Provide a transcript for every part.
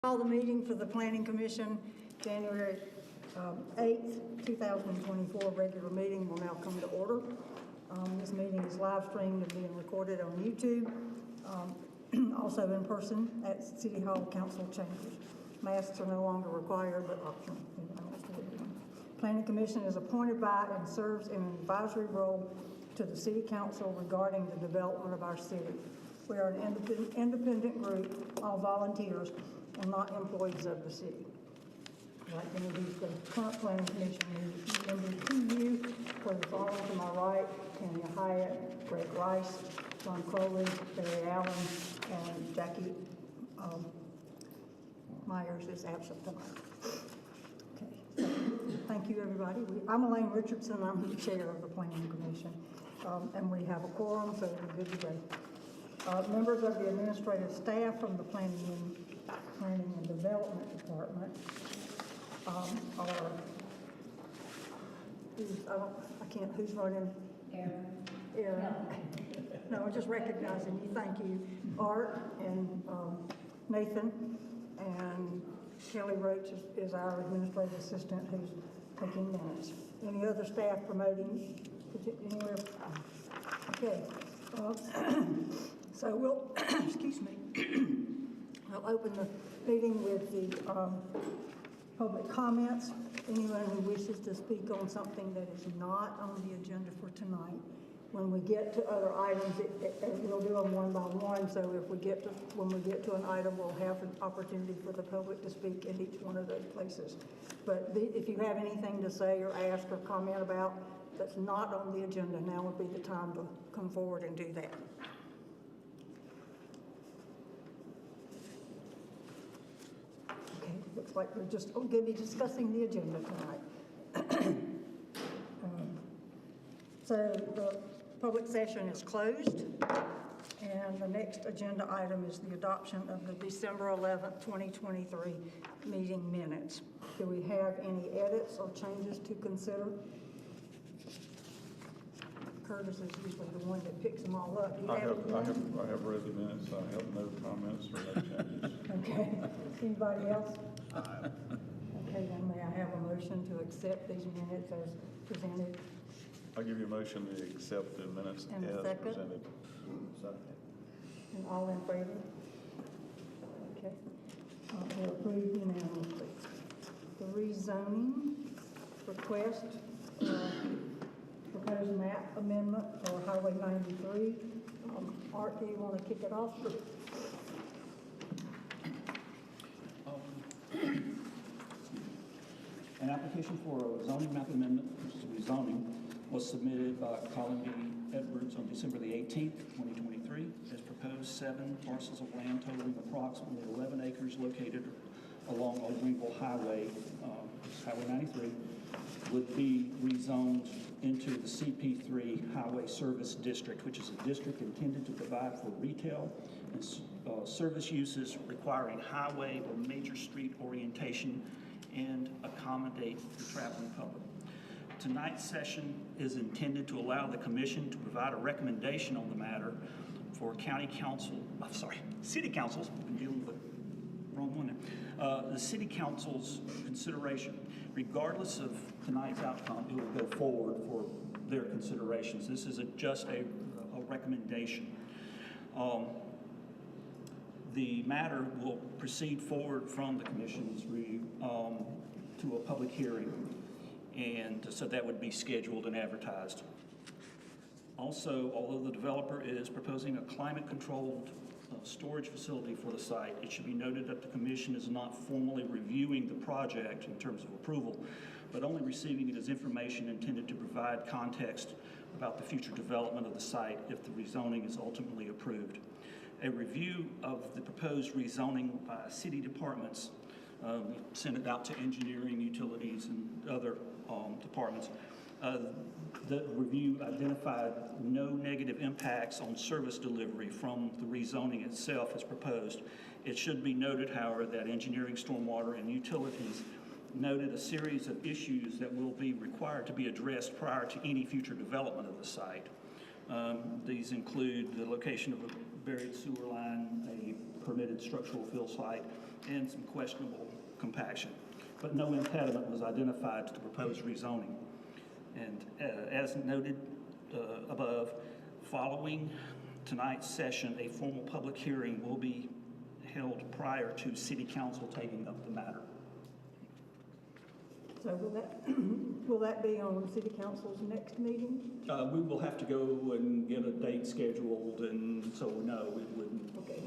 Call the meeting for the Planning Commission, January 8th, 2024 regular meeting will now come to order. This meeting is live streamed and being recorded on YouTube, also in person at City Hall Council Chambers. Masks are no longer required but optional. Planning Commission is appointed by and serves in an advisory role to the City Council regarding the development of our city. We are an independent group, all volunteers, and not employees of the city. I'd like to introduce the current Planning Commission members to you. For the following to my right: Tanya Hyatt, Greg Rice, John Crowley, Barry Allen, and Jackie Myers is absent tonight. Okay, so thank you, everybody. I'm Elaine Richardson. I'm the chair of the Planning Commission, and we have a quorum, so we're good to go. Members of the administrative staff from the Planning and Development Department who's running? Aaron. No, I'm just recognizing you. Thank you. Art and Nathan, and Kelly Roach is our administrative assistant who's taking minutes. Any other staff promoting anywhere? Okay. So we'll, excuse me, I'll open the meeting with the public comments. Anyone who wishes to speak on something that is not on the agenda for tonight. When we get to other items, we'll do them one by one. So when we get to an item, we'll have an opportunity for the public to speak in each one of those places. But if you have anything to say or ask or comment about that's not on the agenda, now would be the time to come forward and do that. Okay, looks like we're just going to be discussing the agenda tonight. So the public session is closed, and the next agenda item is the adoption of the December 11th, 2023 meeting minutes. Do we have any edits or changes to consider? Curtis is usually the one that picks them all up. I have read the minutes. I have no comments or no changes. Okay. Anybody else? Okay, then may I have a motion to accept these minutes as presented? I'll give you a motion to accept the minutes And as second? presented. Second. And all in favor? Okay. They're approved unanimously. The rezoning request, proposed map amendment for Highway 93. Art, do you want to kick it off? An application for a zoning map amendment, which is rezoning, was submitted by Colin B. Edwards on December the 18th, 2023. As proposed, 7 parcels of land totaling approximately 11 acres located along Old Greenville Highway, Highway 93, would be rezoned into the CP3 Highway Service District, which is a district intended to provide for retail and service uses requiring highway or major street orientation and accommodate the traveling public. Tonight's session is intended to allow the Commission to provide a recommendation on the matter for City Council's, I've been dealing with the wrong one there. The City Council's consideration. Regardless of tonight's outcome, it will go forward for their considerations. This is just a recommendation. The matter will proceed forward from the Commission's review to a public hearing, and so that would be scheduled and advertised. Also, although the developer is proposing a climate-controlled storage facility for the site, it should be noted that the Commission is not formally reviewing the project in terms of approval, but only receiving it as information intended to provide context about the future development of the site if the rezoning is ultimately approved. A review of the proposed rezoning by city departments, sent it out to engineering, utilities, and other departments. The review identified no negative impacts on service delivery from the rezoning itself as proposed. It should be noted, however, that engineering, stormwater, and utilities noted a series of issues that will be required to be addressed prior to any future development of the site. These include the location of a buried sewer line, a permitted structural fill site and some questionable compaction. But no impediment was identified to the proposed rezoning. And as noted above, following tonight's session, a formal public hearing will be held prior to City Council taking up the matter. So will that be on City Council's next meeting? We will have to go and get a date scheduled, and so no, we wouldn't. Okay.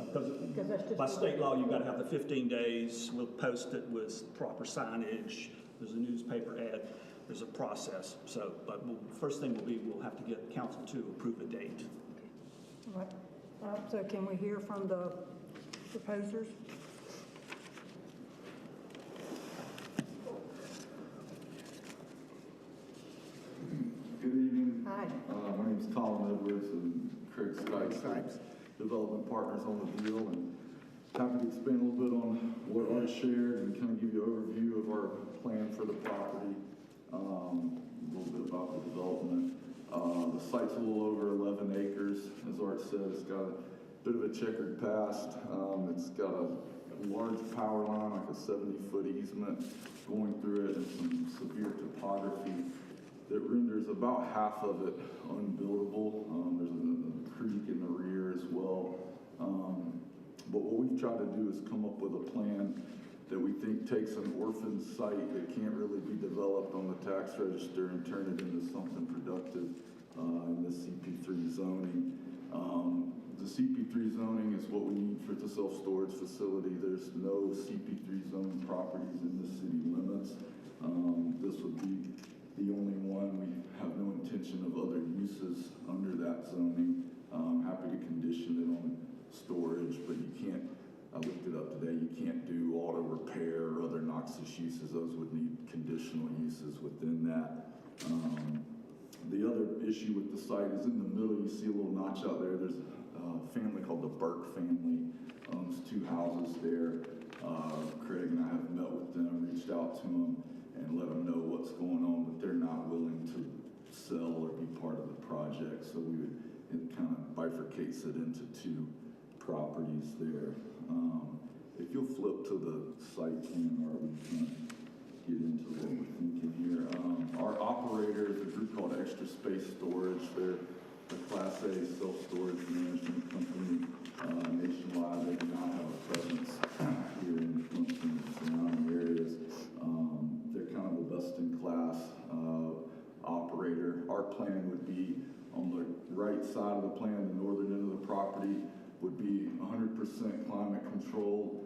Because that's just by state law, you've got to have the 15 days. We'll post it with proper signage. There's a newspaper ad. There's a process. So, but first thing will be we'll have to get council to approve a date. All right. So can we hear from the proposers? Good evening. Hi. My name is Colin Edwards and Craig Stipes, development partners on the deal, and happy to expand a little bit on what I shared and kind of give you an overview of our plan for the property, a little bit about the development. The site's a little over 11 acres, as Art said. It's got a bit of a checkered past. It's got a large power line, like a 70-foot easement going through it, and some severe topography that renders about half of it unbuildable. There's a creek in the rear as well. But what we've tried to do is come up with a plan that we think takes an orphan site that can't really be developed on the tax register and turn it into something productive in the CP3 zoning. The CP3 zoning is what we need for the self-storage facility. There's no CP3 zoning properties in the city limits. This would be the only one. We have no intention of other uses under that zoning. Happy to condition it on storage, but you can't, I looked it up today, you can't do auto repair or other noxious uses. Those would need conditional uses within that. The other issue with the site is in the middle, you see a little notch out there. There's a family called the Burke family, owns 2 houses there. Craig and I have met with them, reached out to them, and let them know what's going on, but they're not willing to sell or be part of the project. So we would, it kind of bifurcates it into 2 properties there. If you'll flip to the site plan, or we can get into what we're thinking here. Our operator is a group called Extra Space Storage. They're a Class A self-storage management company nationwide. They do not have a presence here in the Clemson and surrounding areas. They're kind of a best-in-class operator. Our plan would be on the right side of the plan, the northern end of the property would be 100% climate controlled.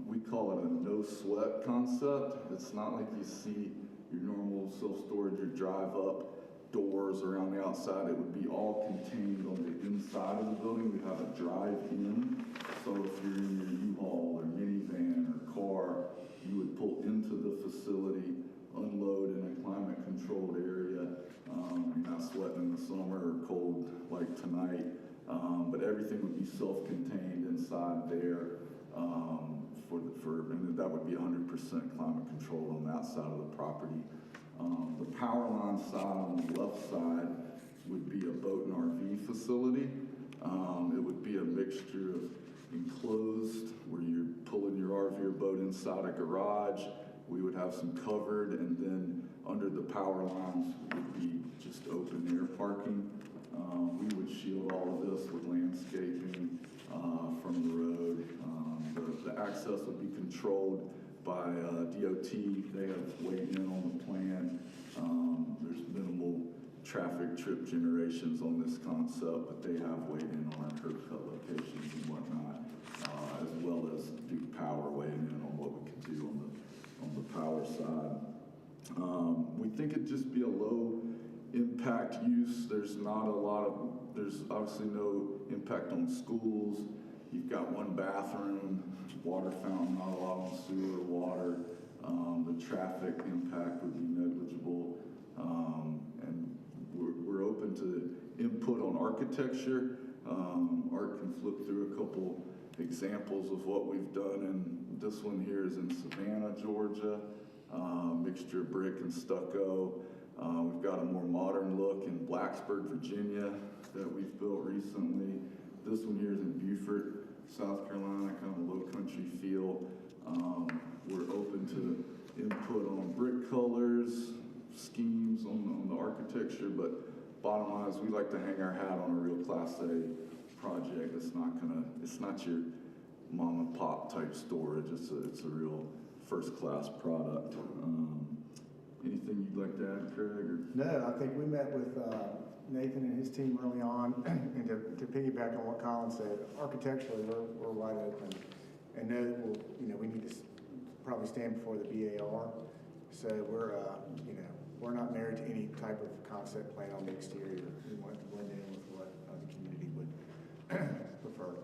We call it a no-sweat concept. It's not like you see your normal self-storage, your drive-up doors around the outside. It would be all contained on the inside of the building. We have a drive-in. So if you're in your U-Haul or minivan or car, you would pull into the facility, unload in a climate-controlled area. You're not sweating in the summer or cold like tonight, but everything would be self-contained inside there. And that would be 100% climate controlled on that side of the property. The power line side on the left side would be a boat and RV facility. It would be a mixture of enclosed, where you're pulling your RV or boat inside a garage. We would have some covered, and then under the power lines would be just open air parking. We would shield all of this with landscaping from the road. The access would be controlled by DOT. They have weighed in on the plan. There's minimal traffic trip generations on this concept, but they have weighed in on our curb cut locations and whatnot, as well as Duke Power weighing in on what we can do on the power side. We think it'd just be a low impact use. There's obviously no impact on schools. You've got 1 bathroom, water fountain, not a lot on sewer or water. The traffic impact would be negligible. And we're open to input on architecture. Art can flip through a couple examples of what we've done, and this one here is in Savannah, Georgia. Mixture of brick and stucco. We've got a more modern look in Blacksburg, Virginia that we've built recently. This one here is in Beaufort, South Carolina, kind of low country feel. We're open to input on brick colors, schemes on the architecture, but bottom line is we like to hang our hat on a real Class A project. It's not your mom and pop type storage. It's a real first class product. Anything you'd like to add, Craig? Or? No, I think we met with Nathan and his team early on, and to piggyback on what Colin said, architecturally we're wide open, and know that we need to probably stand before the BAR. So we're not married to any type of concept plan on the exterior. We want it to blend in with what the community would prefer.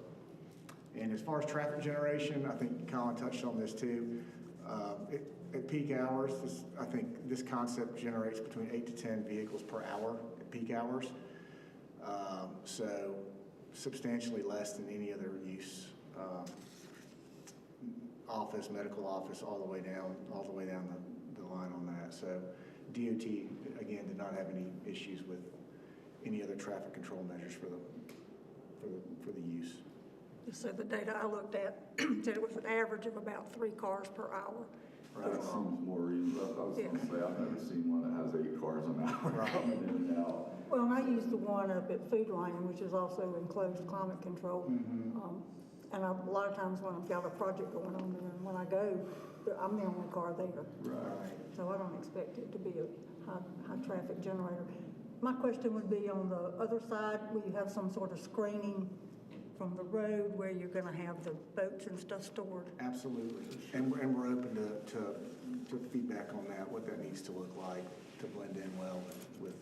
And as far as traffic generation, I think Colin touched on this too. At peak hours, I think this concept generates between 8 to 10 vehicles per hour at peak hours. So substantially less than any other use. Office, medical office, all the way down the line on that. So DOT, again, did not have any issues with any other traffic control measures for the use. So the data I looked at said it was an average of about 3 cars per hour. That seems more reasonable. I was going to say, I've never seen one that has 8 cars an hour coming in and out. Well, and I used the one up at Food Line, which is also enclosed climate control. And a lot of times when I've got a project going on there, and when I go, I'm the only car there. Right. So I don't expect it to be a high traffic generator. My question would be on the other side, will you have some sort of screening from the road where you're going to have the boats and stuff stored? Absolutely, and we're open to feedback on that, what that needs to look like to blend in well with.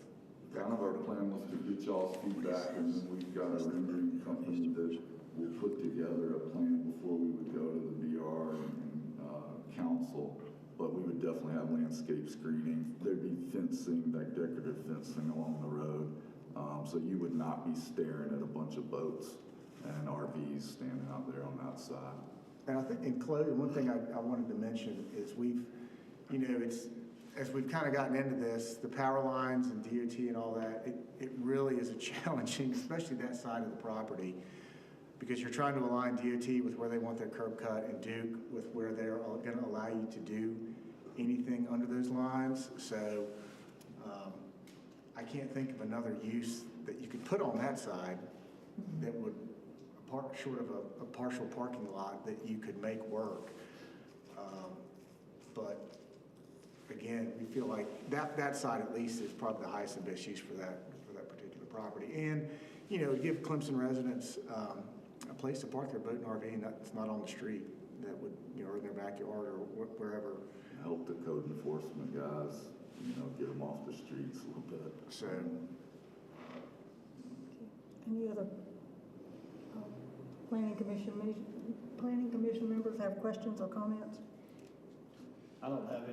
Kind of our plan was to get y'all's feedback, and then we've got a rendering company that will put together a plan before we would go to the BR and council. But we would definitely have landscape screening. There'd be fencing, like decorative fencing along the road, so you would not be staring at a bunch of boats and RVs standing out there on that side. And I think in closing, one thing I wanted to mention is as we've kind of gotten into this, the power lines and DOT and all that, it really is a challenging, especially that side of the property, because you're trying to align DOT with where they want their curb cut and Duke with where they're going to allow you to do anything under those lines. So I can't think of another use that you could put on that side that would, short of a partial parking lot, that you could make work. But again, we feel like that side at least is probably the highest and best use for that particular property. And, give Clemson residents a place to park their boat and RV, and that's not on the street, that would, or in their backyard or wherever. Help the code enforcement guys, get them off the streets a little bit. So, Any other planning commission members have questions or comments? I don't have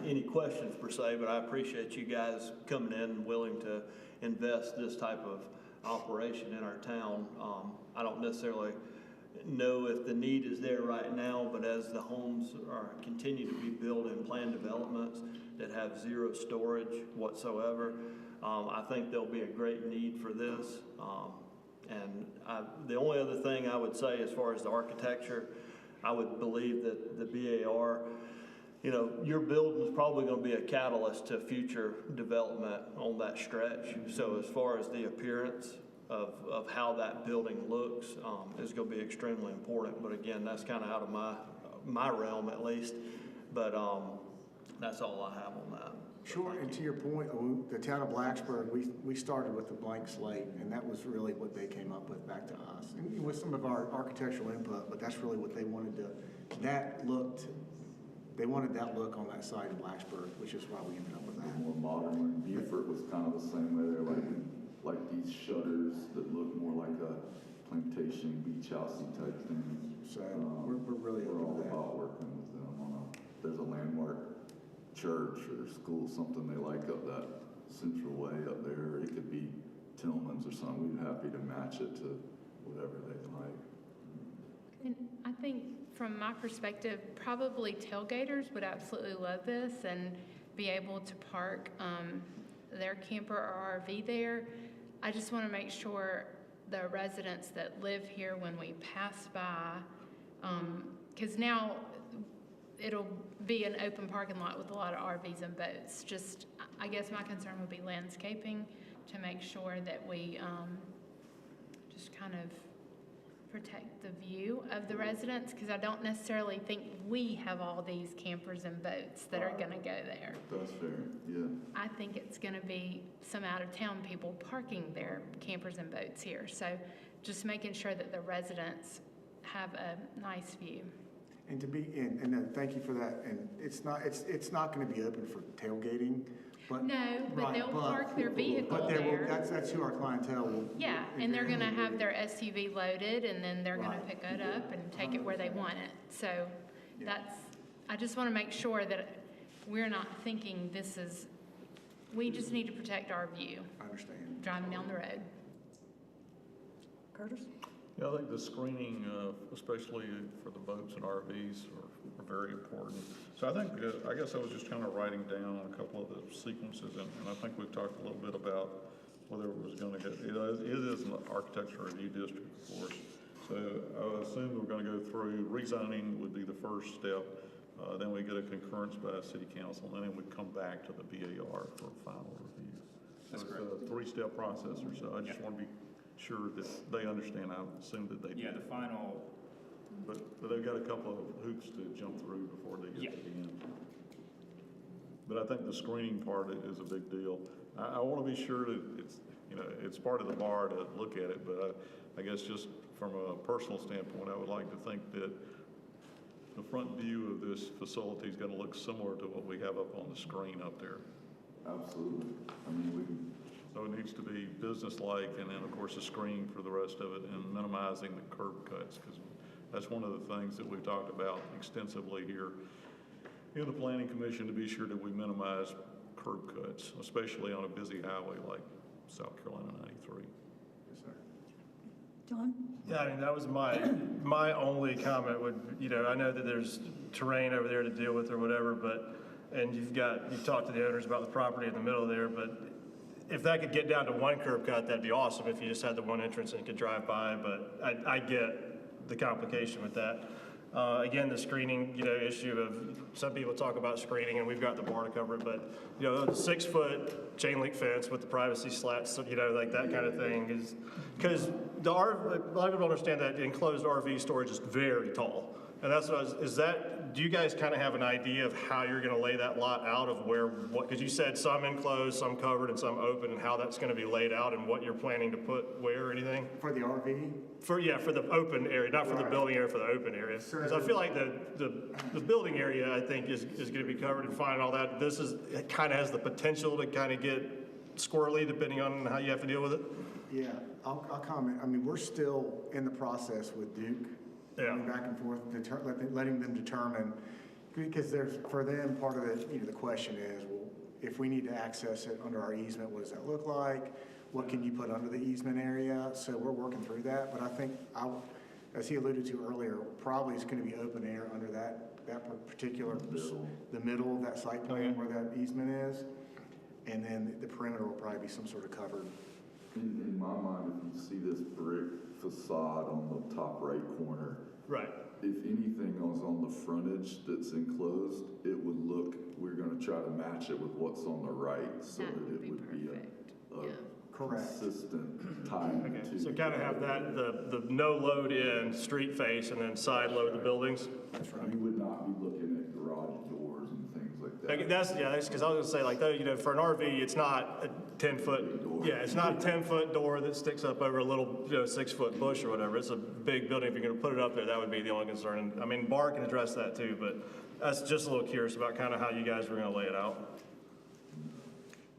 any questions per se, but I appreciate you guys coming in and willing to invest this type of operation in our town. I don't necessarily know if the need is there right now, but as the homes continue to be built in planned developments that have zero storage whatsoever, I think there'll be a great need for this. And the only other thing I would say as far as the architecture, I would believe that the BAR, your building is probably going to be a catalyst to future development on that stretch. So as far as the appearance of how that building looks is going to be extremely important. But again, that's kind of out of my realm at least. But that's all I have on that. sure, and to your point, the town of Blacksburg, we started with a blank slate, and that was really what they came up with back to us. And with some of our architectural input, but that's really what they wanted they wanted that look on that side of Blacksburg, which is why we ended up with that. More modern, like Beaufort was kind of the same way. They're like these shutters that look more like a plantation beach housey type thing. So we're really we're all open to that. about working with them there's a landmark church or school, something they like up that Central Way up there. It could be Tillman's or something. We'd be happy to match it to whatever they like. And I think from my perspective, probably tailgaters would absolutely love this and be able to park their camper or RV there. I just want to make sure the residents that live here when we pass by, because now it'll be an open parking lot with a lot of RVs and boats. Just, I guess my concern would be landscaping to make sure that we just kind of protect the view of the residents, because I don't necessarily think we have all these campers and boats that are gonna go there. That's fair, yeah. I think it's gonna be some out-of-town people parking their campers and boats here. So just making sure that the residents have a nice view. And to be, and thank you for that, and it's not gonna be open for tailgating, but. No, but right, they'll park their vehicle But there. that's who our clientele will. Yeah, and they're gonna have their SUV loaded, and then they're gonna Right. pick it up and take it where they want it. So that's, I just wanna make sure that we're not thinking this is, we just need to protect our view, I understand. driving down the road. Curtis? Yeah, I think the screening, especially for the boats and RVs are very important. So I think, I guess I was just kind of writing down a couple of the sequences, and I think we've talked a little bit about whether it was gonna get, it is an architecture review district, of course. So I assume we're gonna go through, rezoning would be the first step, then we get a concurrence by city council, and then it would come back to the BAR for a final review. That's So correct. it's a three-step process or so. I just want to be sure that they understand. I assume that they do. Yeah, the final, But they've got a couple of hoops to jump through before they Yeah. get to the end. But I think the screening part is a big deal. I want to be sure that it's, it's part of the bar to look at it, but I guess just from a personal standpoint, I would like to think that the front view of this facility is going to look similar to what we have up on the screen up there. Absolutely. I mean, So it needs to be business-like, and then, of course, a screen for the rest of it, and minimizing the curb cuts, because that's one of the things that we've talked about extensively here in the Planning Commission, to be sure that we minimize curb cuts, especially on a busy highway like South Carolina 93. Yes, sir. John? Yeah, I mean, that was my only comment would, I know that there's terrain over there to deal with or whatever, and you've talked to the owners about the property in the middle there, but if that could get down to one curb cut, that'd be awesome if you just had the one entrance and could drive by, but I get the complication with that. Again, the screening, issue of, some people talk about screening, and we've got the bar to cover it, but, the 6-foot chain link fence with the privacy slats, like that kind of thing is, because a lot of people don't understand that enclosed RV storage is very tall. And that's what do you guys kind of have an idea of how you're going to lay that lot out of because you said some enclosed, some covered, and some open, and how that's going to be laid out and what you're planning to put where or anything? For the RV? For the open area, not for the building area, for the open area. Because I feel like the building area, I think, is going to be covered and fine and all that. It kind of has the potential to kind of get squirrely depending on how you have to deal with it. Yeah, I'll comment. I mean, we're still in the process with Duke. Yeah. Going back and forth, letting them determine, because for them, part of it, the question is, well, if we need to access it under our easement, what does that look like? What can you put under the easement area? So we're working through that, but I think, as he alluded to earlier, probably it's going to be open air under that particular, the middle of that site plan where that easement is, and then the perimeter will probably be some sort of covered. in my mind, if you see this brick facade on the top right corner, Right. if anything was on the frontage that's enclosed, it would look, we're gonna try to match it with what's on the right, so That that would it be would be perfect. a Yeah. Correct. consistent time Okay, to. so kind of have that, the no load in, street face, and then side load the buildings? You would not be looking at garage doors and things like that. Okay, that's because I was gonna say, for an RV, it's not a 10-foot, it's not a 10-foot door that sticks up over a little, 6-foot bush or whatever. It's a big building. If you're gonna put it up there, that would be the only concern. And, I mean, Bar can address that too, but that's just a little curious about kind of how you guys were gonna lay it out.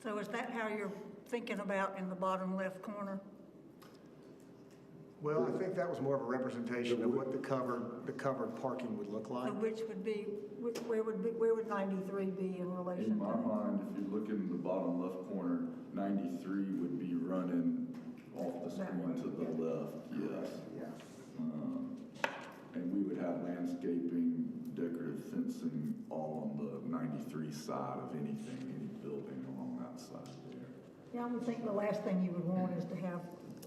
So is that how you're thinking about in the bottom left corner? Well, I think that was more of a representation of what the covered parking would look like. So which would be, where would 93 be in relation In to my that? mind, if you look in the bottom left corner, 93 would be running off the screen to the left, yes. Yeah. And we would have landscaping, decorative fencing all on the 93 side of anything, any building along that side there. Yeah, I would think the last thing you would want is to have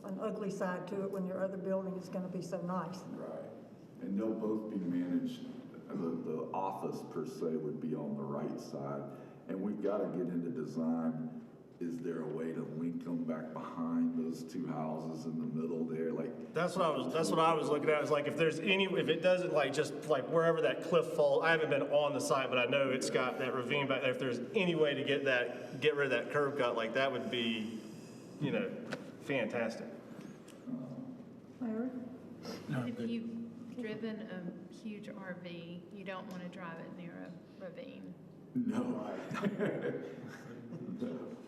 an ugly side to it when your other building is gonna be so nice. Right. And they'll both be managed, the office per se would be on the right side. And we've got to get into design. Is there a way to link them back behind those two houses in the middle there? Like, That's what I was looking at, is like, if it doesn't like, just like wherever that cliff falls, I haven't been on the site, but I know it's got that ravine back there. If there's any way to get rid of that curb cut, like, that would be, fantastic. Larry? If you've driven a huge RV, you don't want to drive it near a ravine. no.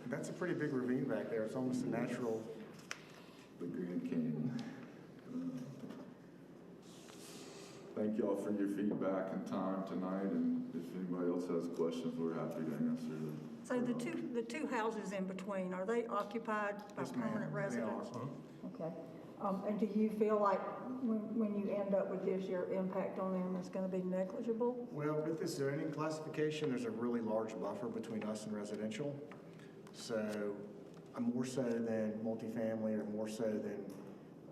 That's a pretty big ravine back there. It's almost a natural. The Grand Canyon. Thank y'all for your feedback and time tonight, and if anybody else has questions, we're happy to answer them. So the two houses in between, are they occupied by Yes, ma'am. permanent They are. residents? Okay. And do you feel like when you end up with this, your impact on them is gonna be negligible? Well, with this zoning classification, there's a really large buffer between us and residential. So, more so than multifamily or more so than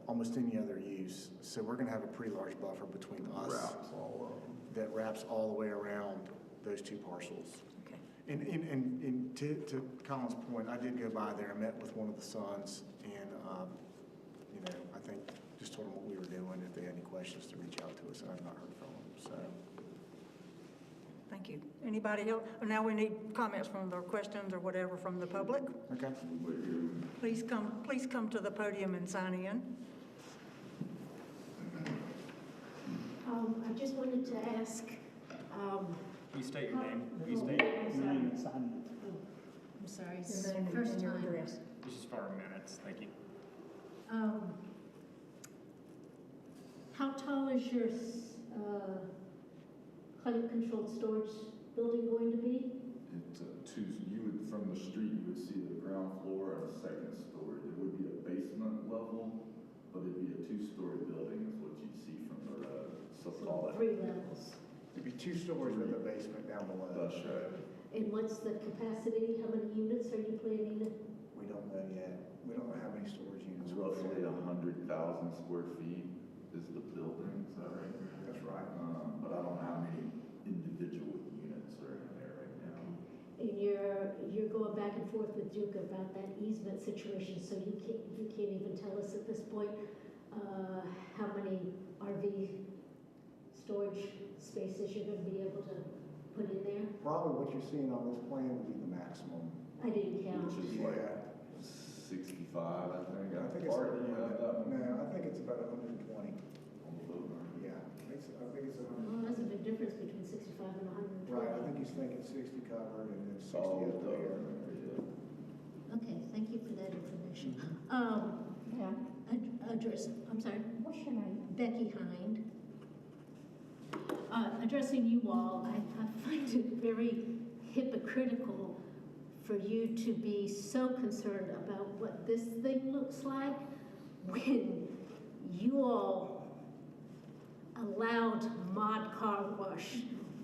almost any other use. So we're gonna have a pretty large buffer between us. Wraps all up. That wraps all the way around those two parcels. Okay. And to Colin's point, I did go by there, I met with one of the sons, and, I think just told them what we were doing, if they had any questions to reach out to us, and I've not heard from them, so. Thank you. Anybody else? Now we need comments from the questions or whatever from the public. Okay. Please come to the podium and sign in. I just wanted to ask, Please state your name. Please state I'm sorry. Name and sign. I'm sorry, Your it's name the first and your time. address. This is for our minutes. Thank you. How tall is your climate-controlled storage building going to be? It's from the street, you would see the ground floor and a second story. It would be a basement level, but it'd be a two-story building is what you'd see from the road. So call it. 3 levels. It'd be 2 stories with a basement down below. That's right. And what's the capacity? How many units are you planning to? We don't know yet. We don't know how many storage units. we'll Roughly have. 100,000 square feet is the building, is that right? That's right. But I don't know how many individual units are in there right now. And you're going back and forth with Duke about that easement situation, so you can't even tell us at this point how many RV storage spaces you're going to be able to put in there? Probably what you're seeing on this plan would be the maximum. I didn't count. Which is like 65, I think. I think it's, Art, do you have that one? no, I think it's about 120. On the low end. Yeah, I think it's 100. Well, that's a big difference between 65 and 120. Right, I think he's thinking 60 covered and then 60 All up the there. Okay, thank you for that information. Yeah. Address, I'm sorry, What's your name? Becky Hind. Addressing you all, I find it very hypocritical for you to be so concerned about what this thing looks like when you all allowed Mod Car Wash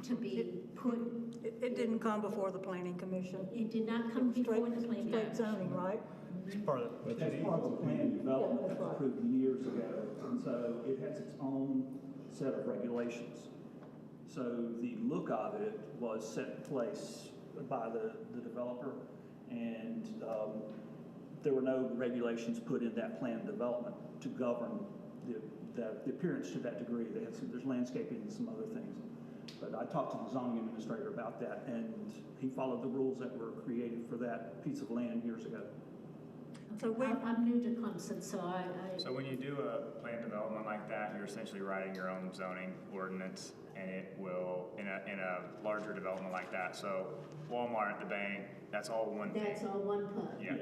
to be put. It didn't come before the planning commission. It did not come before the planning. Straight zoning, right? It's part of it. That's part of the plan development Yeah, that that's was right. approved years ago, and so it has its own set of regulations. So the look of it was set in place by the developer, and there were no regulations put in that plan development to govern the appearance to that degree. There's landscaping and some other things. But I talked to the zoning administrator about that, and he followed the rules that were created for that piece of land years ago. So we, I'm new to Clemson, so So when you do a plan development like that, you're essentially writing your own zoning ordinance, and it will, in a larger development like that, so Walmart, the bank, that's all one thing. that's all one pub? Yeah.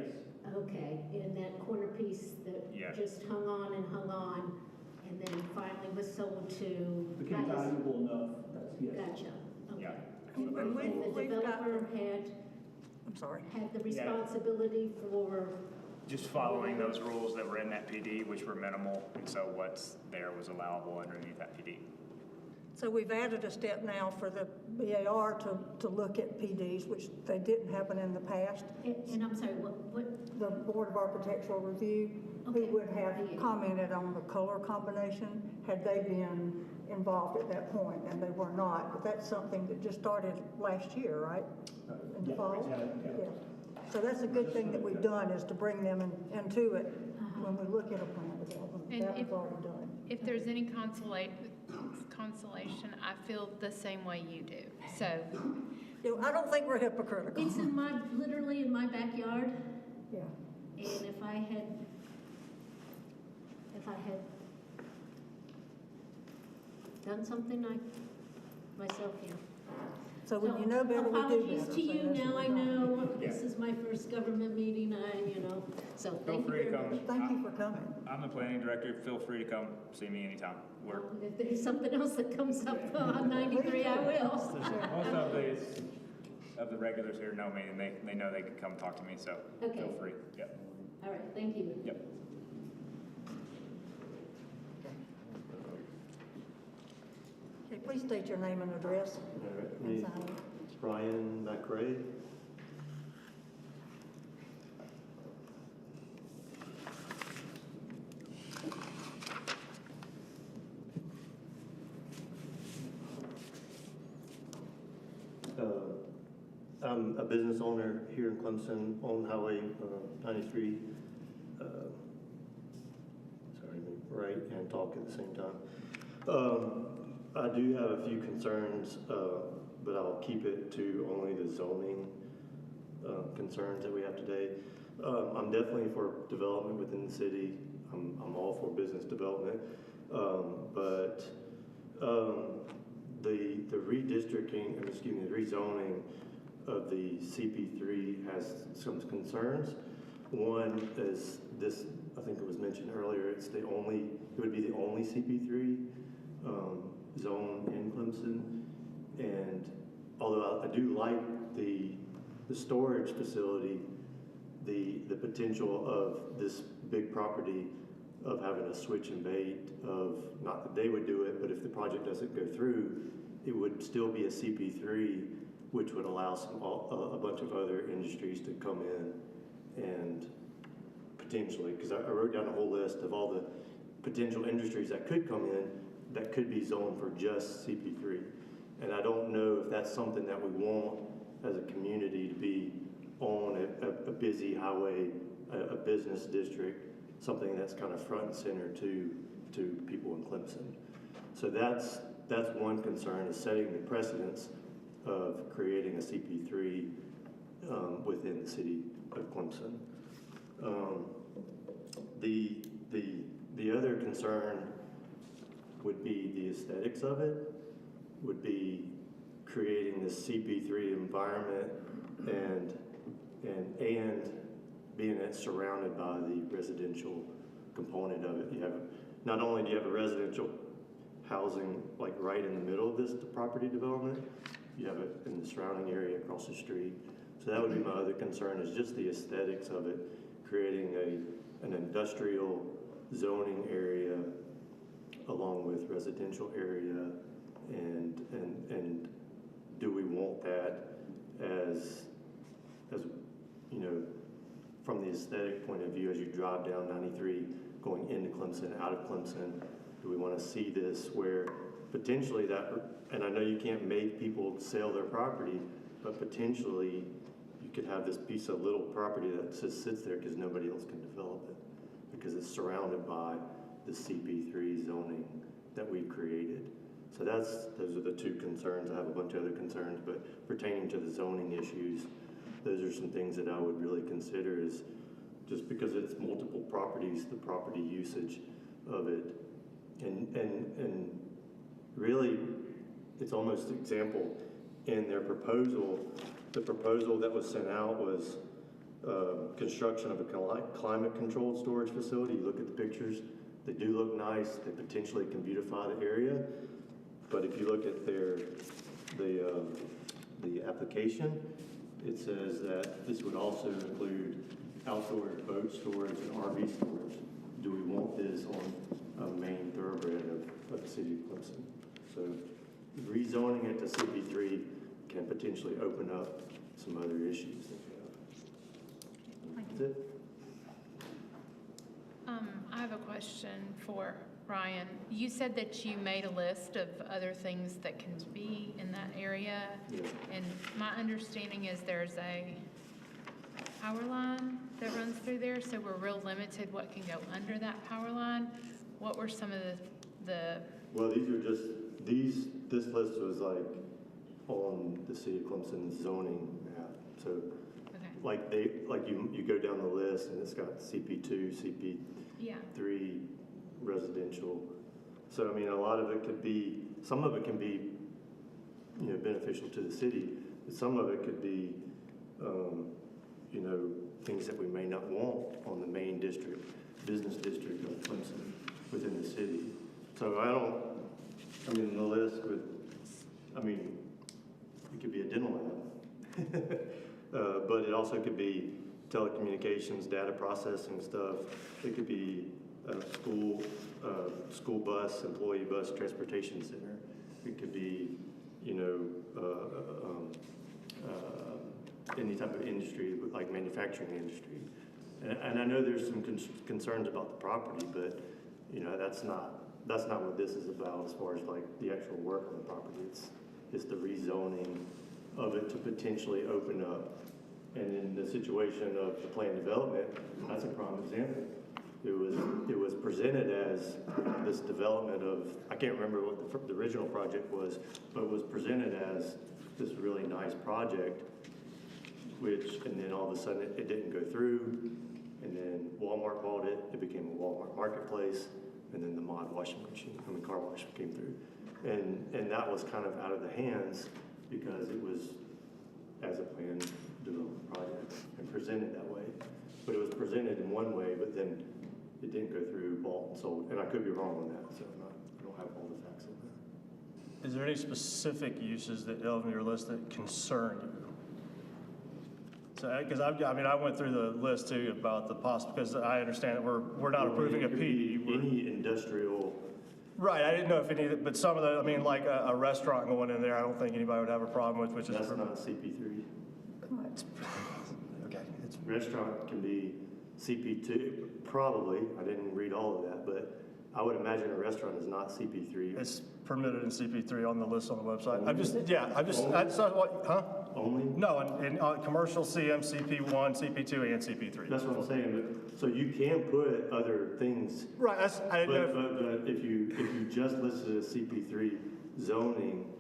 Okay, and that corner piece that Yeah. just hung on, and then finally was sold to? Became valuable enough, that's, yes. Gotcha, okay. Yeah. And The we've got, developer I'm sorry. had the responsibility for? Just following those rules that were in that PD, which were minimal, and so what's there was allowable underneath that PD. So we've added a step now for the BAR to look at PDs, which they didn't happen in the past. And I'm sorry, what, The Board of Architectural Review, who Okay. would have commented on the color combination had they been involved at that point, and they were not. But that's something that just started last year, right? In the fall? Yeah. So that's a good thing that we've done, is to bring them into it when we look at a plan development. And That if- was already done. If there's any consolation, I feel the same way you do. So, You know, I don't think we're hypocritical. it's literally in my backyard, Yeah. and if I had done something myself here. So when you know better, we do better. Apologies to So you, that's now what I we're doing. know, this is my first government meeting, so Feel thank you free to very come. much. Thank you for coming. I'm the planning director. Feel free to come see me anytime. If there's something else that comes up on 93, I will. Most of the regulars here know me, and they know they can come talk to me, so Okay. feel free. Yep. All right, thank you. Yep. Okay, please state your name and address. And sign it. Brian McRae. I'm a business owner here in Clemson on Highway 93. Sorry, write and talk at the same time. I do have a few concerns, but I'll keep it to only the zoning concerns that we have today. I'm definitely for development within the city. I'm all for business development, but the redistricting, the rezoning of the CP3 has some concerns. One is this, I think it was mentioned earlier, it would be the only CP3 zone in Clemson. And although I do like the storage facility, the potential of this big property of having a switch and bait of, not that they would do it, but if the project doesn't go through, it would still be a CP3, which would allow a bunch of other industries to come in and potentially, because I wrote down a whole list of all the potential industries that could come in that could be zoned for just CP3. And I don't know if that's something that we want as a community to be on a busy highway, a business district, something that's kind of front and center to people in Clemson. So that's one concern, is setting the precedence of creating a CP3 within the city of Clemson. The other concern would be the aesthetics of it, would be creating this CP3 environment and being surrounded by the residential component of it. You have, not only do you have a residential housing like right in the middle of this property development, you have it in the surrounding area across the street. So that would be my other concern, is just the aesthetics of it, creating an industrial zoning area along with residential area, and do we want that as you know, from the aesthetic point of view, as you drive down 93 going into Clemson, out of Clemson, do we want to see this where potentially that, and I know you can't make people sell their property, but potentially you could have this piece of little property that just sits there because nobody else can develop it, because it's surrounded by the CP3 zoning that we've created. So those are the two concerns. I have a bunch of other concerns, but pertaining to the zoning issues, those are some things that I would really consider, is just because it's multiple properties, the property usage of it. And really, it's almost example in their proposal. The proposal that was sent out was construction of a climate-controlled storage facility. You look at the pictures, they do look nice. They potentially can beautify the area. But if you look at the application, it says that this would also include outdoor boat storage and RV storage. Do we want this on a main thoroughbred of the city of Clemson? So rezoning it to CP3 can potentially open up some other issues that we have. That's it. I have a question for Ryan. You said that you made a list of other things that can be in that area. Yeah. And my understanding is there's a power line that runs through there, so we're real limited what can go under that power line. What were some of the Well, these are just, this list was like on the city of Clemson zoning map. So okay. like you go down the list and it's got CP2, CP3 Yeah. residential. So, I mean, a lot of it could be, some of it can be, you know, beneficial to the city, but some of it could be, you know, things that we may not want on the main district, business district of Clemson within the city. So I mean, the list would, I mean, it could be a dental lab, but it also could be telecommunications, data processing stuff. It could be a school bus, employee bus transportation center. It could be, you know, any type of industry, like manufacturing industry. And I know there's some concerns about the property, but you know, that's not what this is about as far as like the actual work on the property. It's the rezoning of it to potentially open up. And in the situation of the planned development, that's a prime example. It was presented as this development of, I can't remember what the original project was, but it was presented as this really nice project, and then all of a sudden it didn't go through, and then Walmart bought it, it became a Walmart marketplace, and then the mod car wash came through. And that was kind of out of the hands because it was as a planned development project and presented that way. But it was presented in one way, but then it didn't go through, bought and sold. And I could be wrong on that, so I don't have all the facts on that. Is there any specific uses that on your list that concern you? So, because I went through the list too about the because I understand that we're not approving a PD. Any industrial. Right, I didn't know if any, but some of the, I mean, like a restaurant going in there, I don't think anybody would have a problem with, which is. That's not CP3. Okay. Restaurant can be CP2, probably. I didn't read all of that, but I would imagine a restaurant is not CP3. It's permitted in CP3 on the list on the website. Huh? Only? No, in commercial CM, CP1, CP2, and CP3. That's what I'm saying. But, so you can put other things. Right. But if you just listed as CP3 zoning,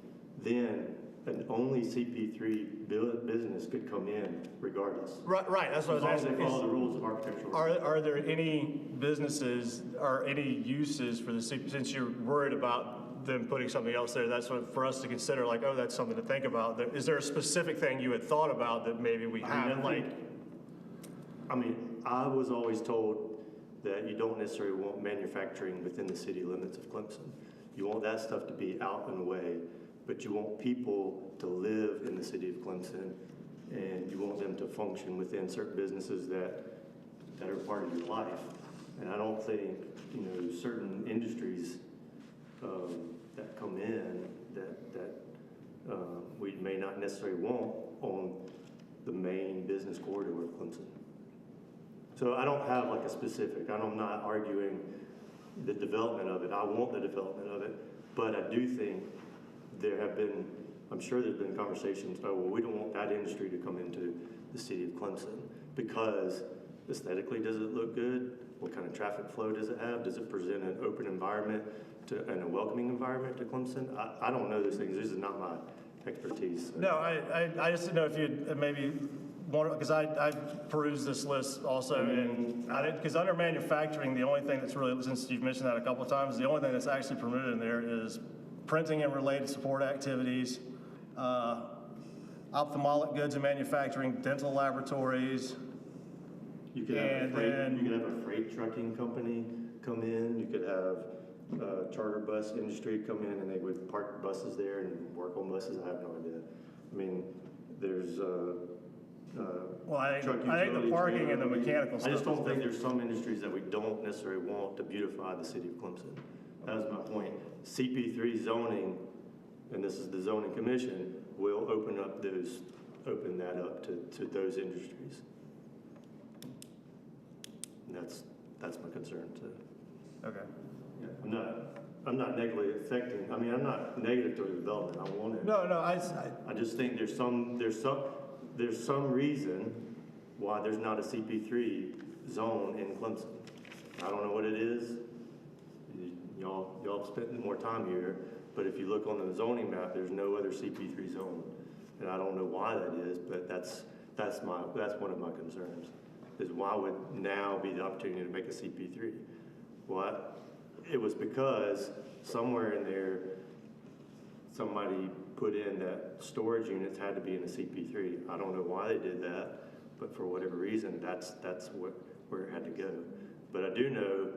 then an only CP3 business could come in regardless. Right. That's what I was asking. As long as they follow the rules of architectural. Are there any businesses or any uses for the CP, since you're worried about them putting something else there, that's what for us to consider, like, oh, that's something to think about. Is there a specific thing you had thought about that maybe we haven't? I was always told that you don't necessarily want manufacturing within the city limits of Clemson. You want that stuff to be out and away, but you want people to live in the city of Clemson, and you want them to function within certain businesses that are part of your life. And I don't think, you know, certain industries that come in that we may not necessarily want on the main business corridor of Clemson. So I don't have like a specific, I'm not arguing the development of it. I want the development of it, but I do think I'm sure there's been conversations, oh, well, we don't want that industry to come into the city of Clemson because aesthetically, does it look good? What kind of traffic flow does it have? Does it present an open environment and a welcoming environment to Clemson? I don't know those things. This is not my expertise. So. No, I just didn't know if you'd maybe want, because I perused this list also, and I didn't, because under manufacturing, the only thing that's really, since you've mentioned that a couple of times, the only thing that's actually permitted in there is printing and related support activities, ophthalmic goods and manufacturing, dental laboratories. You could have a freight trucking company come in. You could have a charter bus industry come in, and they would park buses there and work on buses. I have no idea. I mean, there's well, I think the parking and the mechanical stuff. I just don't think there's some industries that we don't necessarily want to beautify the city of Clemson. That was my point. CP3 zoning and this is the zoning commission, will open that up to those industries. And that's my concern too. Okay. I'm not negatively affecting, I mean, I'm not negative to the development, I want it. No, I just think there's some reason why there's not a CP3 zone in Clemson. I don't know what it is. Y'all have spent more time here, but if you look on the zoning map, there's no other CP3 zone. And I don't know why that is, but that's one of my concerns, is why would now be the opportunity to make a CP3? Well, it was because somewhere in there, somebody put in that storage units had to be in a CP3. I don't know why they did that, but for whatever reason, that's where it had to go. But I do know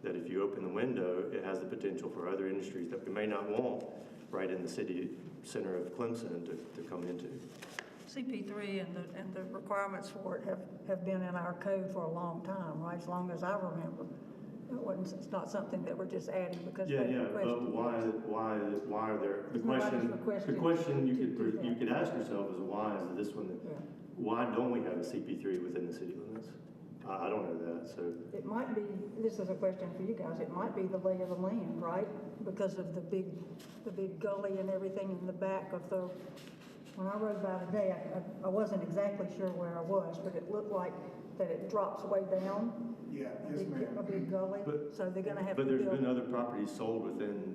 that if you open the window, it has the potential for other industries that we may not want right in the city center of Clemson to come into. CP3 and the requirements for it have been in our code for a long time, right? As long as I remember. It's not something that we're just adding because they requested. But why are there, the question you could ask yourself is why is this one, why don't we have a CP3 within the city limits? I don't know that, so. It might be, this is a question for you guys, it might be the lay of the land, right? Because of the big gully and everything in the back of the, when I rode by today, I wasn't exactly sure where I was, but it looked like that it drops way down. Yeah, yes, ma'am. A big gully, so they're gonna have to But build. there's been other properties sold within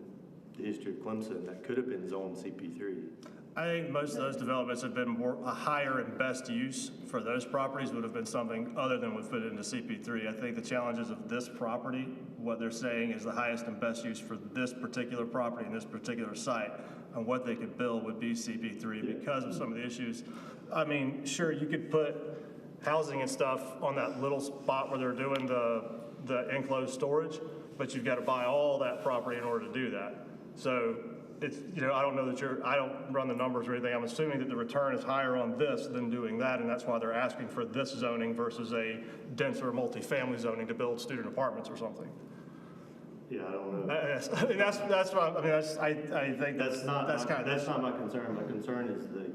the history of Clemson that could have been zoned CP3. I think most of those developments have been a higher and best use for those properties would have been something other than would fit into CP3. I think the challenges of this property, what they're saying is the highest and best use for this particular property and this particular site, and what they could build would be CP3 because of some of the issues. I mean, sure, you could put housing and stuff on that little spot where they're doing the enclosed storage, but you've got to buy all that property in order to do that. So it's, I don't know that I don't run the numbers or anything. I'm assuming that the return is higher on this than doing that, and that's why they're asking for this zoning versus a denser multifamily zoning to build student apartments or something. Yeah, I don't know. I mean, that's what I think That's not my concern. My concern is the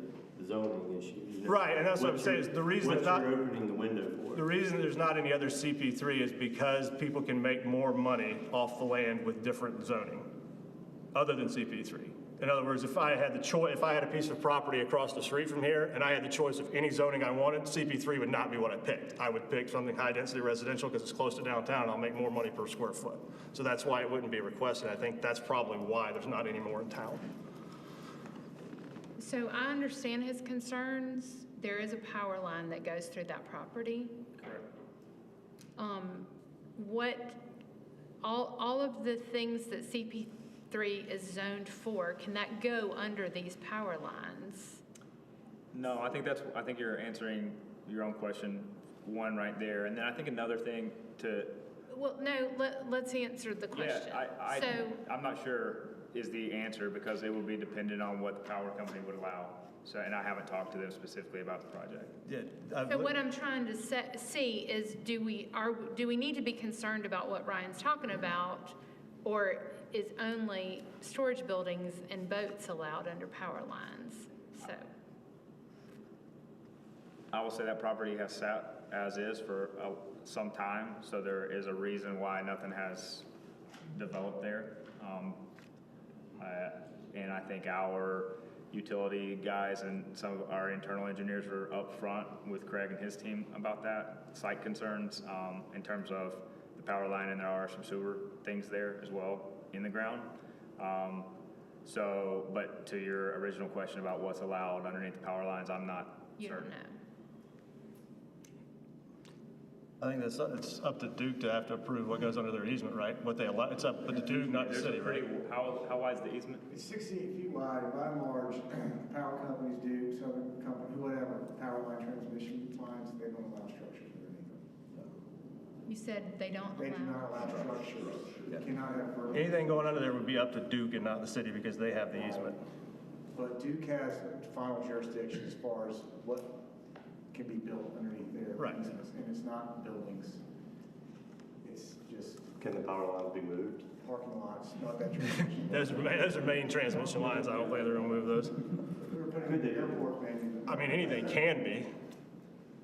zoning issue. Right, and that's what I'm saying is the reason what you're opening the window for. The reason there's not any other CP3 is because people can make more money off the land with different zoning, other than CP3. In other words, if I had a piece of property across the street from here and I had the choice of any zoning I wanted, CP3 would not be what I picked. I would pick something high density residential because it's close to downtown and I'll make more money per square foot. So that's why it wouldn't be requested. I think that's probably why there's not any more in town. So I understand his concerns. There is a power line that goes through that property. Correct. All of the things that CP3 is zoned for, can that go under these power lines? No, I think you're answering your own question, one right there. And then I think another thing to. Well, no, let's answer the question. Yeah, I'm not sure is the answer because it will be dependent on what the power company would allow. So, and I haven't talked to them specifically about the project. Yeah. So what I'm trying to see is, do we need to be concerned about what Ryan's talking about, or is only storage buildings and boats allowed under power lines? So. I will say that property has sat as is for some time, so there is a reason why nothing has developed there. And I think our utility guys and some of our internal engineers were up front with Craig and his team about that, site concerns in terms of the power line, and there are some sewer things there as well in the ground. But to your original question about what's allowed underneath the power lines, I'm not You certain. don't know. I think it's up to Duke to have to approve what goes under their easement, right? What they allow, it's up to Duke, not the city, right? How wide is the easement? It's 68 feet wide, and by and large, power companies do, Southern Company, whatever, power line transmission lines, they don't allow structures underneath them. You said they don't They do not allow. allow structures. You cannot have vertical. Anything going under there would be up to Duke and not the city because they have the easement. But Duke has final jurisdiction as far as what can be built underneath there. Right. And it's not buildings. It's just. Can the power lines be moved? parking lots, not that transmission. Those are main transmission lines. I don't think they're gonna move those. We were putting in the airport, maybe. I mean, anything can be.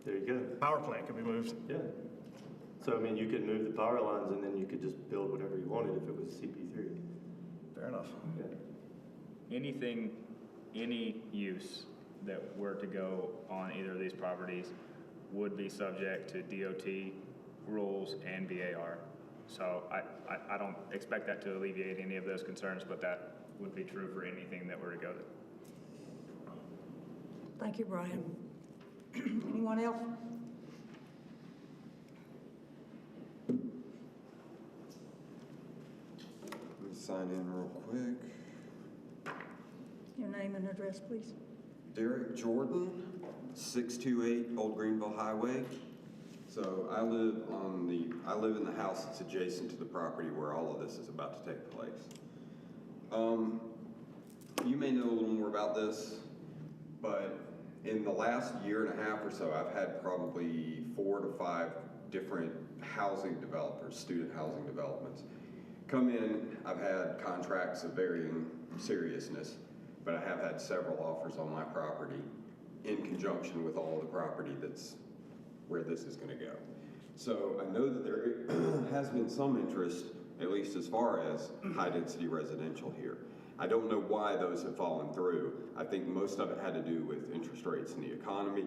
There you go. Power plant could be moved. Yeah. So, I mean, you could move the power lines and then you could just build whatever you wanted if it was CP3. Fair enough. Yeah. Anything, any use that were to go on either of these properties would be subject to DOT rules and VAR. So I don't expect that to alleviate any of those concerns, but that would be true for anything that were to go there. Thank you, Brian. Anyone else? Let me sign in real quick. Your name and address, please. Derek Jordan, 628 Old Greenville Highway. So I live in the house that's adjacent to the property where all of this is about to take place. You may know a little more about this, but in the last year and a half or so, I've had probably 4 to 5 different housing developers, student housing developments, come in. I've had contracts of varying seriousness, but I have had several offers on my property in conjunction with all of the property that's where this is going to go. So I know that there has been some interest, at least as far as high-density residential here. I don't know why those have fallen through. I think most of it had to do with interest rates in the economy.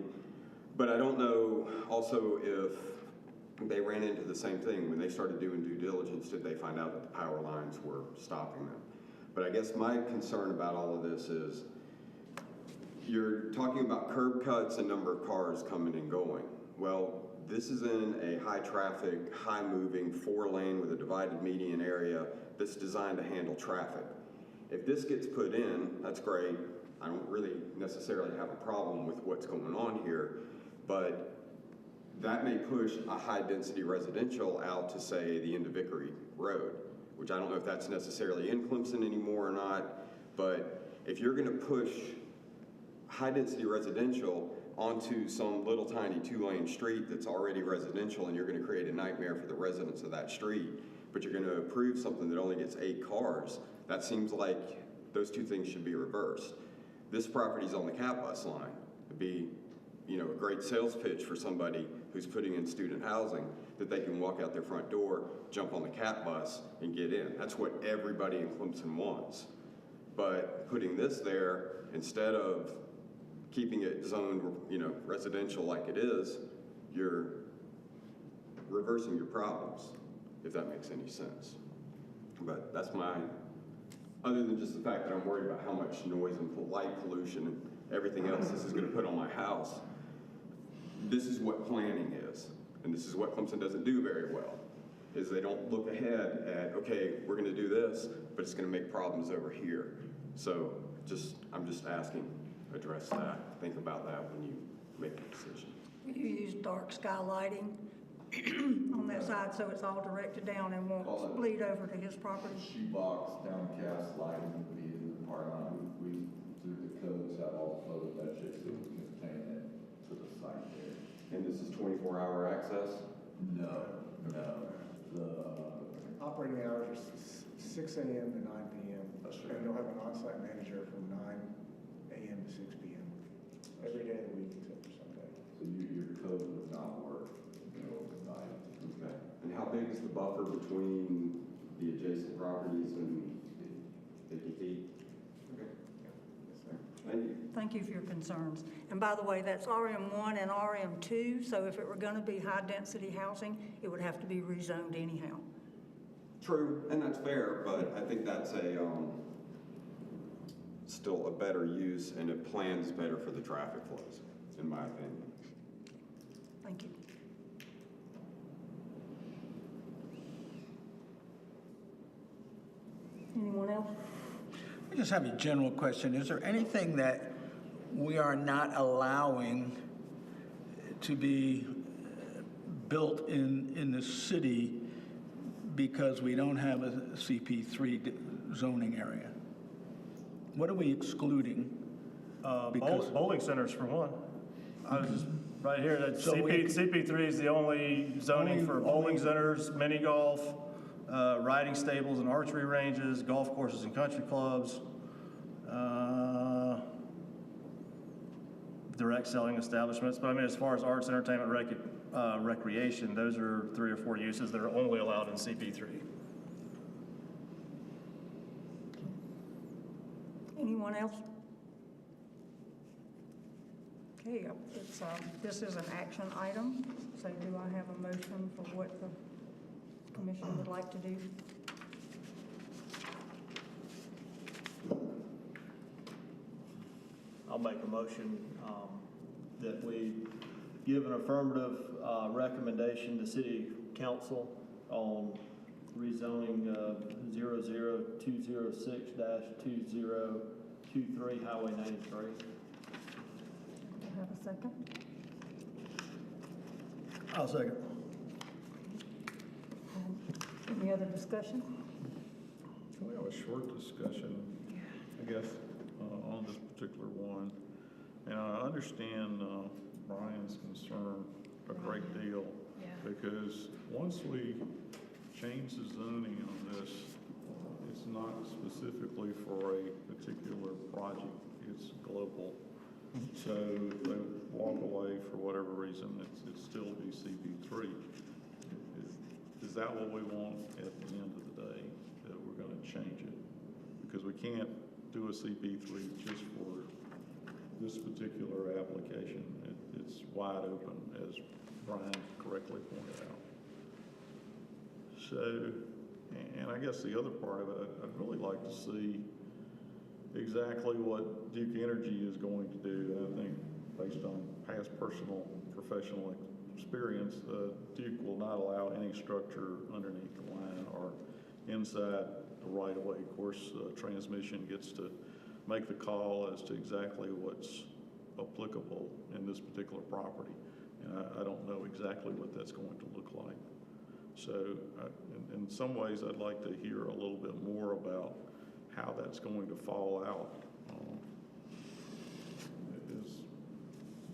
But I don't know also if they ran into the same thing when they started doing due diligence. Did they find out that the power lines were stopping them? But I guess my concern about all of this is you're talking about curb cuts and number of cars coming and going. Well, this is in a high traffic, high moving 4-lane with a divided median area that's designed to handle traffic. If this gets put in, that's great. I don't really necessarily have a problem with what's going on here, but that may push a high density residential out to, say, the end of Vickery Road, which I don't know if that's necessarily in Clemson anymore or not, but if you're gonna push high density residential onto some little tiny 2-lane street that's already residential, and you're gonna create a nightmare for the residents of that street, but you're gonna approve something that only gets 8 cars, that seems like those two things should be reversed. This property's on the cat bus line. It'd be, a great sales pitch for somebody who's putting in student housing, that they can walk out their front door, jump on the cat bus, and get in. That's what everybody in Clemson wants. But putting this there, instead of keeping it zoned, residential like it is, you're reversing your problems, if that makes any sense. But that's other than just the fact that I'm worried about how much noise and light pollution and everything else this is gonna put on my house, this is what planning is. And this is what Clemson doesn't do very well, is they don't look ahead at, okay, we're gonna do this, but it's gonna make problems over here. So I'm just asking, address that, think about that when you make a decision. You use dark sky lighting on that side, so it's all directed down and won't bleed over to his property. Shoebox, downcast lighting would be in the parking lot. We, through the codes, have all the photos that shit so we can contain it to the site there. And this is 24-hour access? No. The Operating hours are 6 a.m. to 9 p.m. That's right. And you'll have an on-site manager from 9 a.m. to 6 p.m. every day of the week except for Sunday. So your code would not work, overnight. Okay. And how big is the buffer between the adjacent properties and 50 feet? Okay. Yes, sir. Thank you. Thank you for your concerns. And by the way, that's RM1 and RM2, so if it were gonna be high-density housing, it would have to be rezoned anyhow. True, and that's fair, but I think that's still a better use, and it plans better for the traffic flows, in my opinion. Thank you. Anyone else? I just have a general question. Is there anything that we are not allowing to be built in the city because we don't have a CP3 zoning area? What are we excluding? Bowling centers for one. I was just right here, that So CP3 is the only zoning for bowling centers, mini golf, riding stables and archery ranges, golf courses and country clubs, direct selling establishments. But I mean, as far as arts, entertainment, recreation, those are 3 or 4 uses that are only allowed in CP3. Anyone else? Okay, this is an action item, so do I have a motion for what the commission would like to do? I'll make a motion that we give an affirmative recommendation to City Council on rezoning 00206-2023 Highway 93. Have a second? I'll second. Any other discussion? Can we have a short discussion, I guess, on this particular one? And I understand Brian's concern a great deal, because once we change the zoning on this, it's not specifically for a particular project, it's global. So if they walk away for whatever reason, it'd still be CP3. Is that what we want at the end of the day, that we're going to change it? Because we can't do a CP3 just for this particular application. It's wide open, as Brian correctly pointed out. So, and I guess the other part of it, I'd really like to see exactly what Duke Energy is going to do. And I think based on past personal professional experience, Duke will not allow any structure underneath the line or inside the right of way. Of course, transmission gets to make the call as to exactly what's applicable in this particular property. And I don't know exactly what that's going to look like. So in some ways, I'd like to hear a little bit more about how that's going to fall out.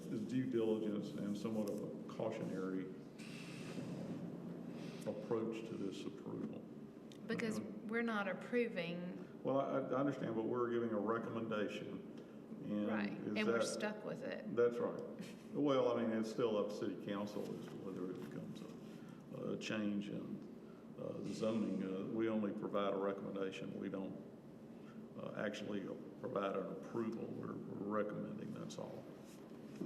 Is due diligence and somewhat of a cautionary approach to this approval. Because we're not approving. Well, I understand, but we're giving a recommendation. And right, and we're stuck with it. That's right. Well, I mean, it's still up to City Council as to whether it becomes a change in the zoning. We only provide a recommendation. We don't actually provide an approval. We're recommending, that's all. We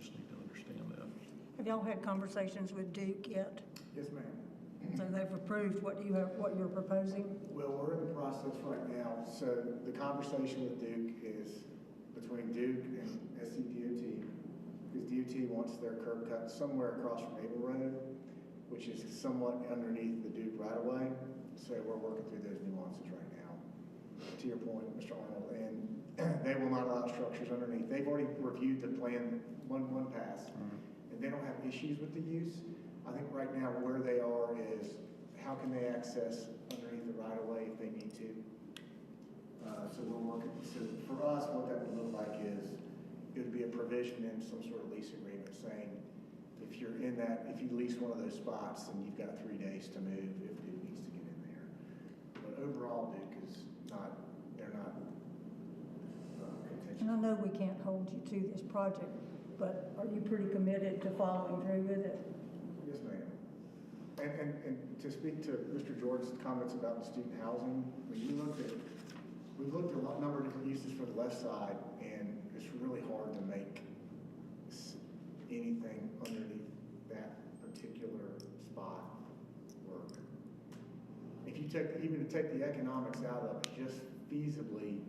just need to understand that. Have y'all had conversations with Duke yet? Yes, ma'am. So they've approved what you're proposing? Well, we're in the process right now. So the conversation with Duke is between Duke and SCDOT, because DOT wants their curb cut somewhere across from Able Road, which is somewhat underneath the Duke right-of-way. So we're working through those nuances right now. To your point, Mr. Arnold, and they will not allow structures underneath. They've already reviewed the plan one pass, and they don't have issues with the use. I think right now where they are is how can they access underneath the right-of-way if they need to. So we're working. So for us, what that would look like is it would be a provision in some sort of lease agreement saying if you're in that, if you lease one of those spots, then you've got 3 days to move if Duke needs to get in there. But overall, Duke is not. They're not contentious. And I know we can't hold you to this project, but are you pretty committed to following through with it? Yes, ma'am. And to speak to Mr. George's comments about the student housing, when you look at, we've looked at a number of different uses for the left side, and it's really hard to make anything underneath that particular spot work. If you even take the economics out of it, just feasibly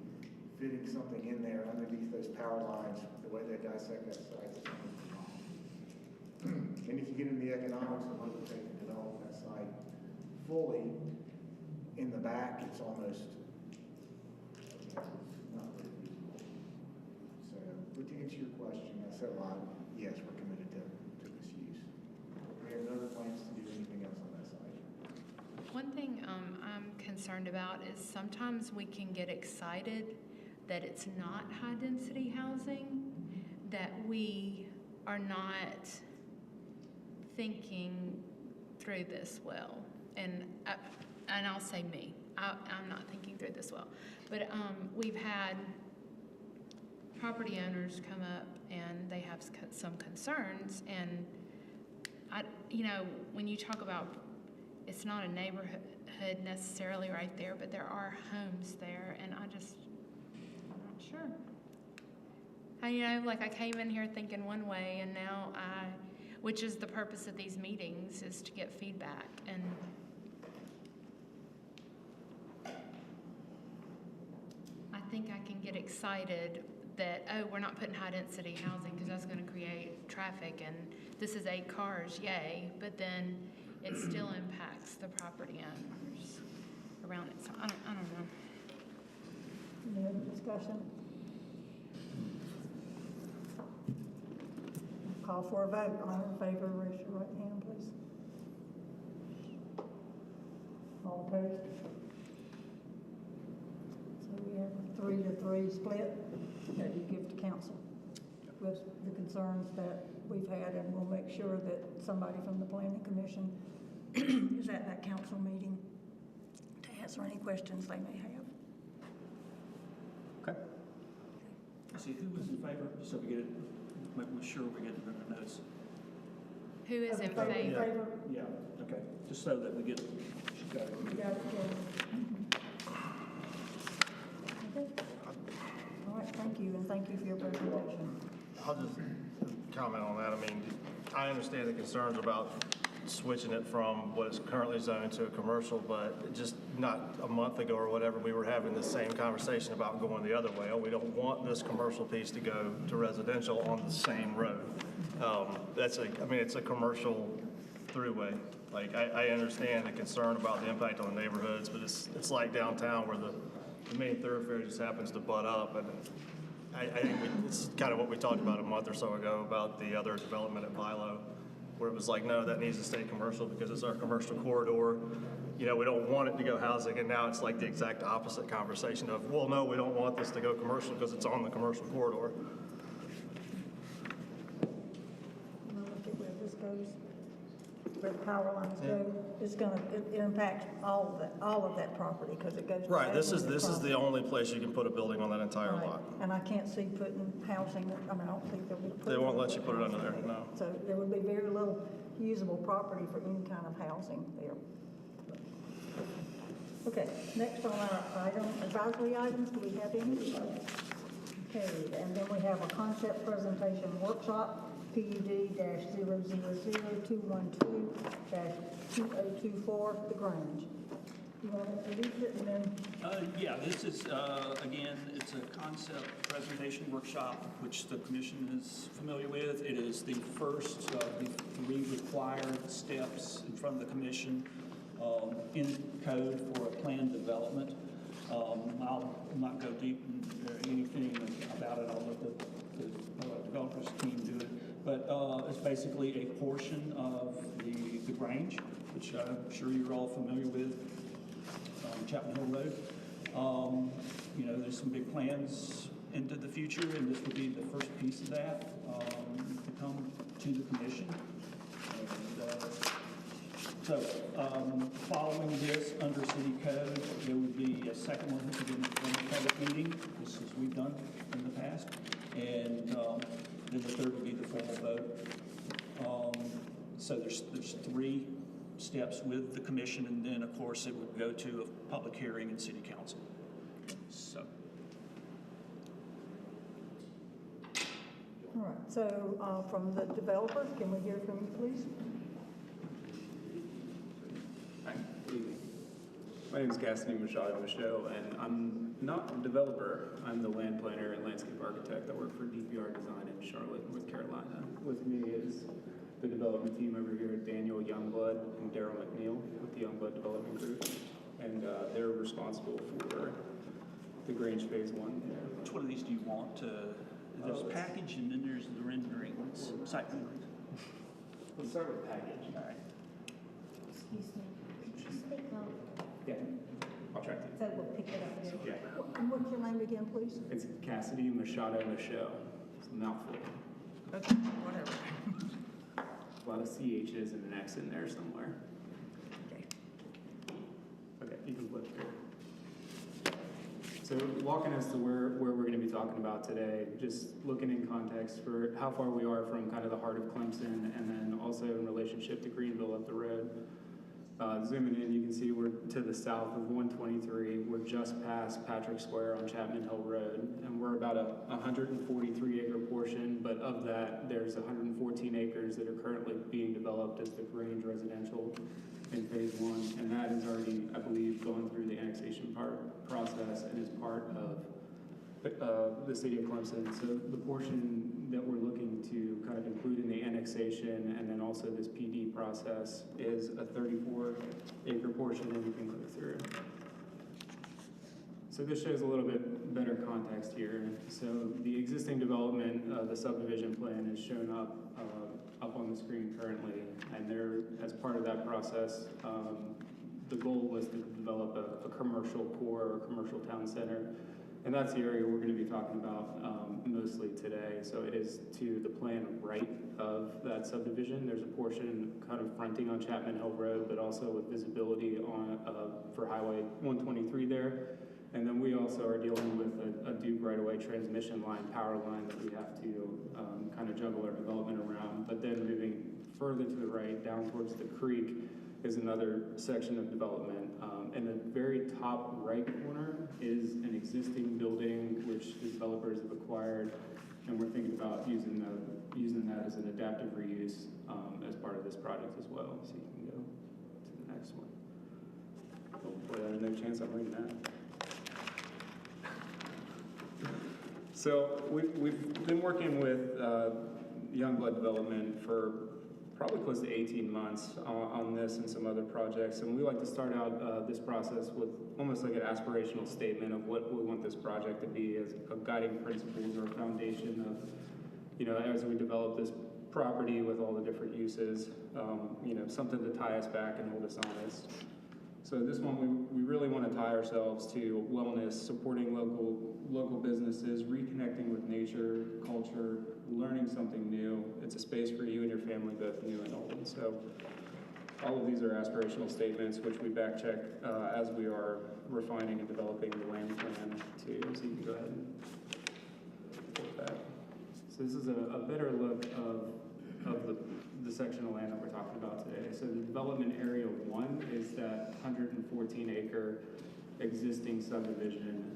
fitting something in there underneath those power lines, the way they dissect that site, is and if you get into the economics of what it would take to develop that site fully, in the back, it's almost not really feasible. So, but to answer your question, I said a lot. Yes, we're committed to this use. We have no other plans to do anything else on that site. One thing I'm concerned about is sometimes we can get excited that it's not high-density housing, that we are not thinking through this well. And and I'll say me, I'm not thinking through this well, but we've had property owners come up and they have some concerns, and when you talk about, it's not a neighborhood necessarily right there, but there are homes there, and I'm not sure. I came in here thinking one way, and now which is the purpose of these meetings, is to get feedback, and I think I can get excited that, oh, we're not putting high-density housing because that's going to create traffic, and this is 8 cars, yay, but then it still impacts the property owners around it, so I don't know. Any other discussion? Call for a vote. All in favor, raise your right hand, please. All opposed? So we have a 3-3 split that you give to council with the concerns that we've had, and we'll make sure that somebody from the planning commission is at that council meeting to answer any questions they may have. Okay. Let's see, who was in favor, so we get it, make sure we get it in our notes. Who is in favor? Yeah, okay, just so that we get, she got it. You got it, Karen. Okay. All right, thank you, and thank you for your presentation. I'll just comment on that. I mean, I understand the concerns about switching it from what is currently zoned to a commercial, but just not a month ago or whatever, we were having the same conversation about going the other way. Oh, we don't want this commercial piece to go to residential on the same road. It's a commercial throughway. Like, I understand the concern about the impact on the neighborhoods, but it's like downtown where the main thoroughfare just happens to butt up, and I think it's kind of what we talked about a month or so ago about the other development at Bilo, where it was like, no, that needs to stay commercial because it's our commercial corridor. We don't want it to go housing, and now it's like the exact opposite conversation of, well, no, we don't want this to go commercial because it's on the commercial corridor. We'll look at where this goes, where the power lines go. It's it impacts all of that property because it goes. Right, this is property. the only place you can put a building on that entire Right. lot. And I can't see putting housing, I don't think they'll be. They won't let you put it under there, no. So there would be very little usable property for any kind of housing there. Okay, next on our advisory items, do we have any? Okay, and then we have a concept presentation workshop, PUD-000-212-2024, The Grange. You want to introduce it and then? Yeah, this is, again, it's a concept presentation workshop, which the commission is familiar with. It is the first of the 3 required steps in front of the commission in code for a planned development. I'll not go deep in anything about it. I'll let the developers team do it. But it's basically a portion of the Grange, which I'm sure you're all familiar with. Chapman Hill Road. There's some big plans into the future, and this would be the first piece of that to come to the commission. And, following this under city code, there would be a second one to be in a public meeting, just as we've done in the past, and then the third would be the formal vote. So there's 3 steps with the commission, and then of course it would go to a public hearing in city council. So. All right, so from the developers, can we hear from you, please? Hi, good evening. My name is Cassidy Machado, and I'm not a developer. I'm the land planner and landscape architect that work for DPR Design in Charlotte, North Carolina. With me is the development team over here, Daniel Youngblood and Daryl McNeil with the Youngblood Development Group. And they're responsible for the Grange Phase 1. Which one of these do you want? There's package, and then there's the renderings, site renderings. Let's start with package. All right. Excuse me, could you speak up? Yeah, I'll try to. So we'll pick it up again. Yeah. And what's your name again, please? It's Cassidy Machado. It's a mouthful. Okay, whatever. A lot of CH's and an X in there somewhere. Okay. Okay. you can flip through. So walking us to where we're going to be talking about today, just looking in context for how far we are from kind of the heart of Clemson, and then also in relationship to Greenville up the road. Zooming in, you can see we're to the south of 123. We're just past Patrick Square on Chapman Hill Road, and we're about a 143 acre portion, but of that, there's 114 acres that are currently being developed as the Grange residential in phase one, and that is already, I believe, going through the annexation process and is part of the city of Clemson. So the portion that we're looking to kind of include in the annexation and then also this PD process is a 34 acre portion, and you can click through. So this shows a little bit better context here. So the existing development, the subdivision plan is shown up on the screen currently, and there, as part of that process, the goal was to develop a commercial core or commercial town center. And that's the area we're going to be talking about mostly today. So it is to the plan right of that subdivision. There's a portion kind of fronting on Chapman Hill Road, but also with visibility on for Highway 123 there. And then we also are dealing with a Duke right-of-way transmission line, power line that we have to kind of juggle our development around. But then moving further to the right, down towards the creek, is another section of development. In the very top right corner is an existing building which the developers have acquired, and we're thinking about using that as an adaptive reuse as part of this project as well. So you can go to the next one. Hopefully I have no chance I'm reading that. So we've been working with Youngblood Development for probably close to 18 months on this and some other projects, and we like to start out this process with almost like an aspirational statement of what we want this project to be as a guiding principles or a foundation of, you know, as we develop this property with all the different uses, you know, something to tie us back and hold us honest. So this one, we really want to tie ourselves to wellness, supporting local businesses, reconnecting with nature, culture, learning something new. It's a space for you and your family, both new and old. So all of these are aspirational statements, which we back check as we are refining and developing the land plan too. So you can go ahead and put that. So this is a better look of the section of land that we're talking about today. So the development area 1 is that 114 acre existing subdivision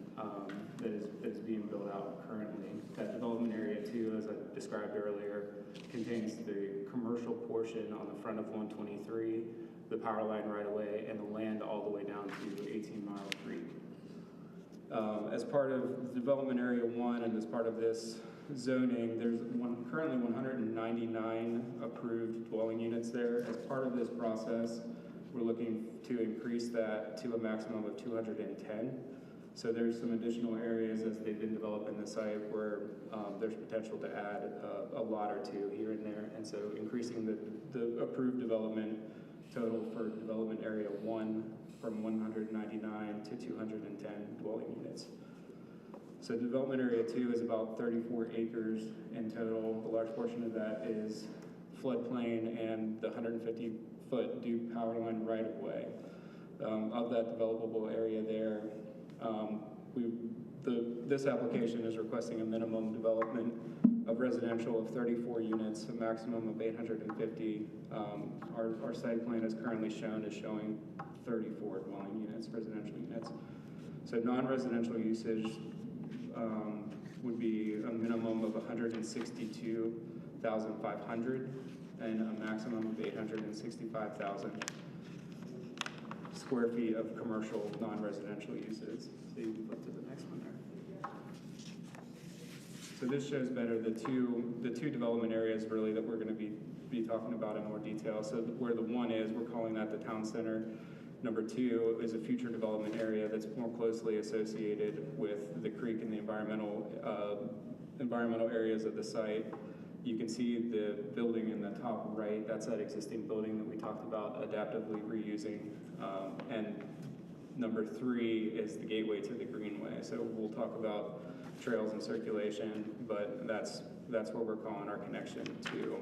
that is being built out currently. That development area 2, as I described earlier, contains the commercial portion on the front of 123, the power line right away, and the land all the way down to 18 Mile Creek. As part of development area 1 and as part of this zoning, there's currently 199 approved dwelling units there. As part of this process, we're looking to increase that to a maximum of 210. So there's some additional areas as they've been developed in the site where there's potential to add a lot or two here and there. And so increasing the approved development total for development area 1 from 199 to 210 dwelling units. So development area 2 is about 34 acres in total. A large portion of that is floodplain and the 150-foot Duke power line right of way. Of that developable area there, this application is requesting a minimum development of residential of 34 units, a maximum of 850. Our site plan is currently showing 34 dwelling units, residential units. So non-residential usage would be a minimum of 162,500 and a maximum of 865,000 square feet of commercial non-residential uses. So you can flip to the next one there. So this shows better the two development areas really that we're going to be talking about in more detail. So where the 1 is, we're calling that the town center. Number 2 is a future development area that's more closely associated with the creek and the environmental areas of the site. You can see the building in the top right, that's that existing building that we talked about adaptively reusing. And number 3 is the gateway to the greenway. So we'll talk about trails and circulation, but that's where we're calling our connection to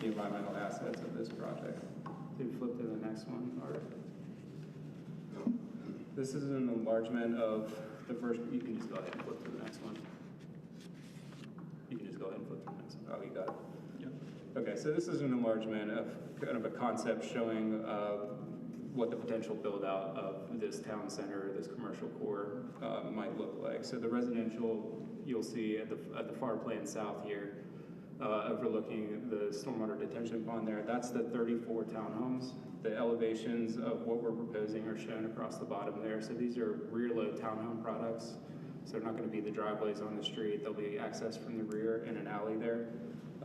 the environmental assets of this project. So you flip to the next one, or This is an enlargement of the first, you can just go ahead and flip to the next one. You can just go ahead and flip to the next one. Oh, you got it. Okay, so this is an enlargement of kind of a concept showing what the potential build out of this town center, this commercial core might look like. So the residential, you'll see at the far plan south here, overlooking the stormwater detention pond there, that's the 34 townhomes. The elevations of what we're proposing are shown across the bottom there. So these are rear load townhome products. So they're not going to be the driveways on the street. They'll be accessed from the rear in an alley there.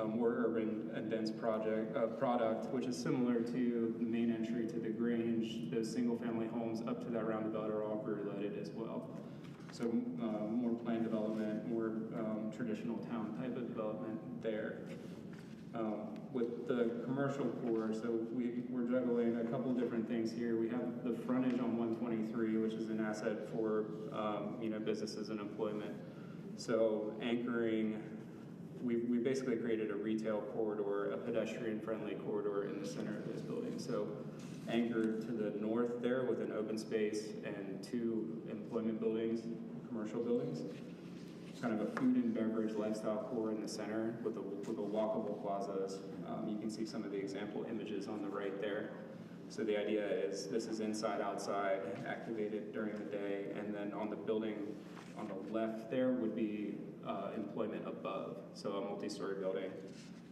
More urban and dense product, which is similar to the main entry to the Grange. Those single-family homes up to that roundabout are all rear-loaded as well. So more planned development, more traditional town type of development there. With the commercial core, so we're juggling a couple different things here. We have the frontage on 123, which is an asset for businesses and employment. So anchoring. We basically created a retail corridor, a pedestrian-friendly corridor in the center of this building. So anchored to the north there with an open space and 2 employment buildings, commercial buildings. Kind of a food and beverage lifestyle core in the center with the walkable plazas. You can see some of the example images on the right there. So the idea is this is inside, outside, activated during the day, and then on the building on the left there would be employment above, so a multi-story building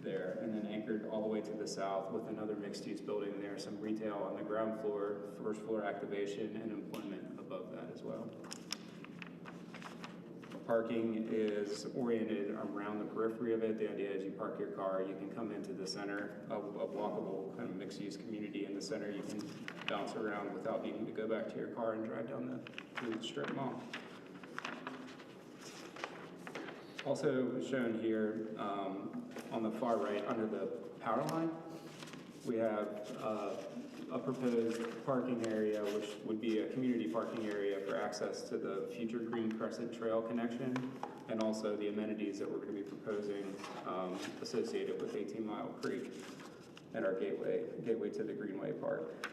there, and then anchored all the way to the south with another mixed-use building there, some retail on the ground floor, first floor activation, and employment above that as well. Parking is oriented around the periphery of it. The idea is you park your car, you can come into the center, a walkable kind of mixed-use community in the center. You can bounce around without needing to go back to your car and drive down the strip mall. Also shown here on the far right under the power line, we have a proposed parking area, which would be a community parking area for access to the future Green Crescent Trail connection, and also the amenities that we're going to be proposing associated with 18 Mile Creek and our gateway to the Greenway Park.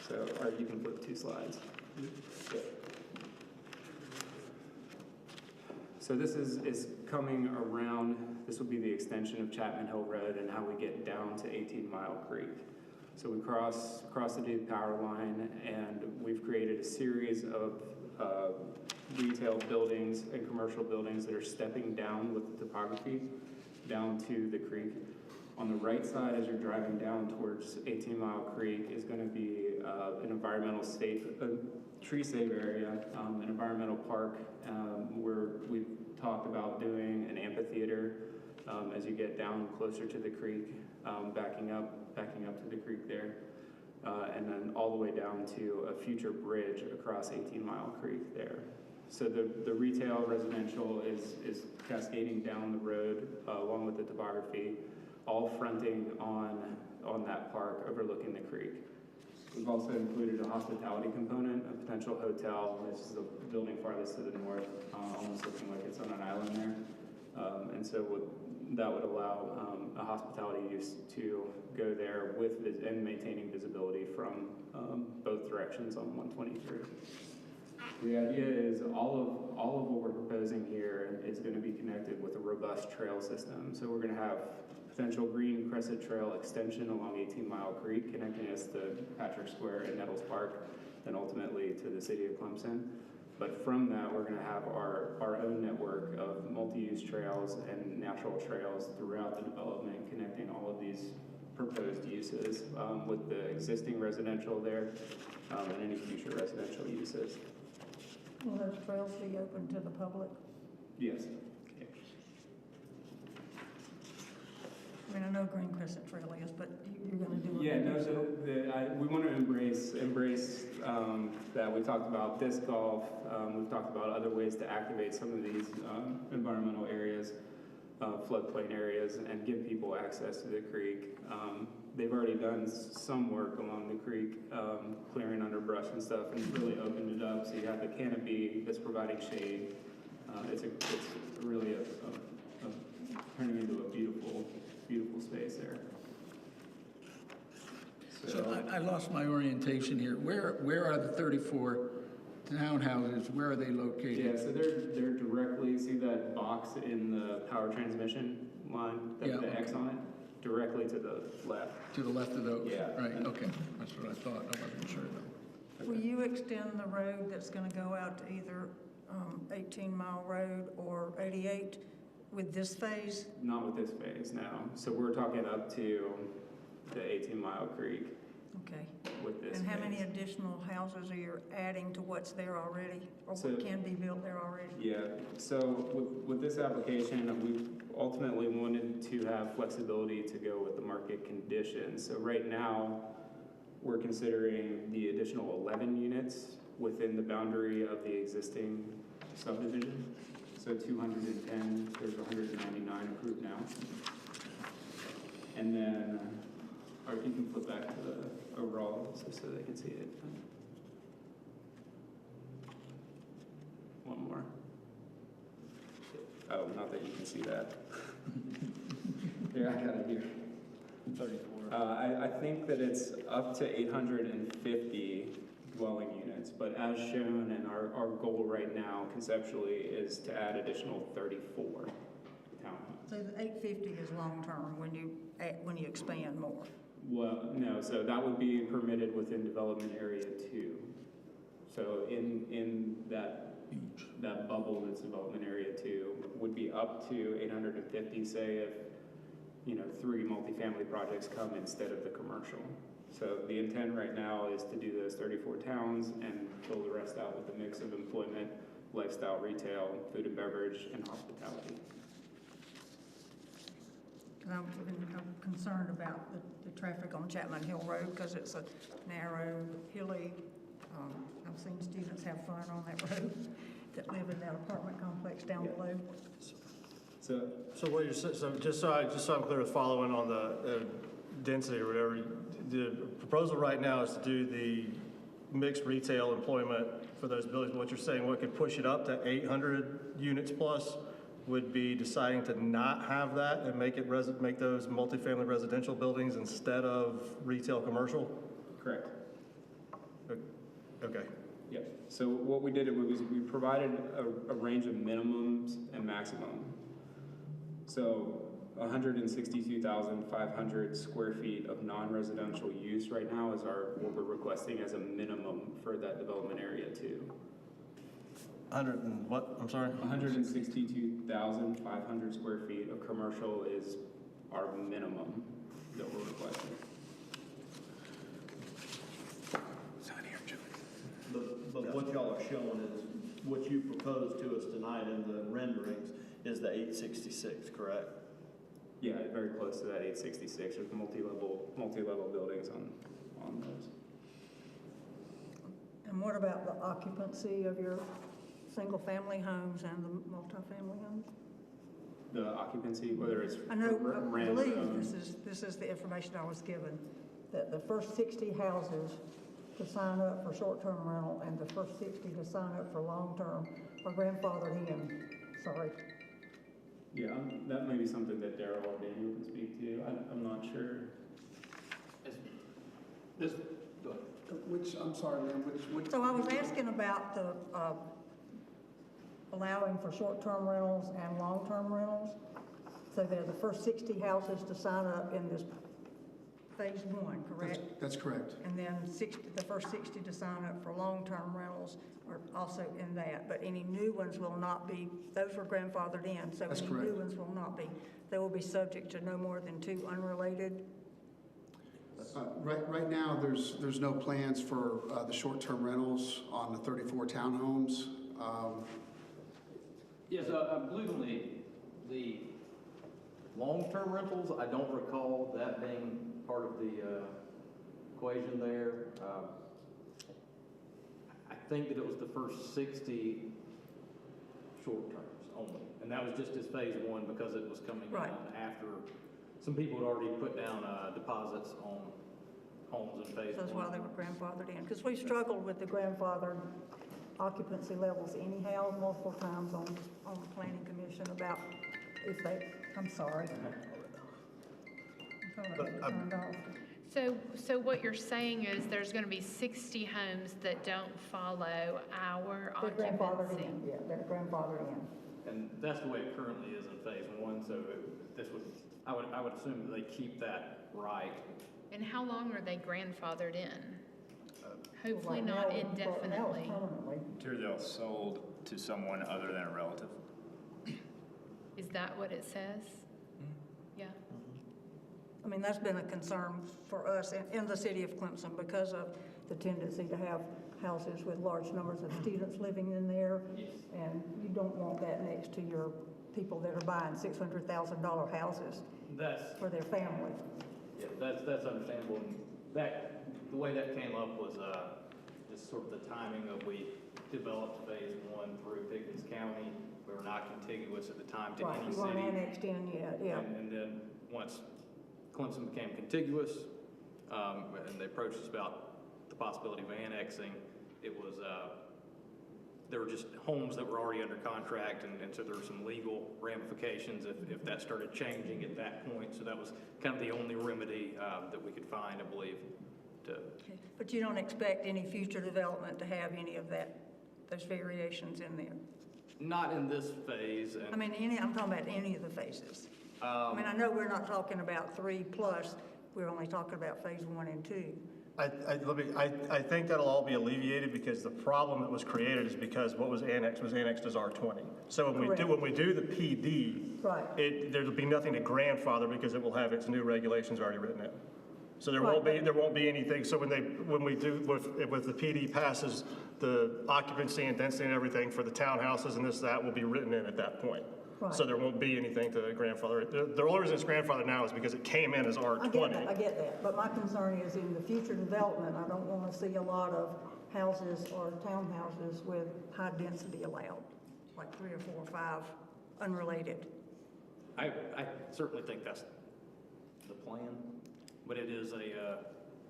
So you can flip 2 slides. Yeah. So this is coming around, this will be the extension of Chapman Hill Road and how we get down to 18 Mile Creek. So we cross the new power line, and we've created a series of retail buildings and commercial buildings that are stepping down with the topography down to the creek. On the right side, as you're driving down towards 18 Mile Creek, is going to be an environmental tree save area, an environmental park where we've talked about doing an amphitheater as you get down closer to the creek, backing up to the creek there, and then all the way down to a future bridge across 18 Mile Creek there. So the retail residential is cascading down the road along with the topography, all fronting on that park overlooking the creek. We've also included a hospitality component, a potential hotel. This is the building farthest to the north, almost looking like it's on an island there. And so that would allow a hospitality use to go there and maintaining visibility from both directions on 123. The idea is all of what we're proposing here is going to be connected with a robust trail system. So we're going to have potential Green Crescent Trail extension along 18 Mile Creek, connecting us to Patrick Square and Nettles Park, and ultimately to the city of Clemson. But from that, we're going to have our own network of multi-use trails and natural trails throughout the development, connecting all of these proposed uses with the existing residential there and any future residential uses. Will those trails be open to the public? Yes. I mean, I know Green Crescent Trail is, but you're going to do it. Yeah, no, we want to embrace that. We talked about disc golf. We've talked about other ways to activate some of these environmental areas, floodplain areas, and give people access to the creek. They've already done some work along the creek, clearing underbrush and stuff, and really opened it up. So you have the canopy that's providing shade. It's really turning into a beautiful space there. So I lost my orientation here. Where are the 34 townhouses, where are they located? Yeah, so they're directly, see that box in the power transmission line, Yeah, the X okay. on it? Directly to the left. To the left of those? Yeah. Right, okay, that's what I thought, I wasn't sure though. Will you extend the road that's gonna go out to either 18 Mile Road or 88 with this phase? Not with this phase, no. So we're talking up to the 18 Mile Creek Okay. with this And how many phase. additional houses are you adding to what's there already, or So- what can be built there already? Yeah, so with this application, we ultimately wanted to have flexibility to go with the market conditions. So right now, we're considering the additional 11 units within the boundary of the existing subdivision. So 210, there's 199 approved now. And then, or you can flip back to the overall so they can see it. One more. Oh, not that you can see that. Here, I got it here. 34. I think that it's up to 850 dwelling units, but as shown, and our goal right now conceptually is to add additional 34 townhomes. So the 850 is long-term when you expand more? Well, no, so that would be permitted within development area 2. So in that bubble that's development area 2 would be up to 850, say if, 3 multifamily projects come instead of the commercial. So the intent right now is to do those 34 towns and fill the rest out with a mix of employment, lifestyle, retail, food and beverage, and hospitality. I'm concerned about the traffic on Chapman Hill Road because it's a narrow, hilly, I've seen students have fun on that road that live in that apartment complex down below. So what you're, so just so I'm clear with following on the density or whatever, the proposal right now is to do the mixed retail employment for those buildings. What you're saying, what could push it up to 800 units plus would be deciding to not have that and make those multifamily residential buildings instead of retail commercial? correct. Okay. Yep. So what we did was we provided a range of minimums and maximum. So 162,500 square feet of non-residential use right now is what we're requesting as a minimum for that development area 2. 100 and what? I'm sorry? 162,500 square feet of commercial is our minimum that we're requesting. But what y'all are showing is, what you proposed to us tonight in the renderings is the 866, correct? Yeah, very close to that 866. There's multi-level buildings on those. And what about the occupancy of your single-family homes and the multifamily homes? The occupancy, whether it's I know, I rent, believe this is the information I was given, that the first 60 houses to sign up for short-term rental and the first 60 to sign up for long-term are grandfathered in. Sorry. Yeah, that may be something that Daryl or Daniel can speak to. I'm not sure. I'm sorry, ma'am, which? So I was asking about the allowing for short-term rentals and long-term rentals. So they're the first 60 houses to sign up in this phase 1, correct? That's correct. And then the first 60 to sign up for long-term rentals are also in that. But any new ones will not be, those were grandfathered in. So That's any correct. new ones will not be. They will be subject to no more than 2 unrelated. Right now, there's no plans for the short-term rentals on the 34 townhomes. Yes, I believe in the long-term rentals, I don't recall that being part of the equation there. I think that it was the first 60 short terms only, and that was just as phase 1 because it was coming Right. in after some people had already put down deposits on homes in phase 1. That's why they were grandfathered in. Because we struggled with the grandfathered occupancy levels anyhow, multiple times on the planning commission about if they, I'm sorry. I'm trying to get it turned off. So what you're saying is there's gonna be 60 homes that don't follow our They're grandfathered occupancy? in, yeah, they're grandfathered in. And that's the way it currently is in phase one, so this would, I would assume that they keep that right. And how long are they grandfathered in? Hopefully Right now, not right now it's indefinitely. permanently. Until they're sold to someone other than a relative. Is that what it says? Yeah. I mean, that's been a concern for us in the city of Clemson because of the tendency to have houses with large numbers of students living in there. And you don't want that next to your people that are buying $600,000 houses That's, for their family. yeah, that's understandable. And that, the way that came up was, just sort of the timing of we developed phase one through Pickens County. We were not contiguous at the time to Right, any you city. weren't annexed in yet, yeah. And then once Clemson became contiguous, and they approached us about the possibility of annexing, it was, there were just homes that were already under contract, and so there were some legal ramifications if that started changing at that point. So that was kind of the only remedy that we could find, I believe, to. Okay. But you don't expect any future development to have any of that, those variations in there? Not in this phase. And I mean, I'm talking about any of the phases. I mean, I know we're not talking about 3+, we're only talking about phase 1 and 2. I think that'll all be alleviated because the problem that was created is because what was annexed as R20. So when we do the PD, Right. there'll be nothing to grandfather because it will have its new regulations already written in. So there won't be anything. So when we do with the PD passes, the occupancy and density and everything for the townhouses and that will be written in at that point. Right. So there won't be anything to grandfather. The only reason it's grandfathered now is because it came in as R20. I get that, but my concern is in the future development, I don't want to see a lot of houses or townhouses with high density allowed, like 3 or 4 or 5 unrelated. I certainly think that's the plan, but it is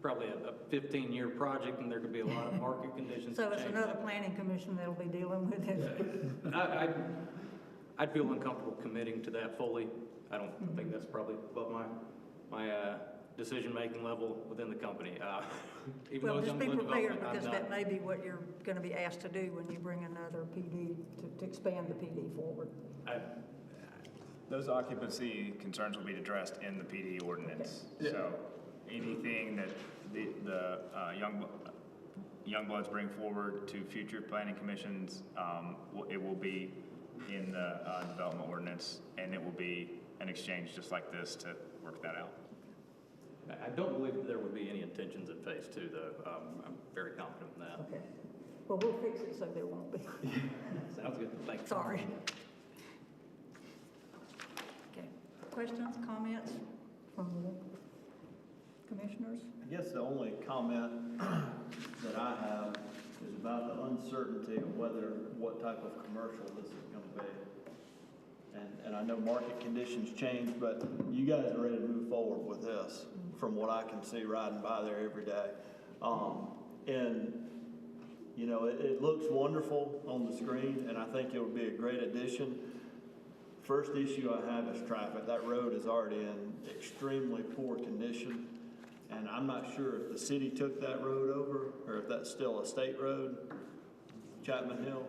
probably a 15-year project, and there could be a lot of market conditions. So to it's change another that. planning commission that'll be dealing with it. I'd feel uncomfortable committing to that fully. I don't think that's probably above my decision-making level within the company. Even though Well, it's just be young prepared, development, I'm because not- that may be what you're going to be asked to do when you bring another PD, to expand the PD forward. Those occupancy concerns will be addressed in the PD ordinance. Yeah. So anything that the young bloods bring forward to future planning commissions, it will be in the development ordinance, and it will be an exchange just like this to work that out. I don't believe that there would be any intentions in phase 2, though. I'm very confident in that. Okay. Well, we'll fix it so there won't be. Sounds good. Thanks. Sorry. Okay. Questions, comments from the commissioners? I guess the only comment that I have is about the uncertainty of what type of commercial this is gonna be. And I know market conditions change, but you guys are ready to move forward with this, from what I can see riding by there every day. And, you know, it looks wonderful on the screen, and I think it would be a great addition. First issue I have is traffic. That road is already in extremely poor condition. And I'm not sure if the city took that road over or if that's still a state road, Chapman Hill.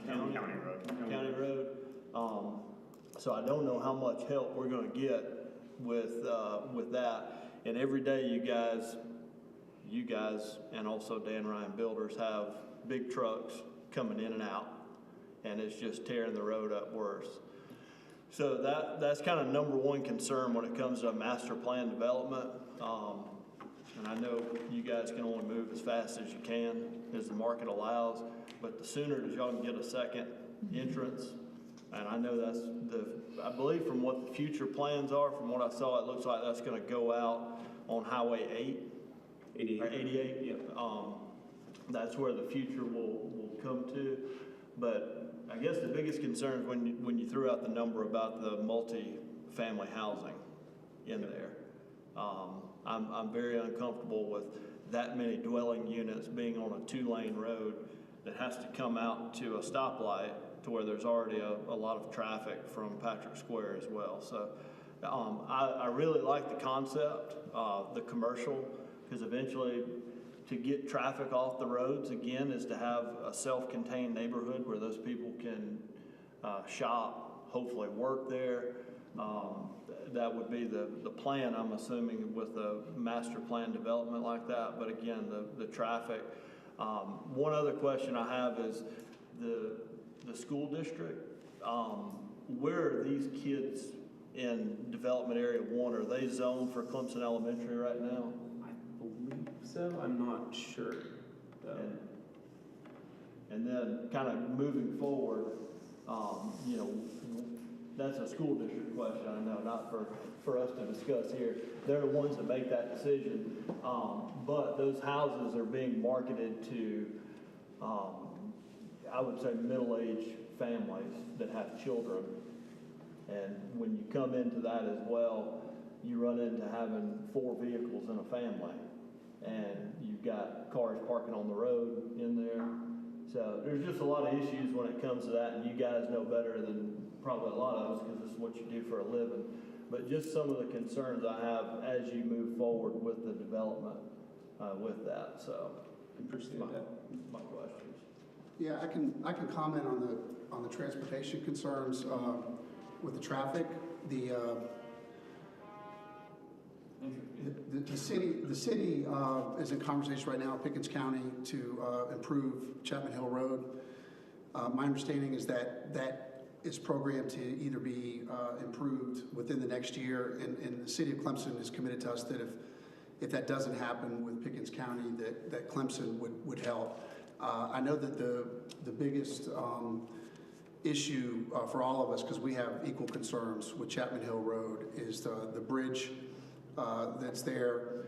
County road. So I don't know how much help we're gonna get with that. And every day you guys and also Dan Ryan Builders have big trucks coming in and out, and it's just tearing the road up worse. So that's kind of number one concern when it comes to master plan development. And I know you guys can only move as fast as you can, as the market allows, but the sooner that y'all can get a second entrance, and I know I believe from what the future plans are, from what I saw, it looks like that's gonna go out on Highway 88. Or 88, yeah. That's where the future will come to. But I guess the biggest concern is when you threw out the number about the multi-family housing in there. I'm very uncomfortable with that many dwelling units being on a 2-lane road that has to come out to a stoplight to where there's already a lot of traffic from Patrick Square as well. So I really like the concept, the commercial, because eventually to get traffic off the roads again is to have a self-contained neighborhood where those people can shop, hopefully work there. That would be the plan, I'm assuming, with a master plan development like that. But again, the traffic. One other question I have is the school district. Where are these kids in development area 1? Are they zoned for Clemson Elementary right now? I believe so. I'm not sure. And then kind of moving forward, you know, that's a school district question, I know, not for us to discuss here. They're the ones that make that decision. But those houses are being marketed to, I would say, middle-aged families that have children. And when you come into that as well, you run into having 4 vehicles in a family. And you've got cars parking on the road in there. So there's just a lot of issues when it comes to that, and you guys know better than probably a lot of us because this is what you do for a living. But just some of the concerns I have as you move forward with the development with that. So Appreciate that. My questions. Yeah, I can comment on the transportation concerns with the traffic. The city is in conversation right now with Pickens County to improve Chapman Hill Road. My understanding is that is programmed to either be improved within the next year, and the city of Clemson is committed to us that if that doesn't happen with Pickens County, that Clemson would help. I know that the biggest issue for all of us, because we have equal concerns with Chapman Hill Road, is the bridge that's there.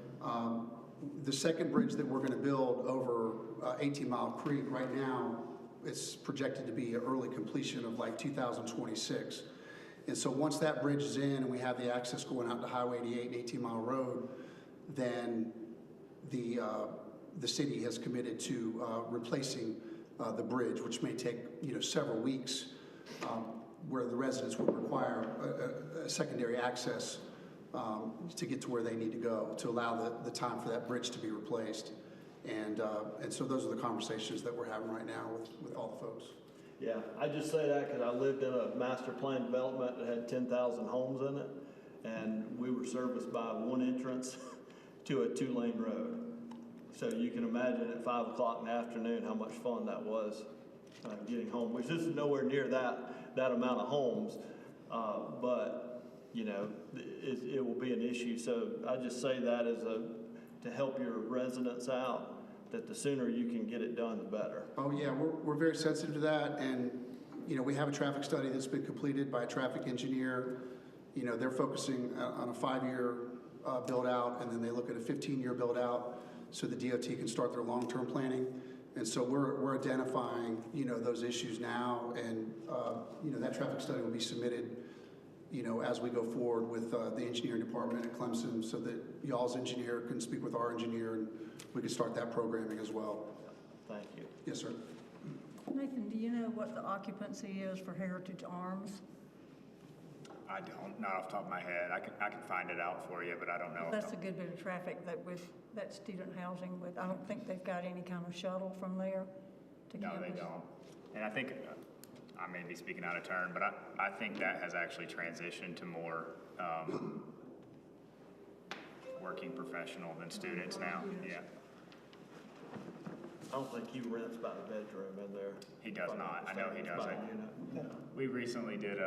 The second bridge that we're going to build over 18 Mile Creek right now, it's projected to be an early completion of like 2026. And so once that bridge is in and we have the access going out to Highway 88 and 18 Mile Road, then the city has committed to replacing the bridge, which may take several weeks, where the residents would require a secondary access to get to where they need to go to allow the time for that bridge to be replaced. And so those are the conversations that we're having right now with all the folks. Yeah, I just say that because I lived in a master plan development that had 10,000 homes in it, and we were serviced by one entrance to a 2-lane road. So you can imagine at 5 o'clock in the afternoon how much fun that was getting home, which is nowhere near that amount of homes, but it will be an issue. So I just say that as to help your residents out, that the sooner you can get it done, the better. Oh yeah, we're very sensitive to that, and we have a traffic study that's been completed by a traffic engineer. They're focusing on a 5-year build out, and then they look at a 15-year build out so the DOT can start their long-term planning. And so we're identifying those issues now, and that traffic study will be submitted as we go forward with the engineering department at Clemson, so that y'all's engineer can speak with our engineer and we can start that programming as well. Thank you. Yes, sir. Nathan, do you know what the occupancy is for Heritage Arms? I don't, not off the top of my head. I can find it out for you, but I don't know. That's a good bit of traffic that student housing, but I don't think they've got any kind of shuttle from there to campus. No, they don't. And I think, I may be speaking out of turn, but I think that has actually transitioned to more working professional than students now. Yeah. I don't think he rents about a bedroom in there. He does not. I know he doesn't. Yeah. We recently did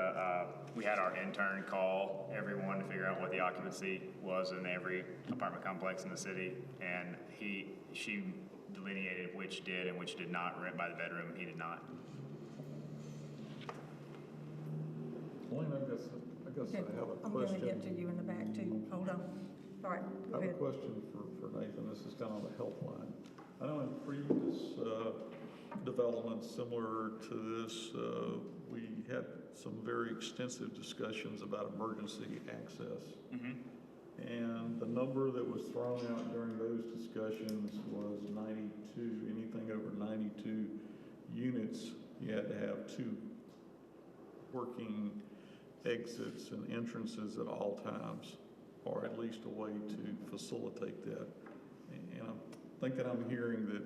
we had our intern call everyone to figure out what the occupancy was in every apartment complex in the city, and she delineated which did and which did not rent by the bedroom, and he did not. Wayne, I guess I have a question. I'm going to get to you in the back too. Hold on. All right, go I have ahead. a question for Nathan. This is kind of a helpline. I know in previous developments similar to this, we had some very extensive discussions about emergency access. Mm-hmm. And the number that was thrown out during those discussions was 92. Anything over 92 units, you had to have 2 working exits and entrances at all times, or at least a way to facilitate that. And I'm thinking I'm hearing that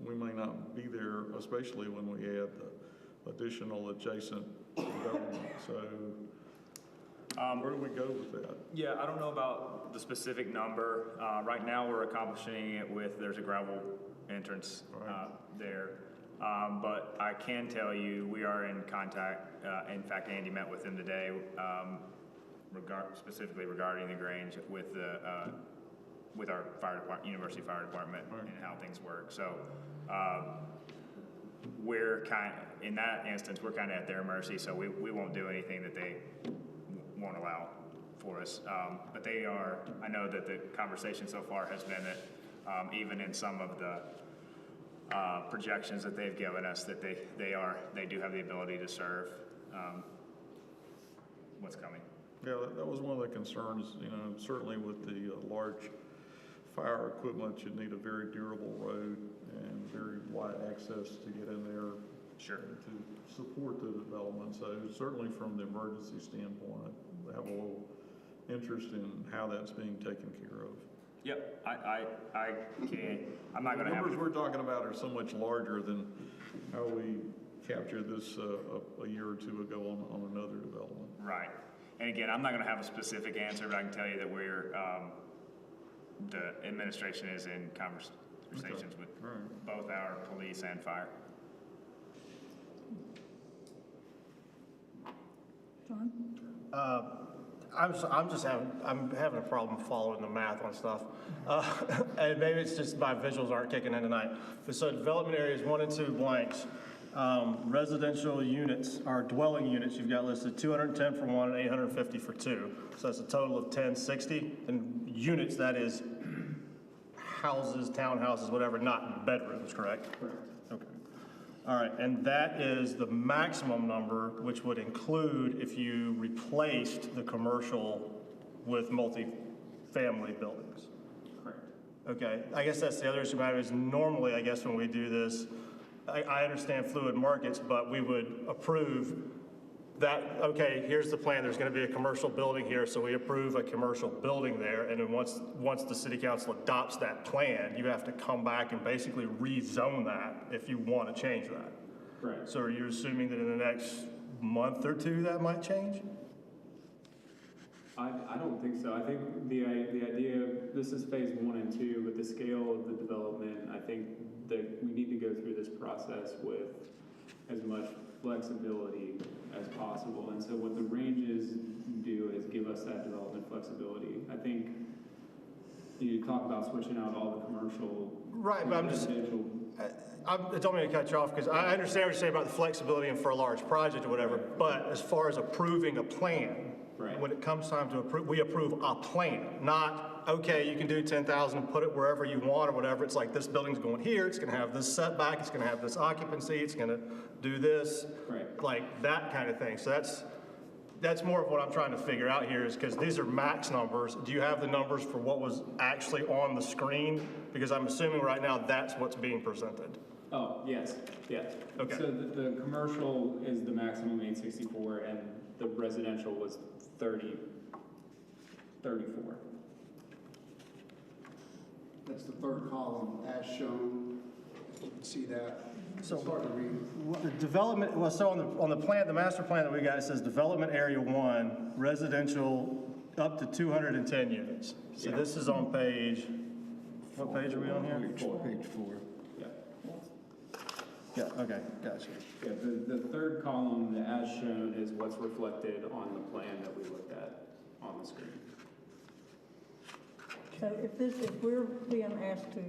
we may not be there, especially when we add the additional adjacent development. So where do we go with that? Yeah, I don't know about the specific number. Right now, we're accomplishing it with, there's a gravel entrance there. But I can tell you, we are in contact. In fact, Andy met with him today, specifically regarding the Grange with our fire department, University Fire Department, and how things work. So in that instance, we're kind of at their mercy. So we won't do anything that they won't allow for us. But they are. I know that the conversation so far has been that even in some of the projections that they've given us, that they do have the ability to serve what's coming. Yeah, that was one of the concerns, certainly with the large fire equipment, you need a very durable road and very wide access to get in there. Sure. To support the development. So certainly from the emergency standpoint, I have a little interest in how that's being taken care of. Yep, I can. I'm not going to The have numbers we're talking about are so much larger than how we captured this a year or two ago on another development. Right. And again, I'm not going to have a specific answer, but I can tell you that the administration is in conversations with both our police and fire. John? I'm having a problem following the math on stuff. And maybe it's just my visuals aren't kicking in tonight. So development areas 1 and 2 blanks. Residential units, or dwelling units, you've got listed 210 for 1 and 850 for 2. So that's a total of 1060. And units, that is houses, townhouses, whatever, not bedrooms, correct? Correct. Okay. All right, and that is the maximum number, which would include if you replaced the commercial with multi-family buildings. Correct. Okay, I guess that's the other issue about it is normally, I guess when we do this, I understand fluid markets, but we would approve that, okay, here's the plan, there's gonna be a commercial building here, so we approve a commercial building there, and then once the city council adopts that plan, you have to come back and basically rezone that if you wanna change that. Correct. So are you assuming that in the next month or 2 that might change? I don't think so. I think the idea, this is phase 1 and 2, but the scale of the development, I think that we need to go through this process with as much flexibility as possible. And so what the ranges do is give us that development flexibility. I think you talk about switching out all the commercial. Right, but I'm just, I don't mean to cut you off because I understand what you're saying about the flexibility and for a large project or whatever, but as far as approving a plan, right. When it comes time to approve, we approve a plan, not, okay, you can do 10,000 and put it wherever you want or whatever. It's like this building's going here, it's gonna have this setback, it's gonna have this occupancy, it's gonna do this, right. Like that kind of thing. So that's more of what I'm trying to figure out here is because these are max numbers. Do you have the numbers for what was actually on the screen? Because I'm assuming right now that's what's being presented. Oh, yes, yes. Okay. So the commercial is the maximum 864 and the residential was 34. That's the third column as shown. You can see that. So it's hard to read. the development, well, so on the plan, the master plan that we got, it says development area 1, residential up to 210 units. So Yeah. this is on page, what page are we on here? Page 4. Yeah. Yeah, okay, gotcha. Yeah, the third column, the as shown, is what's reflected on the plan that we looked at on the screen. So if we're being asked to,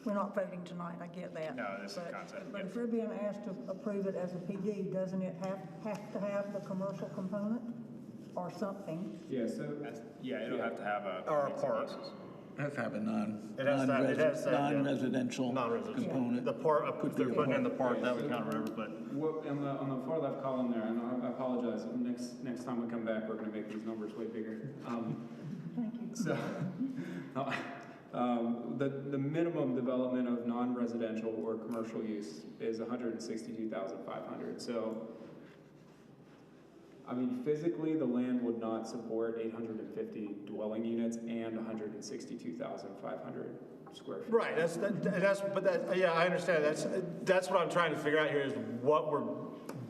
we're not voting tonight, I get that. No, this is a concept, But yep. if we're being asked to approve it as a PD, doesn't it have to have the commercial component or something? Yeah, so It'll have to have a. Or a park. It has to have a non-residential non-residential component. The part, if they're putting in the park, that would kind of remember, but. what, on the far left column there, and I apologize, next time we come back, we're gonna make these numbers way bigger. Thank you. So, the minimum development of non-residential or commercial use is 162,500. So I mean, physically, the land would not support 850 dwelling units and 162,500 square feet. Right, yeah, I understand. That's what I'm trying to figure out here is what we're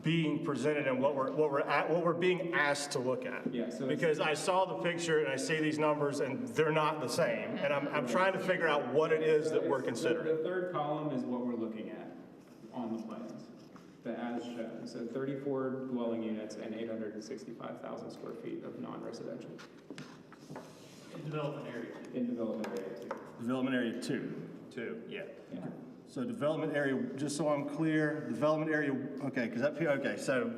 being presented and what we're being asked to look at. Yeah, so because I saw the picture and I see these numbers and they're not the same, and I'm trying to figure out what it is that we're considering. The third column is what we're looking at on the plans, the as shown. So 34 dwelling units and 865,000 square feet of non-residential. In development area. In development area 2. Development area 2. 2, yeah. So development area, just so I'm clear, development area, okay, because up here, okay, so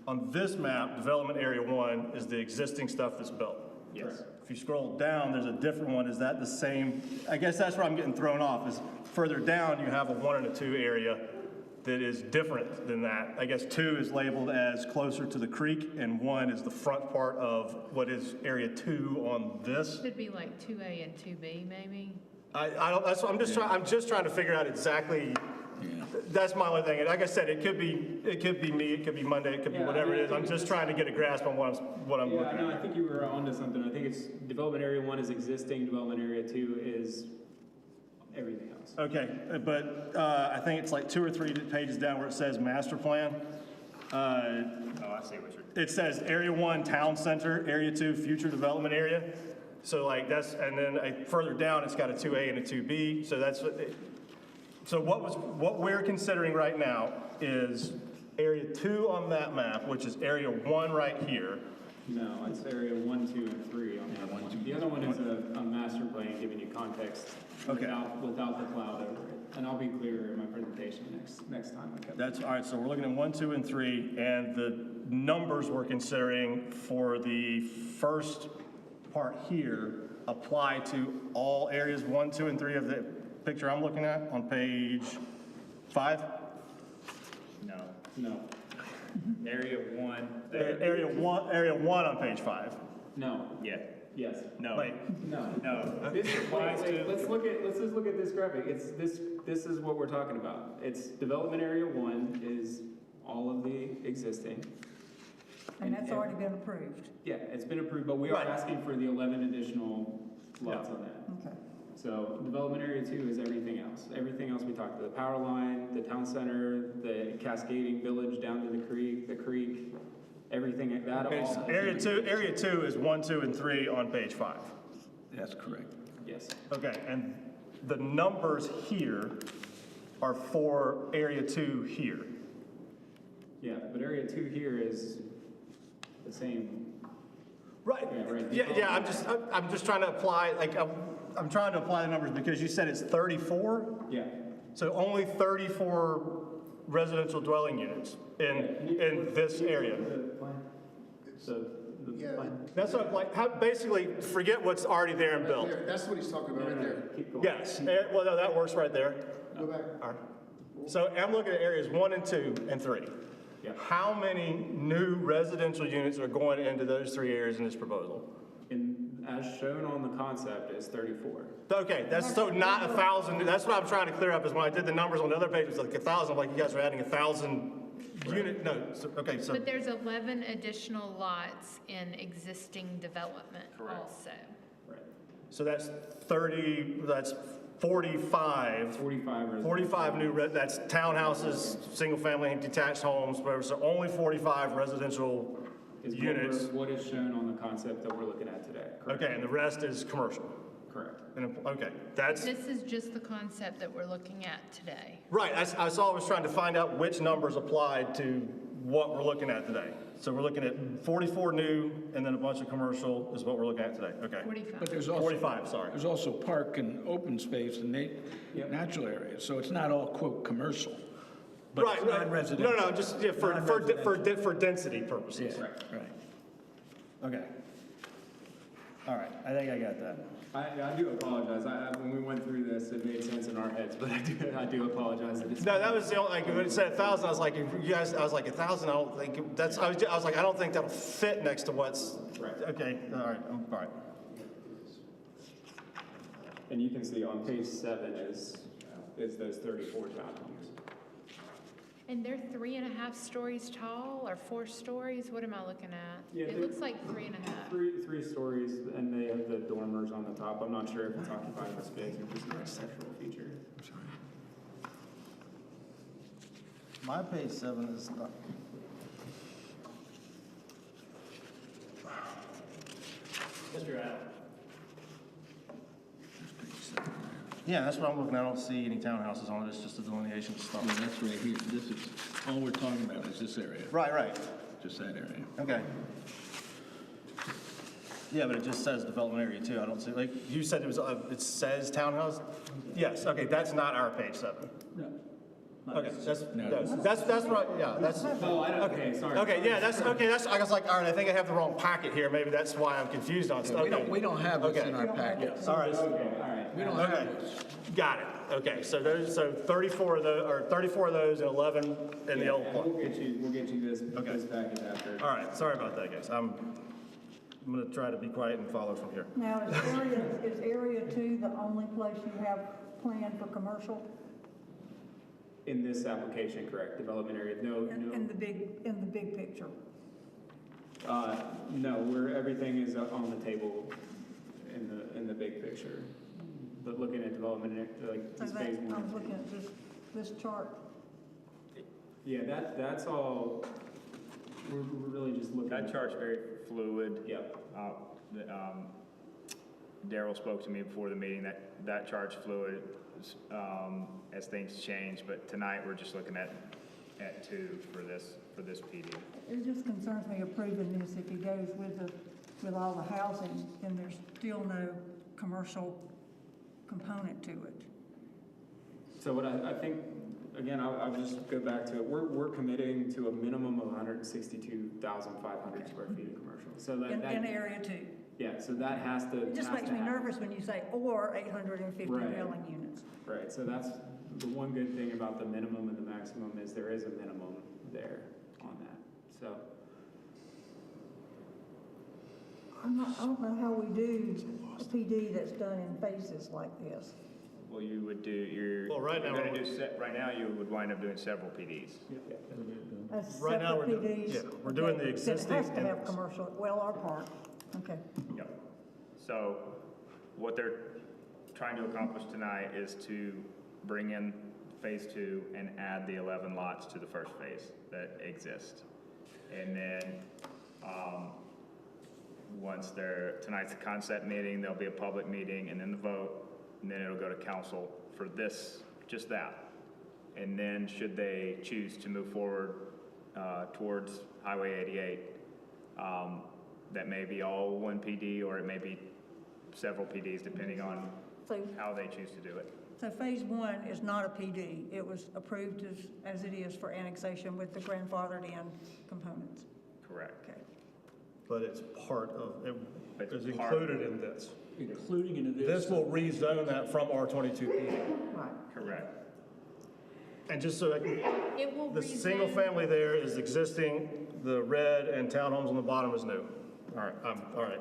on this map, development area 1 is the existing stuff that's built. Yes. If you scroll down, there's a different one. Is that the same? I guess that's where I'm getting thrown off, is further down, you have a 1 and a 2 area that is different than that. I guess 2 is labeled as closer to the creek, and 1 is the front part of what is area 2 on this. Should be like 2A and 2B, maybe? I don't, that's what I'm just trying to figure out exactly, that's my only thing. And like I said, it could be me, it could be Monday, it could be whatever it is. I'm just trying to get a grasp on what I'm looking No, at. I think you were onto something. I think it's development area 1 is existing, development area 2 is everything else. Okay, but I think it's like 2 or 3 pages down where it says master plan. Oh, I see what you're. It says area 1, town center, area 2, future development area. So like that's, and then further down, it's got a 2A and a 2B. So that's what we're considering right now is area 2 on that map, which is area 1 right here. No, it's area 1, 2, and 3 on that one. The other one is a master plan giving you context without the cloud over it. And I'll be clearer in my presentation next time. That's all right. So we're looking at 1, 2, and 3, and the numbers we're considering for the first part here apply to all areas 1, 2, and 3 of the picture I'm looking at on page 5? No. Area 1. Area 1 on page 5. No. Yeah. Yes. No. Wait. No. This applies to. Let's just look at this graphic. It's this is what we're talking about. It's development area 1 is all of the existing. And that's already been approved. Yeah, it's been approved, but we are asking for the 11 additional lots on that. Okay. So development area 2 is everything else. Everything else we talked about, the power line, the town center, the cascading village down to the creek, everything, that Okay, all. so area 2 is 1, 2, and 3 on page 5. That's correct. Yes. Okay, and the numbers here are for area 2 here. Yeah, but area 2 here is the same. Right. Yeah, right. Yeah, I'm just trying to apply, I'm trying to apply the numbers because you said it's 34? Yeah. So only 34 residential dwelling units in this area. So, That's what, basically, forget what's already there and built. That's what he's talking about right there. keep going. Yes, well, no, that works right there. Go back. All right. So I'm looking at areas 1 and 2 and 3. Yeah. How many new residential units are going into those 3 areas in this proposal? As shown on the concept is 34. Okay, that's so not 1,000. That's what I'm trying to clear up. Is when I did the numbers on the other page, it was like 1,000. I'm like, you guys are adding 1,000 unit. No, okay, so. But there's 11 additional lots in existing development also. Right. So that's 30. That's 45. 45 new. That's townhouses, single-family, detached homes, whatever. So only 45 residential units. What is shown on the concept that we're looking at today. Correct. Okay, and the rest is commercial. Correct. Okay, that's This is just the concept that we're looking at today. right. I saw. I was trying to find out which numbers applied to what we're looking at today. So we're looking at 44 new, and then a bunch of commercial is what we're looking at today. Okay. 45. But there's also 45. Sorry. There's also park and open space and natural areas, so it's not all quote commercial. But Right. it's not residential. No, just for density purposes. Yeah, right. Okay. All right. I think I got that. I do apologize. When we went through this, it made sense in our heads, but I do apologize that it's. No, that was the only, when it said 1,000, I was like, you guys, I was like 1,000. I don't think that's. I was like, I don't think that'll fit next to what's. Right. Okay. All right. All right. And you can see on page 7 is those 34 townhomes. And they're 3.5 stories tall or 4 stories? What am I looking at? Yeah, It looks like 3.5. Three stories, and they have the dormers on the top. I'm not sure if it's occupying the space or just an architectural feature. My page 7 is not. Mr. Allen. Yeah, that's what I'm looking at. I don't see any townhouses on it. It's just a delineation of stuff. Yeah, that's right here. This is, all we're talking about is this area. Right. Just that area. Okay. Yeah, but it just says development area too. I don't see, like, you said it was, it says townhouse? Yes, okay, that's not our page 7. No. Okay, that's right, yeah, that's. Oh, I don't, okay, sorry. Okay, yeah, I was like, all right, I think I have the wrong packet here. Maybe that's why I'm confused on stuff. We don't have this Okay. in our packet. All right. Okay, all right. We don't Okay, have this. got it. Okay, so 34 of those and 11 in the old And one. we'll get you this package after. All right, sorry about that, guys. I'm gonna try to be quiet and follow from here. Now, is area 2 the only place you have planned for commercial? In this application, correct, development area, no. In the big picture? No, everything is on the table in the big picture. But looking at development, like So this that, phase I was one. looking at this chart. Yeah, that's all, we're really just looking. That chart's very fluid. Yep. Daryl spoke to me before the meeting that chart's fluid as things change, but tonight we're just looking at 2 for this PD. It just concerns me approving this if he goes with all the housing, then there's still no commercial component to it. So what I think, again, I'll just go back to it. We're committing to a minimum of 162,500 square feet of commercial. So In area 2. Yeah, so that has to. It just makes me nervous when you say, or 850 Right. dwelling units. Right, so that's the one good thing about the minimum and the maximum is there is a minimum there on that, so. I don't know how we do a PD that's done in phases like this. Well, you would right now right now you would wind up doing several PDs. As Right now, separate PDs. we're doing the Then existing. it has to have commercial, well, our part, okay. Yep. So what they're trying to accomplish tonight is to bring in phase 2 and add the 11 lots to the first phase that exist. And then, once tonight's a concept meeting, there'll be a public meeting and then the vote, and then it'll go to council for just that. And then should they choose to move forward, towards Highway 88, that may be all one PD or it may be several PDs depending on how they choose to do it. So phase 1 is not a PD. It was approved as it is for annexation with the grandfathered in components. Correct. Okay. But it's part of, it is part of included in this. Including in This will rezone that from R22 PD. Right. Correct. And just so I can, It will the rezone- single family there is existing, the red and townhomes on the bottom is new. All right, all right.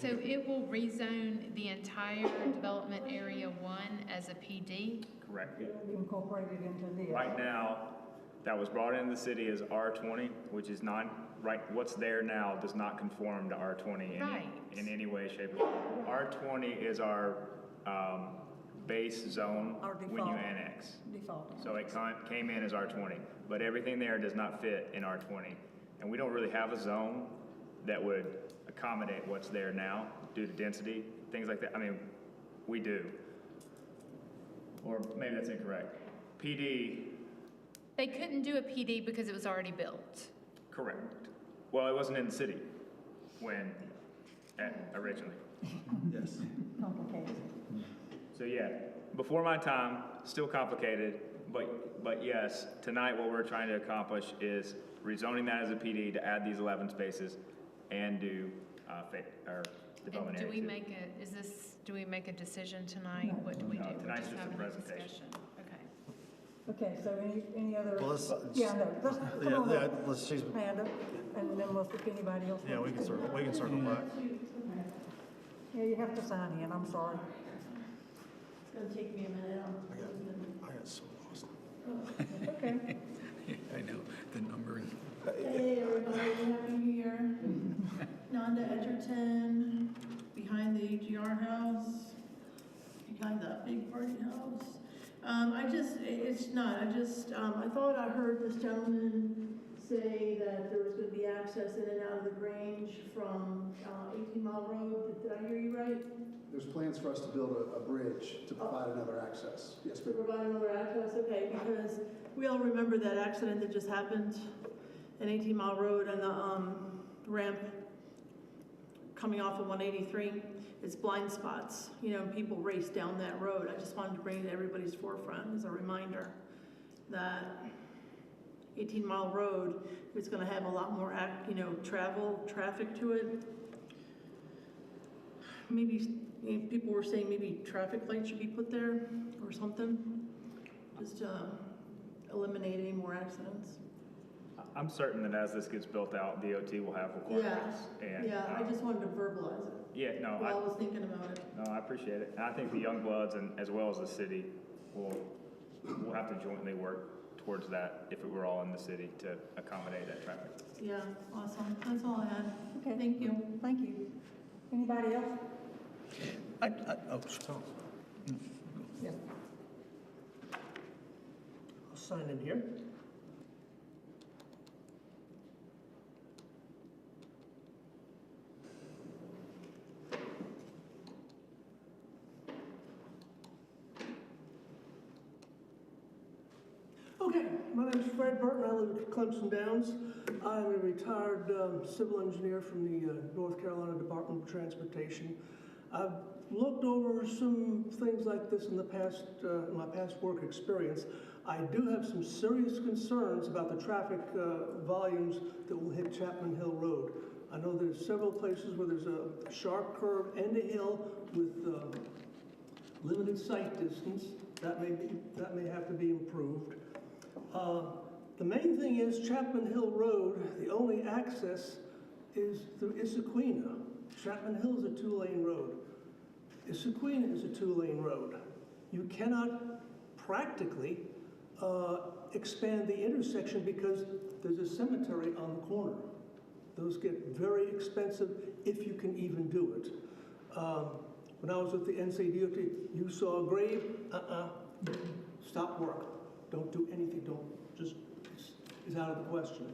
So it will rezone the entire development area 1 as a PD? Correct. Incorporated into this. Right now, that was brought into the city as R20, which is what's there now does not conform to R20 in any way, shape, or form. R20 is our base zone Our when you default. annex. Default. So it came in as R20, but everything there does not fit in R20. And we don't really have a zone that would accommodate what's there now due to density, things like that. I mean, we do. Or maybe that's incorrect. PD, They couldn't do a PD because it was already built. correct. Well, it wasn't in the city originally. Yes. Complicated. So yeah, before my time, still complicated, but yes, tonight what we're trying to accomplish is rezoning that as a PD to add these 11 spaces and do development And area 2. do we make a decision tonight? No. What do we do? We're tonight's just a having presentation. discussion. Okay, so any other? Well, let's, Yeah, no, let's, come on yeah, up, let's choose. Amanda, and then we'll, if anybody else. Yeah, we wants can to. circle back. Yeah, you have to sign in, I'm sorry. It's gonna take me a minute. I got so lost. Okay. I know, the numbering. Hey, everybody, Happy New Year. Nanda Edgerton, behind the AGR house, behind that big party house. I thought I heard this gentleman say that there was gonna be access in and out of the Grange from 18 Mile Road. Did I hear you right? There's plans for us to build a bridge to provide another access. Yes, To ma'am. provide another access, okay, because we all remember that accident that just happened in 18 Mile Road and the ramp coming off of 183. It's blind spots, you know, people race down that road. I just wanted to bring it to everybody's forefront as a reminder that 18 Mile Road is gonna have a lot more traffic to it. Maybe, people were saying maybe traffic lights should be put there or something, just to eliminate any more accidents. I'm certain that as this gets built out, DOT will have requirements. And, Yeah, I just wanted to verbalize it yeah, no, while I was thinking about it. no, I appreciate it. And I think the young bloods and as well as the city will have to jointly work towards that if it were all in the city to accommodate that traffic. Yeah, awesome. That's all I had. Okay. Thank you. Thank you. Anybody else? Yeah. I'll sign in here. Okay, my name is Fred Burton. I live at Clemson Downs. I'm a retired civil engineer from the North Carolina Department of Transportation. I've looked over some things like this in the past, in my past work experience. I do have some serious concerns about the traffic volumes that will hit Chapman Hill Road. I know there's several places where there's a sharp curve and a hill with limited sight distance. That may have to be improved. The main thing is Chapman Hill Road, the only access is through Issaquena. Chapman Hill is a two-lane road. Issaquena is a two-lane road. You cannot practically expand the intersection because there's a cemetery on the corner. Those get very expensive if you can even do it. When I was with the NCDOT, you saw a grave, stop work. Don't do anything, it's out of the question.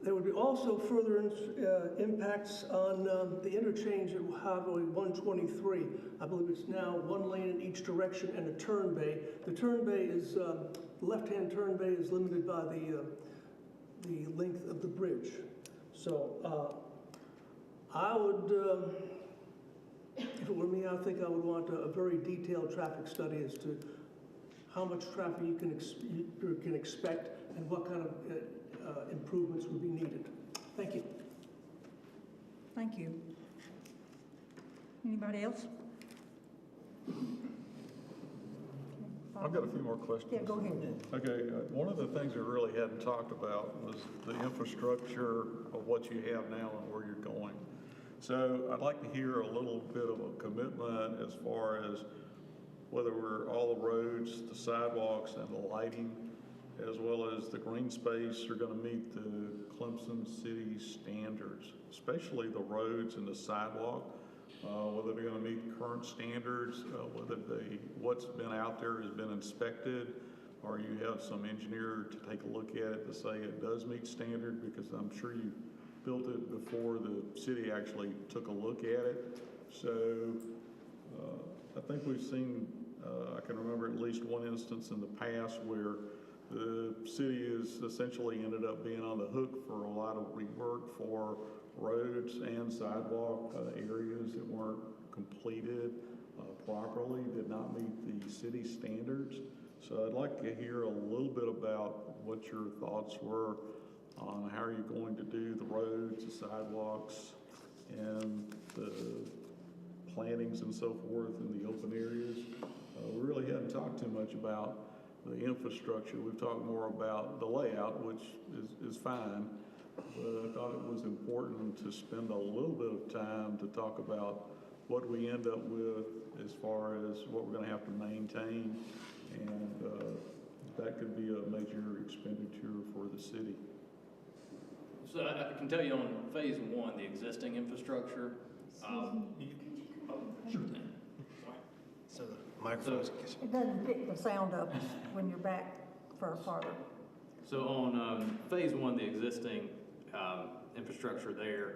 There would be also further impacts on the interchange at Highway 123. I believe it's now one lane in each direction and a turn bay. The turn bay is, the left-hand turn bay is limited by the length of the bridge. So I would, if it were me, I think I would want a very detailed traffic study as to how much traffic you can expect and what kind of improvements would be needed. Thank you. Thank you. Anybody else? I've got a few more questions. Yeah, go ahead. Okay, one of the things we really hadn't talked about was the infrastructure of what you have now and where you're going. So I'd like to hear a little bit of a commitment as far as whether all the roads, the sidewalks, and the lighting, as well as the green space, are going to meet the Clemson City standards, especially the roads and the sidewalk, whether they're going to meet current standards, whether what's been out there has been inspected, or you have some engineer to take a look at it to say it does meet standard, because I'm sure you built it before the city actually took a look at it. So I think we've seen, I can remember at least one instance in the past where the city has essentially ended up being on the hook for a lot of rework for roads and sidewalk areas that weren't completed properly, did not meet the city standards. So I'd like to hear a little bit about what your thoughts were on how you're going to do the roads, the sidewalks, and the plantings and so forth in the open areas. We really hadn't talked too much about the infrastructure. We've talked more about the layout, which is fine, but I thought it was important to spend a little bit of time to talk about what we end up with as far as what we're going to have to maintain and that could be a major expenditure for the city. So I can tell you on phase one, the existing infrastructure. Sure thing. So the microphone's. It doesn't pick the sound up when you're back farther. So on phase one, the existing infrastructure there,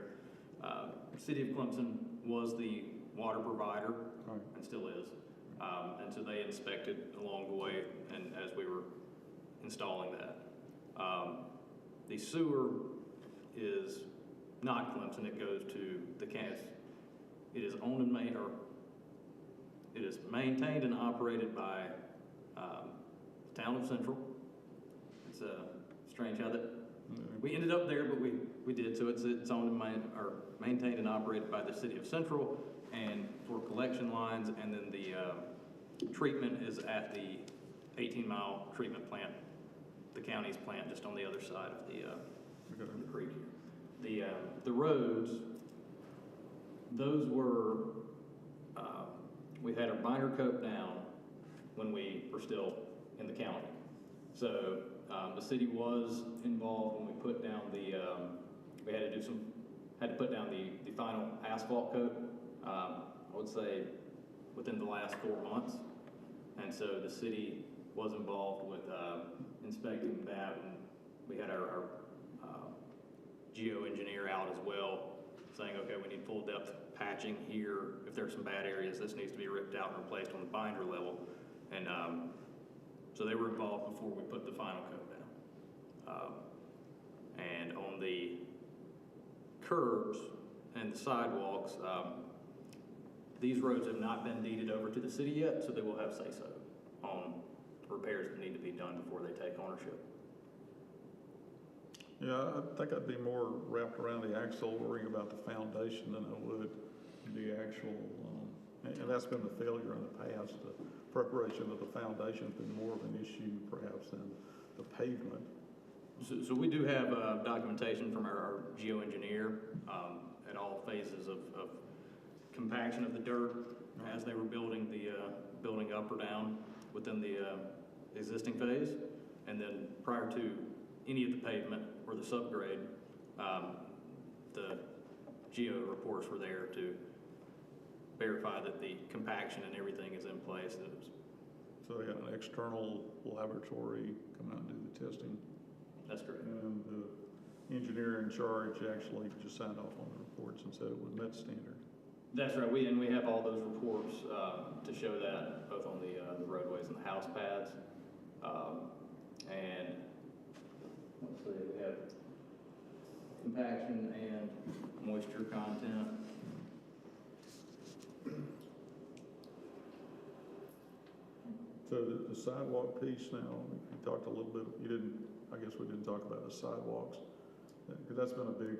City of Clemson was the water provider and still is. And so they inspected along the way and as we were installing that. The sewer is not Clemson, it goes to the campus. It is owned and it is maintained and operated by the town of Central. It's strange how that, we ended up there, but we did, so it's owned and maintained and operated by the City of Central, and for collection lines, and then the treatment is at the 18-mile treatment plant, the county's plant, just on the other side of the creek here. The roads, those were, we had our binder coat down when we were still in the county. So the city was involved when we put down we had to put down the final asphalt coat, I would say within the last 4 months. And so the city was involved with inspecting that, and we had our geo-engineer out as well, saying, okay, we need full depth patching here. If there's some bad areas, this needs to be ripped out and replaced on the binder level. And so they were involved before we put the final coat down. And on the curbs and the sidewalks, these roads have not been deeded over to the city yet, so they will have say-so on repairs that need to be done before they take ownership. Yeah, I think I'd be more wrapped around the axle, worrying about the foundation than I would the actual, and that's been the failure in the past. The preparation of the foundation has been more of an issue perhaps than the pavement. So we do have documentation from our geoengineer at all phases of compaction of the dirt as they were building the building up or down within the existing phase, and then prior to any of the pavement or the subgrade, the geo reports were there to verify that the compaction and everything is in place. So they got an external laboratory come out and do the testing. That's correct. And the engineer in charge actually just signed off on the reports and said it was met standard. That's right. We have all those reports to show that, both on the roadways and the house pads. And let's see, we have compaction and moisture content. So the sidewalk piece now, you talked a little bit, I guess we didn't talk about the sidewalks, because that's been a big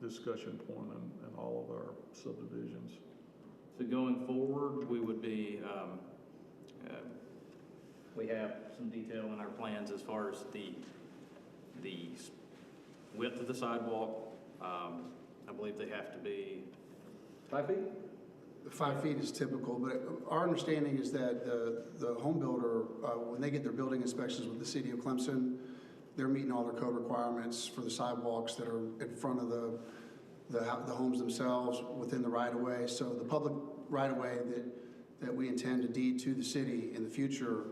discussion point in all of our subdivisions. So going forward, we would be, we have some detail in our plans as far as the width of the sidewalk. I believe they have to be 5 feet? 5 feet is typical, but our understanding is that the home builder, when they get their building inspections with the City of Clemson, they're meeting all their code requirements for the sidewalks that are in front of the homes themselves within the right-of-way. So the public right-of-way that we intend to deed to the city in the future,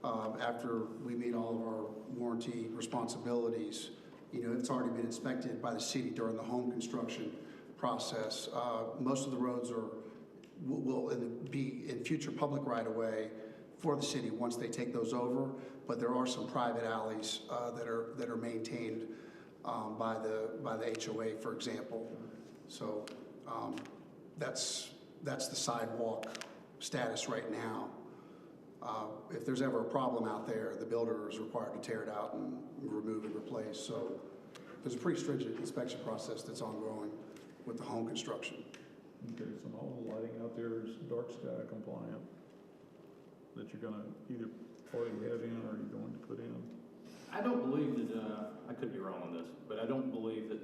after we meet all of our warranty responsibilities, it's already been inspected by the city during the home construction process. Most of the roads will be in future public right-of-way for the city once they take those over, but there are some private alleys that are maintained by the HOA, for example. So that's the sidewalk status right now. If there's ever a problem out there, the builder is required to tear it out and remove and replace. So there's a pretty stringent inspection process that's ongoing with the home construction. Okay, so all the lighting out there is dark sky compliant that you're gonna either already have in or you're going to put in? I don't believe that, I could be wrong on this, but I don't believe that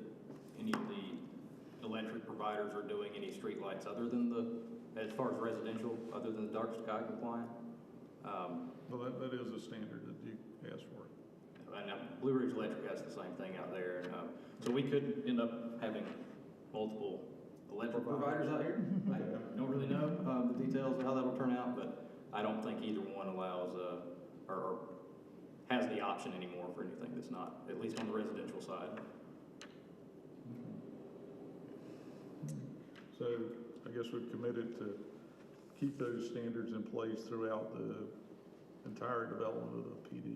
any of the electric providers are doing any street lights other than as far as residential, other than the dark sky compliant. Well, that is a standard that you asked for. And Blue Ridge Electric has the same thing out there. So we could end up having multiple electric providers out here. I don't really know the details of how that'll turn out, but I don't think either one allows or has the option anymore for anything that's not, at least on the residential side. So I guess we've committed to keep those standards in place throughout the entire development of the PD,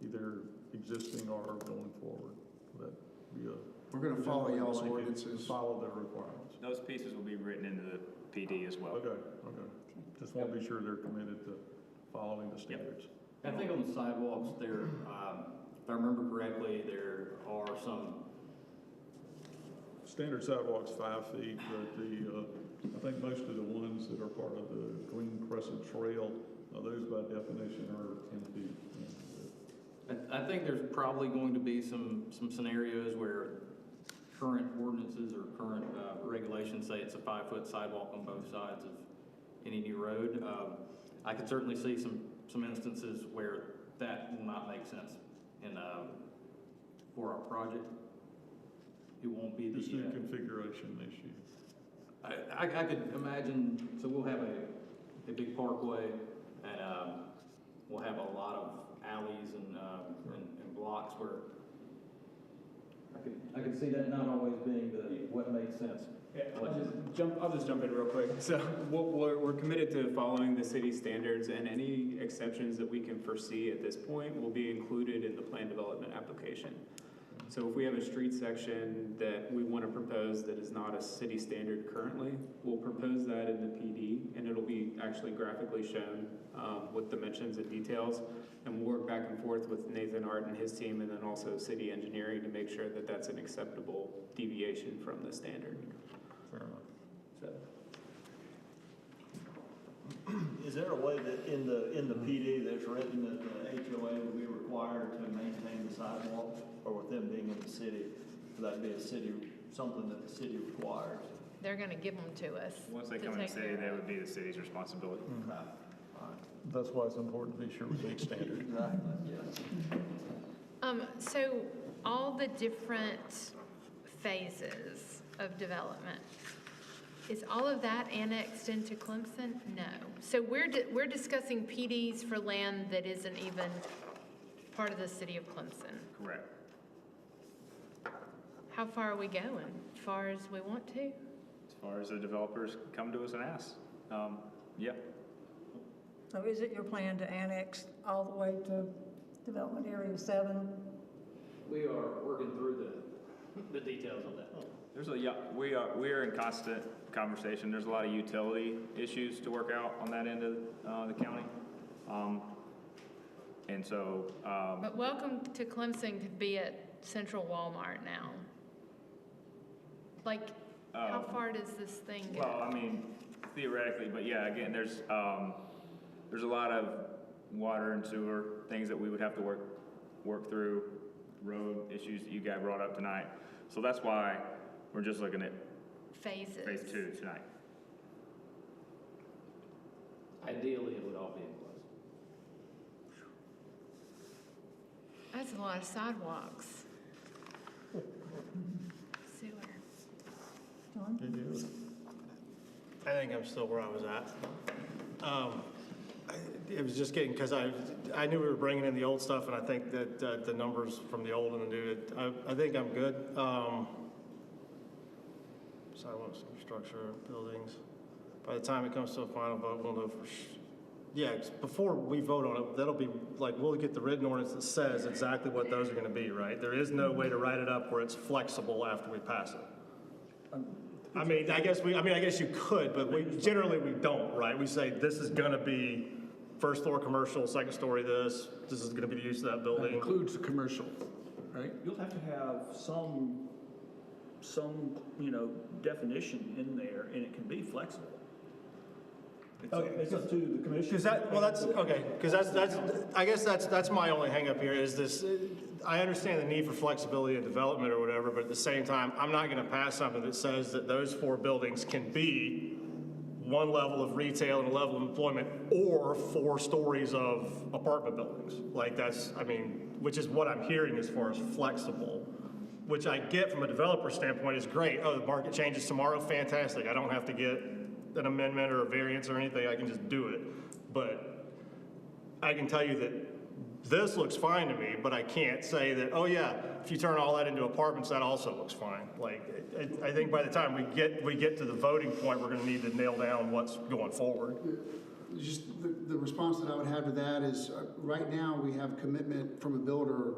either existing or going forward. That be a. We're gonna follow y'all's blanket, ordinances. Follow their requirements. Those pieces will be written into the PD as well. Okay. Just want to be sure they're committed to following the standards. I think on the sidewalks there, if I remember correctly, there are some. Standard sidewalks 5 feet, but I think most of the ones that are part of the Green Crescent Trail, those by definition are 10 feet. I think there's probably going to be some scenarios where current ordinances or current regulations say it's a 5-foot sidewalk on both sides of any new road. I could certainly see some instances where that will not make sense for our project. It won't be the Just a configuration issue. I could imagine. So we'll have a big parkway, and we'll have a lot of alleys and blocks where I could see that not always being what makes sense. Yeah, I'll just jump in real quick. So we're committed to following the city standards, and any exceptions that we can foresee at this point will be included in the plan development application. So if we have a street section that we want to propose that is not a city standard currently, we'll propose that in the PD, and it'll be actually graphically shown with dimensions and details. And we'll work back and forth with Nathan Art and his team, and then also city engineering to make sure that that's an acceptable deviation from the standard. Fair enough. So. Is there a way that in the PD that's written that the HOA would be required to maintain the sidewalks, or with them being in the city, would that be something that the city requires? They're gonna give them to us. Once they come in the city, that would be the city's responsibility. Okay. All right. That's why it's important to be sure we meet standard. Exactly, yes. So all the different phases of development, is all of that annexed into Clemson? No. So we're discussing PDs for land that isn't even part of the city of Clemson. Correct. How far are we going? As far as we want to? As far as the developers come to us and ask. Yeah. So is it your plan to annex all the way to development area 7? We are working through the details of that. We are in constant conversation. There's a lot of utility issues to work out on that end of the county. And so. But welcome to Clemson could be at Central Walmart now. Like, how far does this thing go? Well, I mean, theoretically, but yeah, again, there's a lot of water and sewer things that we would have to work through, road issues that you guys brought up tonight. So that's why we're just looking at Phase 2 tonight. Ideally, it would all be in place. That's a lot of sidewalks. Sewer. John? I think I'm still where I was at. It was just getting, because I knew we were bringing in the old stuff, and I think that the numbers from the old and the new, I think I'm good. Sidewalks, infrastructure, buildings. By the time it comes to a final vote, we'll know for yeah, before we vote on it, that'll be like, we'll get the written ordinance that says exactly what those are going to be, right? There is no way to write it up where it's flexible after we pass it. I mean, I guess you could, but we don't, right? We say this is going to be first floor commercial, second story this is going to be the use of that building. That includes the commercial, right? You'll have to have some definition in there, and it can be flexible. It's up to the commission. I guess that's my only hang up here is this. I understand the need for flexibility and development or whatever, but at the same time, I'm not going to pass something that says that those 4 buildings can be one level of retail and a level of employment, or 4 stories of apartment buildings. Like that's, I mean, which is what I'm hearing as far as flexible, which I get from a developer standpoint is great. Oh, the market changes tomorrow, fantastic. I don't have to get an amendment or a variance or anything, I can just do it. But I can tell you that this looks fine to me, but I can't say that, oh yeah, if you turn all that into apartments, that also looks fine. Like, I think by the time we get to the voting point, we're gonna need to nail down what's going forward. Just the response that I would have to that is, right now, we have commitment from a builder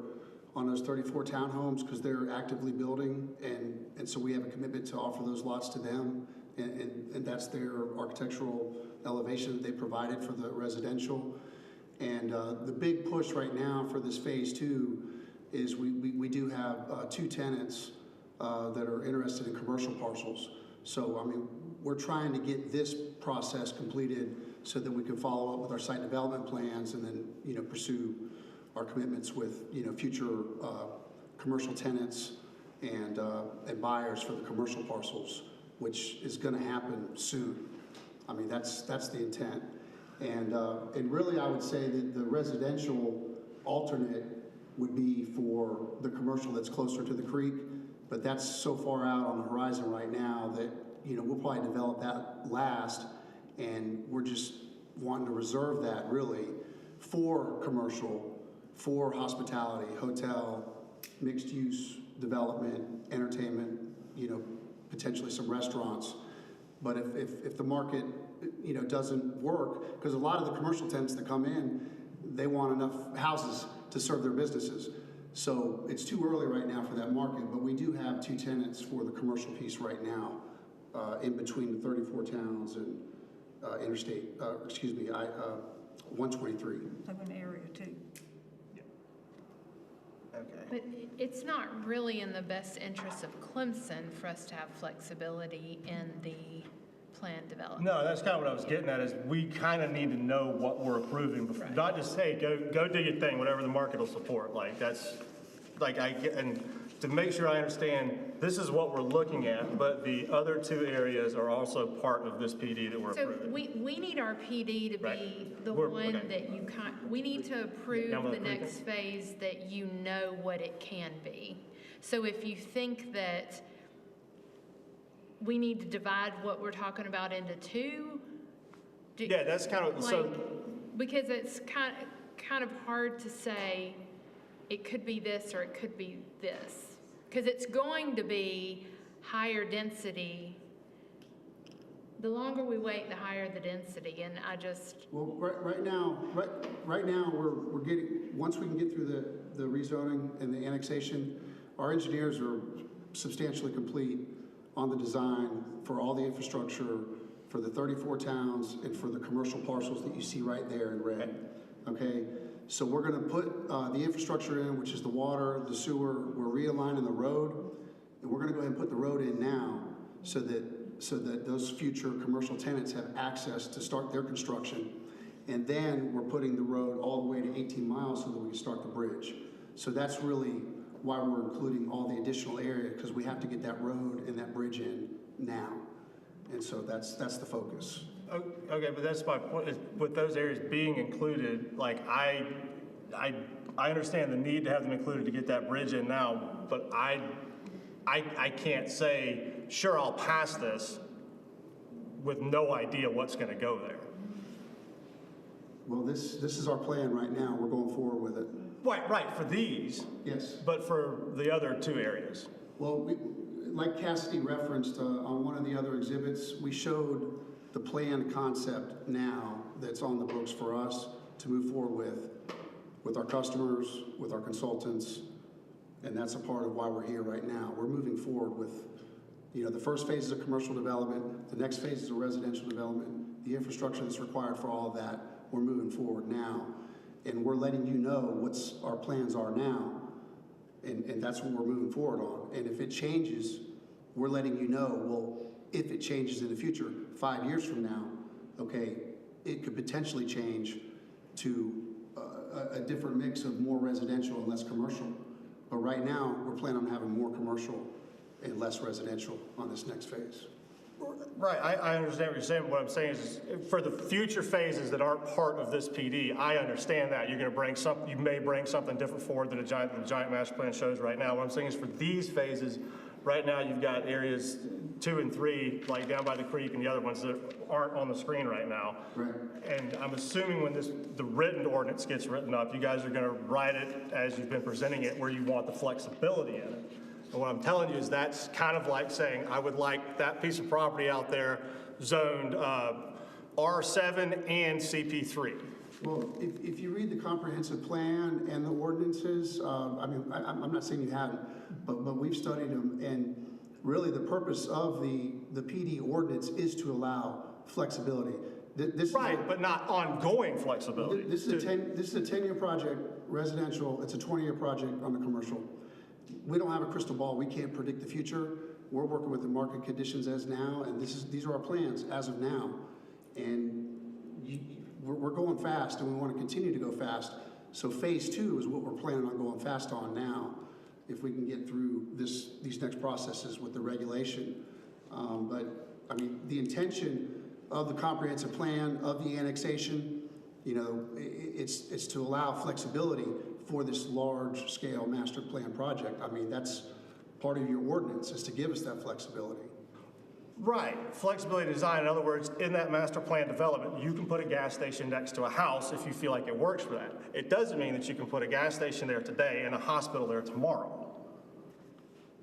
on those 34 townhomes because they're actively building, and so we have a commitment to offer those lots to them, and that's their architectural elevation that they provided for the residential. And the big push right now for this phase 2 is we do have 2 tenants that are interested in commercial parcels. So, I mean, we're trying to get this process completed so that we can follow up with our site development plans and then, you know, pursue our commitments with, you know, future commercial tenants and buyers for the commercial parcels, which is going to happen soon. I mean, that's the intent. And really, I would say that the residential alternate would be for the commercial that's closer to the creek, but that's so far out on the horizon right now that, you know, we'll probably develop that last, and we're just wanting to reserve that really for commercial, for hospitality, hotel, mixed-use development, entertainment, you know, potentially some restaurants. But if the market, you know, doesn't work, because a lot of the commercial tenants that come in, they want enough houses to serve their businesses. So it's too early right now for that market, but we do have 2 tenants for the commercial piece right now, in between the 34 towns and Interstate, 123. Of an area too. Okay. But it's not really in the best interest of Clemson for us to have flexibility in the planned development. No, that's kind of what I was getting at, is we kind of need to know what we're approving before, Right. not just, hey, go do your thing, whatever the market will support. Like, that's, like, I get, and to make sure I understand, this is what we're looking at, but the other 2 areas are also part of this PD that we're So approving. we need our PD to be Right. the one that you we need to approve Now we'll the approve next phase that you know what it can be. So if you think that we need to divide what we're talking about into 2. Yeah, that's kind of, so. Because it's kind of hard to say it could be this or it could be this. Because it's going to be higher density. The longer we wait, the higher the density, and I just. Well, right now, we're getting, once we can get through the rezoning and the annexation, our engineers are substantially complete on the design for all the infrastructure for the 34 towns and for the commercial parcels that you see right there in red. Okay, so we're going to put the infrastructure in, which is the water, the sewer. We're realigning the road, and we're going to go ahead and put the road in now so that those future commercial tenants have access to start their construction. And then we're putting the road all the way to 18 miles so that we can start the bridge. So that's really why we're including all the additional area, because we have to get that road and that bridge in now. And so that's the focus. Okay, but that's my point, is with those areas being included, like, I understand the need to have them included to get that bridge in now, but I can't say, sure, I'll pass this with no idea what's gonna go there. Well, this is our plan right now. We're going forward with it. Right, for these. Yes. But for the other 2 areas. Well, like Cassidy referenced on one of the other exhibits, we showed the planned concept now that's on the books for us to move forward with our customers, with our consultants, and that's a part of why we're here right now. We're moving forward with, you know, the first phase is a commercial development, the next phase is a residential development, the infrastructure that's required for all of that. We're moving forward now, and we're letting you know what's our plans are now, and that's what we're moving forward on. And if it changes, we're letting you know, well, if it changes in the future, 5 years from now, okay, it could potentially change to a different mix of more residential and less commercial. But right now, we're planning on having more commercial and less residential on this next phase. Right, I understand what you're saying. What I'm saying is for the future phases that aren't part of this PD, I understand that. You're gonna bring you may bring something different forward than the giant master plan shows right now. What I'm saying is for these phases, right now you've got areas 2 and 3, like down by the creek, and the other ones that aren't on the screen right now. Right. And I'm assuming when the written ordinance gets written up, you guys are gonna write it as you've been presenting it, where you want the flexibility in it. And what I'm telling you is that's kind of like saying, I would like that piece of property out there zoned R7 and CP3. Well, if you read the comprehensive plan and the ordinances, I mean, I'm not saying you haven't, but we've studied them, and really the purpose of the PD ordinance is to allow flexibility. Right, but not ongoing flexibility. This is a 10-year project, residential. It's a 20-year project on the commercial. We don't have a crystal ball. We can't predict the future. We're working with the market conditions as now, and these are our plans as of now. And we're going fast, and we want to continue to go fast. So phase 2 is what we're planning on going fast on now, if we can get through these next processes with the regulation. But I mean, the intention of the comprehensive plan, of the annexation, you know, it's to allow flexibility for this large-scale master plan project. I mean, that's part of your ordinance, is to give us that flexibility. Right, flexibility design. In other words, in that master plan development, you can put a gas station next to a house if you feel like it works for that. It doesn't mean that you can put a gas station there today and a hospital there tomorrow.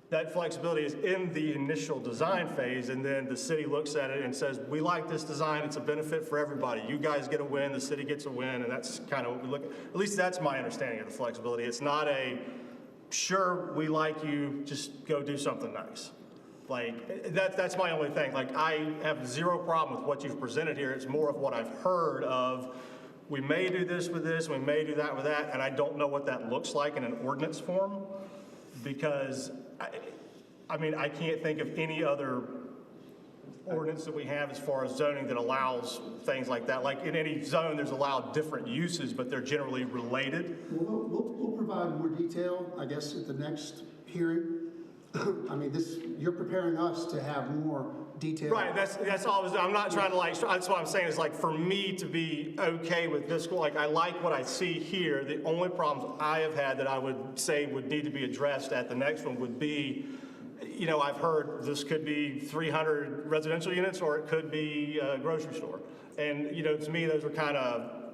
That flexibility is in the initial design phase, and then the city looks at it and says, we like this design, it's a benefit for everybody. You guys get a win, the city gets a win, and that's kind of what we look at. At least that's my understanding of the flexibility. It's not a, sure, we like you, just go do something nice. Like, that's my only thing. Like, I have zero problem with what you've presented here. It's more of what I've heard of, we may do this with this, we may do that with that, and I don't know what that looks like in an ordinance form, because I mean, I can't think of any other ordinance that we have as far as zoning that allows things like that. Like in any zone, there's allowed different uses, but they're generally related. We'll provide more detail, I guess, at the next hearing. I mean, you're preparing us to have more detail. Right, that's all. I'm not trying to that's what I'm saying is like for me to be okay with this, like I like what I see here. The only problems I have had that I would say would need to be addressed at the next one would be, you know, I've heard this could be 300 residential units or it could be a grocery store. And, you know, to me, those are kind of,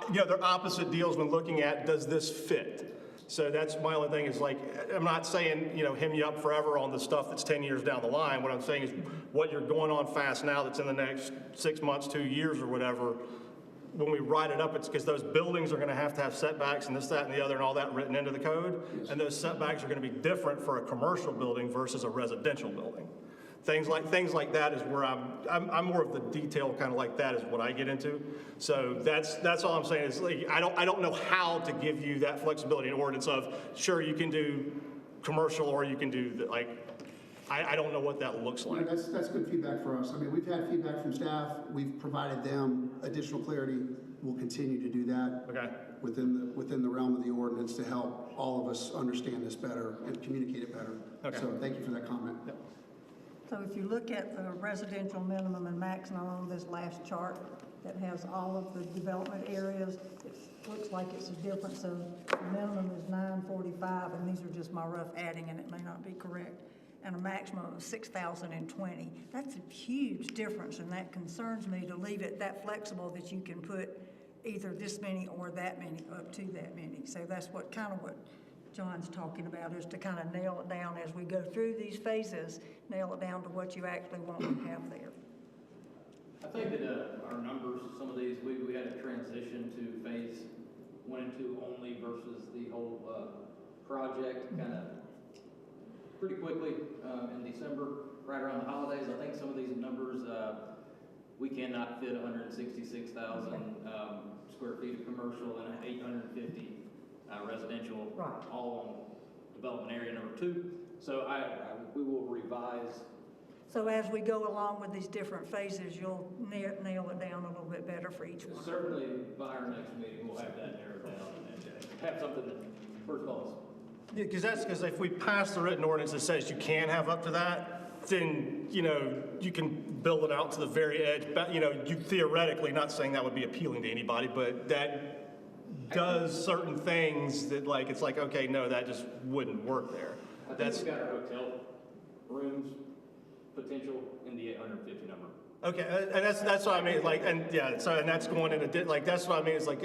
you know, they're opposite deals when looking at, does this fit? So that's my only thing is like, I'm not saying, you know, hem you up forever on the stuff that's 10 years down the line. What I'm saying is what you're going on fast now that's in the next 6 months, 2 years or whatever, when we write it up, it's because those buildings are going to have setbacks and this, that, and the other and all that written into the code. And those setbacks are going to be different for a commercial building versus a residential building. Things like that is where I'm more of the detail kind of like that is what I get into. So that's all I'm saying is like, I don't know how to give you that flexibility in ordinance of sure you can do commercial or you can do I don't know what that looks like. Yeah, that's good feedback for us. I mean, we've had feedback from staff. We've provided them additional clarity. We'll continue to do that within the realm of the ordinance to help all of us understand this better and communicate it better. Okay. So thank you for that comment. Yep. So if you look at the residential minimum and maximum on this last chart that has all of the development areas, it looks like it's a difference of minimum is 945, and these are just my rough adding, and it may not be correct, and a maximum of 6,020. That's a huge difference, and that concerns me to leave it that flexible that you can put either this many or that many up to that many. So that's what John's talking about, is to kind of nail it down as we go through these phases, nail it down to what you actually want to have there. I think that our numbers, some of these, we had a transition to phase 1 and 2 only versus the whole project kind of pretty quickly in December, right around the holidays. I think some of these numbers, we cannot fit 166,000 square feet of commercial and 850 residential, all on development area number 2. So we will revise. So as we go along with these different phases, you'll nail it down a little bit better for each one. Certainly by our next meeting, we'll have that narrowed down and have something that, first of all, yeah, because if we pass the written ordinance that says you can have up to that, then, you know, you can build it out to the very edge. But, you know, you theoretically, not saying that would be appealing to anybody, but that does certain things that, like, it's like, okay, no, that just wouldn't work there. I think we've got our hotel rooms potential in the 850 number. Okay, and that's what I mean, like, and yeah, so, and that's going into, like, that's what I mean, is like,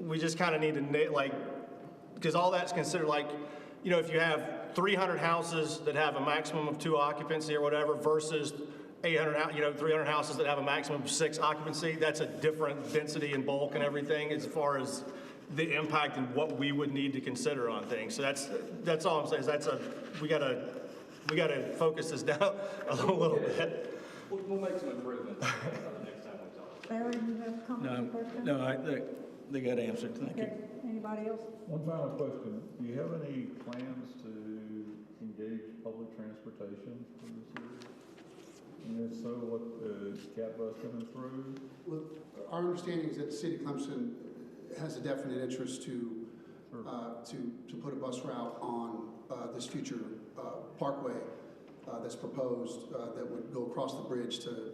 we just kind of need to, like, because all that's considered, like, you know, if you have 300 houses that have a maximum of 2 occupancy or whatever versus 300 houses that have a maximum of 6 occupancy, that's a different density and bulk and everything as far as the impact and what we would need to consider on things. So that's all I'm saying, is we gotta focus this down a little bit. We'll make some improvements the next time we talk. Barry, you have a comment? No, they got answered, thank you. Okay, anybody else? One final question. Do you have any plans to engage public transportation for this area? And if so, what, cat bus coming through? Well, our understanding is that the city of Clemson has a definite interest to put a bus route on this future parkway that's proposed that would go across the bridge to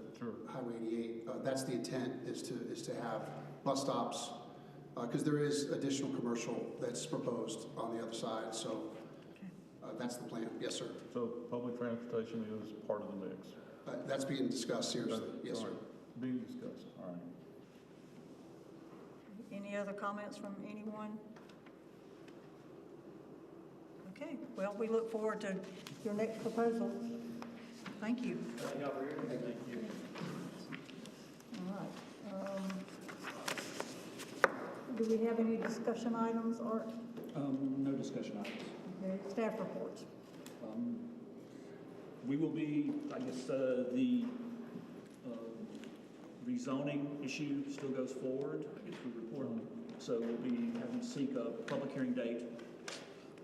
Highway 88. That's the intent, is to have bus stops, because there is additional commercial that's proposed on the other side. So that's the plan. Yes, sir. So public transportation is part of the mix? That's being discussed seriously. Yes, sir. Being discussed. All right. Any other comments from anyone? Okay, well, we look forward to your next proposal. Thank you. Thank you. All right. Do we have any discussion items or? No discussion items. Okay, staff reports. We will be, I guess, the rezoning issue still goes forward. I guess we report on it. So we'll be having to seek a public hearing date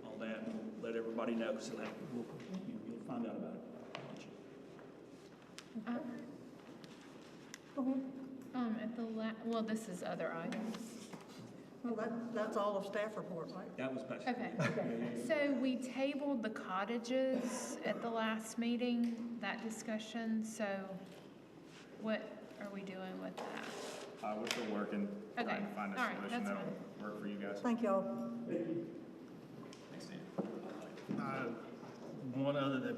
on that and let everybody know, because you'll find out about it. Go ahead. Well, this is other items. Well, that's all of staff report, right? That was basically. Okay. So we tabled the cottages at the last meeting, that discussion. So what are we doing with that? We're still working, Okay. trying to find a All right, solution that's that'll fine. work for you guys. Thank y'all. Thanks, Dan. One other that,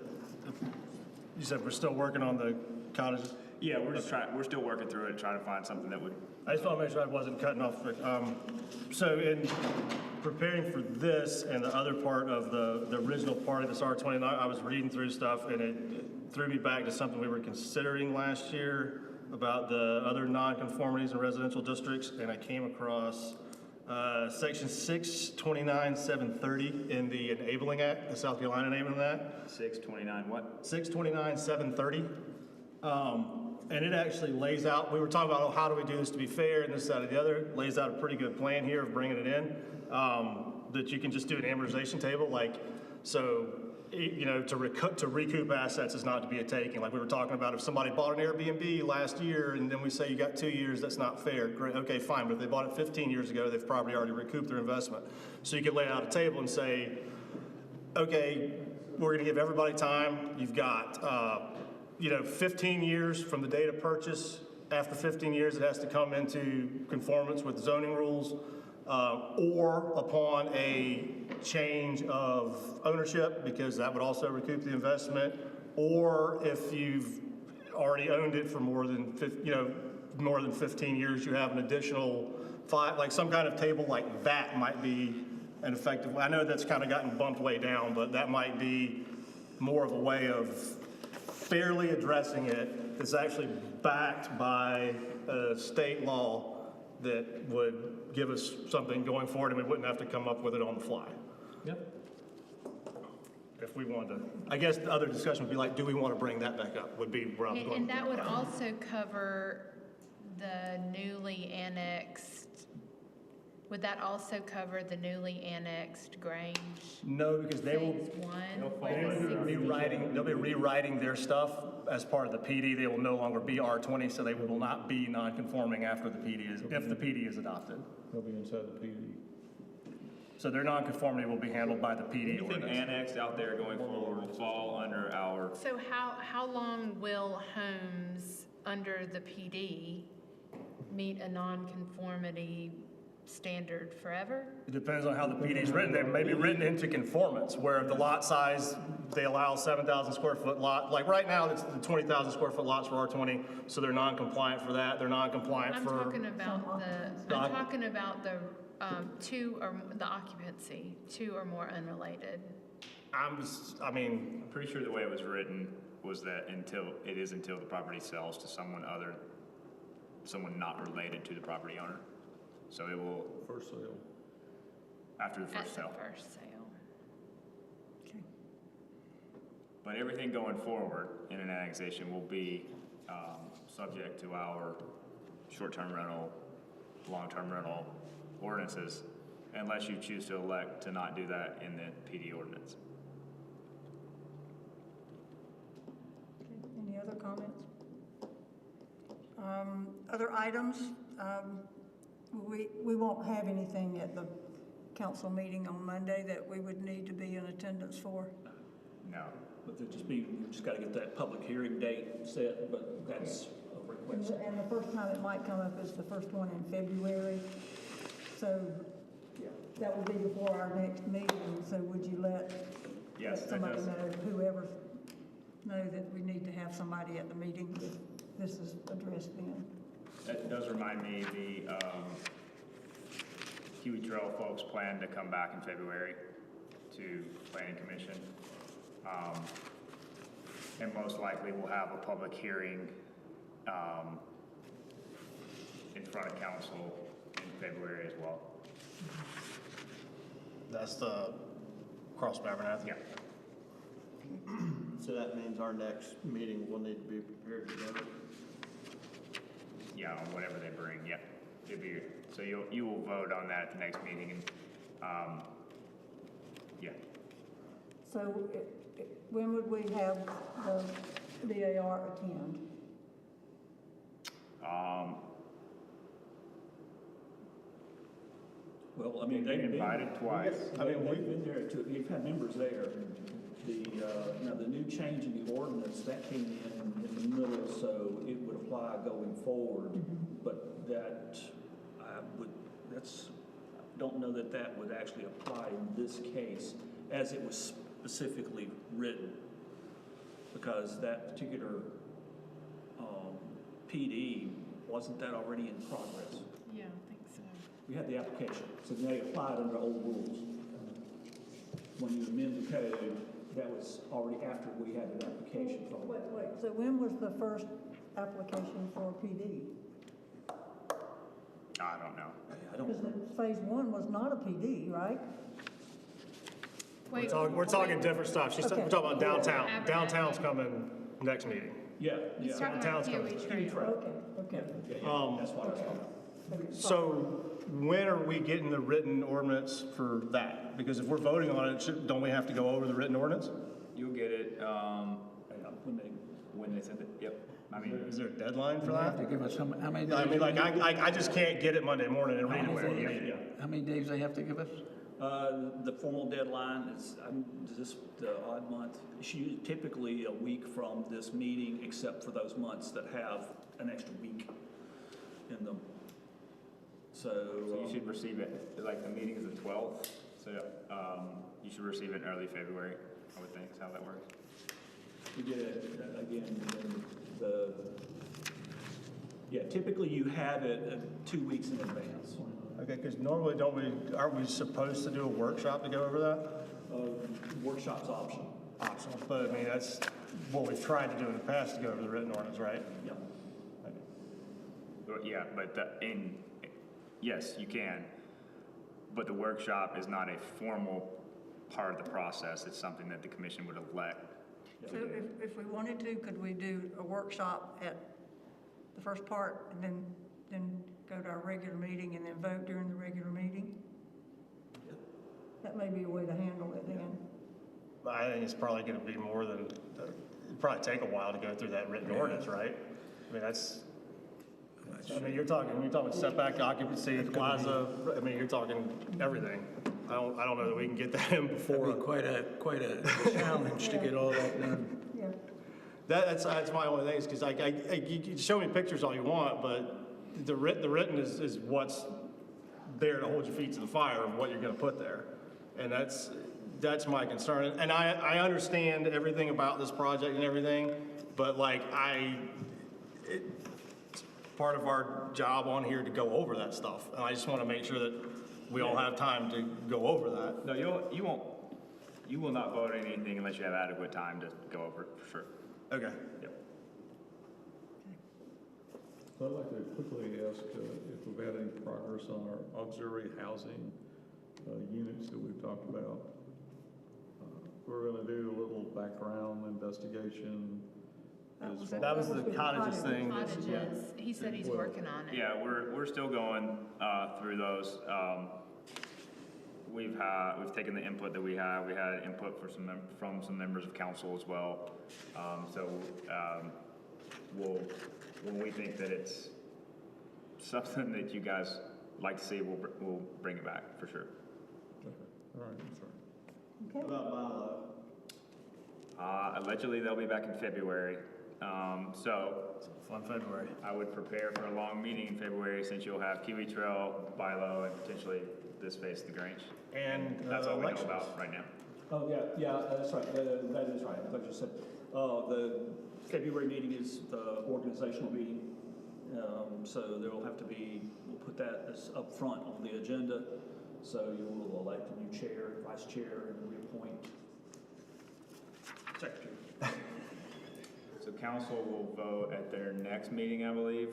you said we're still working on the cottages? Yeah, we're still working through it, trying to find something that would. I just want to make sure I wasn't cutting off. So in preparing for this and the other part of the original part of this R29, I was reading through stuff and it threw me back to something we were considering last year about the other nonconformities in residential districts, and I came across Section 629-730 in the Enabling Act, the South Carolina Enabling Act. 629 what? 629-730. And it actually lays out, we were talking about, how do we do this to be fair and this, that, and the other. Lays out a pretty good plan here of bringing it in, that you can just do an amortization table. Like, so, you know, to recoup assets is not to be a taking. Like we were talking about, if somebody bought an Airbnb last year and then we say you got 2 years, that's not fair. Great, okay, fine. But if they bought it 15 years ago, they've probably already recouped their investment. So you could lay out a table and say, okay, we're gonna give everybody time. You've got, 15 years from the date of purchase. After 15 years, it has to come into conformance with zoning rules, or upon a change of ownership, because that would also recoup the investment, or if you've already owned it for more than 15 years, you have an additional 5, like some kind of table like that might be an effective. I know that's kind of gotten bumped way down, but that might be more of a way of fairly addressing it. It's actually backed by a state law that would give us something going forward, and we wouldn't have to come up with it on the fly. Yep. If we wanted to. I guess the other discussion would be like, do we want to bring that back up, would be where I'm going. And that would also cover the newly annexed, would that also cover the newly annexed Grange? No, because they will, Phase one, they'll be rewriting their stuff as part of the PD. They will no longer be R20, so they will not be non-conforming after the PD is, if the PD is adopted. They'll be inside the PD. So their nonconformity will be handled by the PD Anything ordinance. annexed out there going forward will fall under our, So how long will homes under the PD meet a nonconformity standard forever? It depends on how the PD is written. They may be written into conformance, where the lot size, they allow 7,000 square foot lot. Like right now, it's the 20,000 square foot lots for R20, so they're non-compliant for that. They're non-compliant I'm for. talking about the occupancy, two or more unrelated. I'm pretty sure the way it was written was that until the property sells to someone not related to the property owner. So it will. First sale. After the first sale. At the first sale. Okay. But everything going forward in an annexation will be subject to our short-term rental, long-term rental ordinances, unless you choose to elect to not do that in the PD ordinance. Okay. Any other comments? Other items? We won't have anything at the council meeting on Monday that we would need to be in attendance for. No. But we just got to get that public hearing date set, but that's a request. And the first time it might come up is the first one in February. So that will be before our next meeting. So would you let somebody know, whoever know that we need to have somebody at the meeting if this is addressed then? That does remind me, the Kiwi Trail folks plan to come back in February to Planning Commission. And most likely we'll have a public hearing in front of council in February as well. That's the Cross Abernathy? Yeah. So that means our next meeting will need to be prepared to vote. Yeah, on whatever they bring, yeah. So you will vote on that at the next meeting, and, yeah. So when would we have the DAR attend? Well, I mean, they've been invited twice. They've been there too. You've had members there. Now the new change in the ordinance, that came in the middle, so it would apply going forward. But don't know that would actually apply in this case as it was specifically written. Because that particular PD, wasn't that already in progress? Yeah, I think so. We had the application, so they applied under old rules. When you amend the code, that was already after we had an application from. Wait, so when was the first application for PD? I don't know. Because phase one was not a PD, right? We're talking different stuff. We're talking about downtown. Abernathy. Downtown's coming next meeting. Yeah. He's talking about Downtown's Kiwi Trail. Okay. That's what I was talking about. So when are we getting the written ordinance for that? Because if we're voting on it, don't we have to go over the written ordinance? You'll get it, when they send it, yep. I mean, Is there a deadline for You have that? to give us how many days? I mean, like, I just can't get it Monday morning and read it before the Yeah. meeting. How many days they have to give us? The formal deadline is this odd month. It's typically a week from this meeting, except for those months that have an extra week in them. so you should receive it, like, the meeting is the 12th, so, you should receive it in early February, I would think, is how that works. We get it, again, typically you have it 2 weeks in advance. Okay, because normally aren't we supposed to do a workshop to go over that? Workshop's optional. Optional, but I mean, that's what we've tried to do in the past, to go over the written ordinance, right? Yeah. Well, yeah, but yes, you can, but the workshop is not a formal part of the process. It's something that the commission would elect. So if we wanted to, could we do a workshop at the first part and then go to our regular meeting and then vote during the regular meeting? That may be a way to handle it then. I think it's probably gonna be more than, it'd probably take a while to go through that written ordinance, right? I mean, you're talking setback, occupancy, plaza, I mean, you're talking everything. I don't know that we can get that in before. That'd be quite a challenge to get all that done. Yeah. That's my only thing, is because you can show me pictures all you want, but the written is what's there to hold your feet to the fire of what you're going to put there. And that's my concern. And I understand everything about this project and everything, but like it's part of our job on here to go over that stuff. And I just want to make sure that we all have time to go over that. No, you will not vote on anything unless you have adequate time to go over it, for sure. Okay. Yep. So I'd like to quickly ask if we've had any progress on our auxiliary housing units that we've talked about. We're going to do a little background investigation. That was the cottages thing. Cottages, he said he's working on it. Yeah, we're still going through those. We've taken the input that we have. We had input from some members of council as well. When we think that it's something that you guys like to see, we'll bring it back for sure. Okay. All right, I'm sorry. Okay. About Milo? Allegedly, they'll be back in February. Fun February. I would prepare for a long meeting in February, since you'll have Kiwi Trail, Bilo, and potentially this phase of the Grange. And that's all we know elections. about right now. Oh, yeah, that's right, that is right, like you said. The February meeting is the organizational meeting, so there will have to be, we'll put that as up front on the agenda, so you will elect a new chair, vice chair, and reappoint secretary. So council will vote at their next meeting, I believe,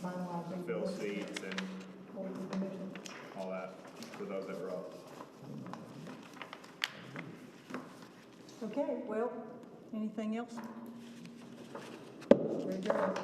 Finalizing. fill seats and For the commission. all that for those that were up. Okay, well, anything else? Very good.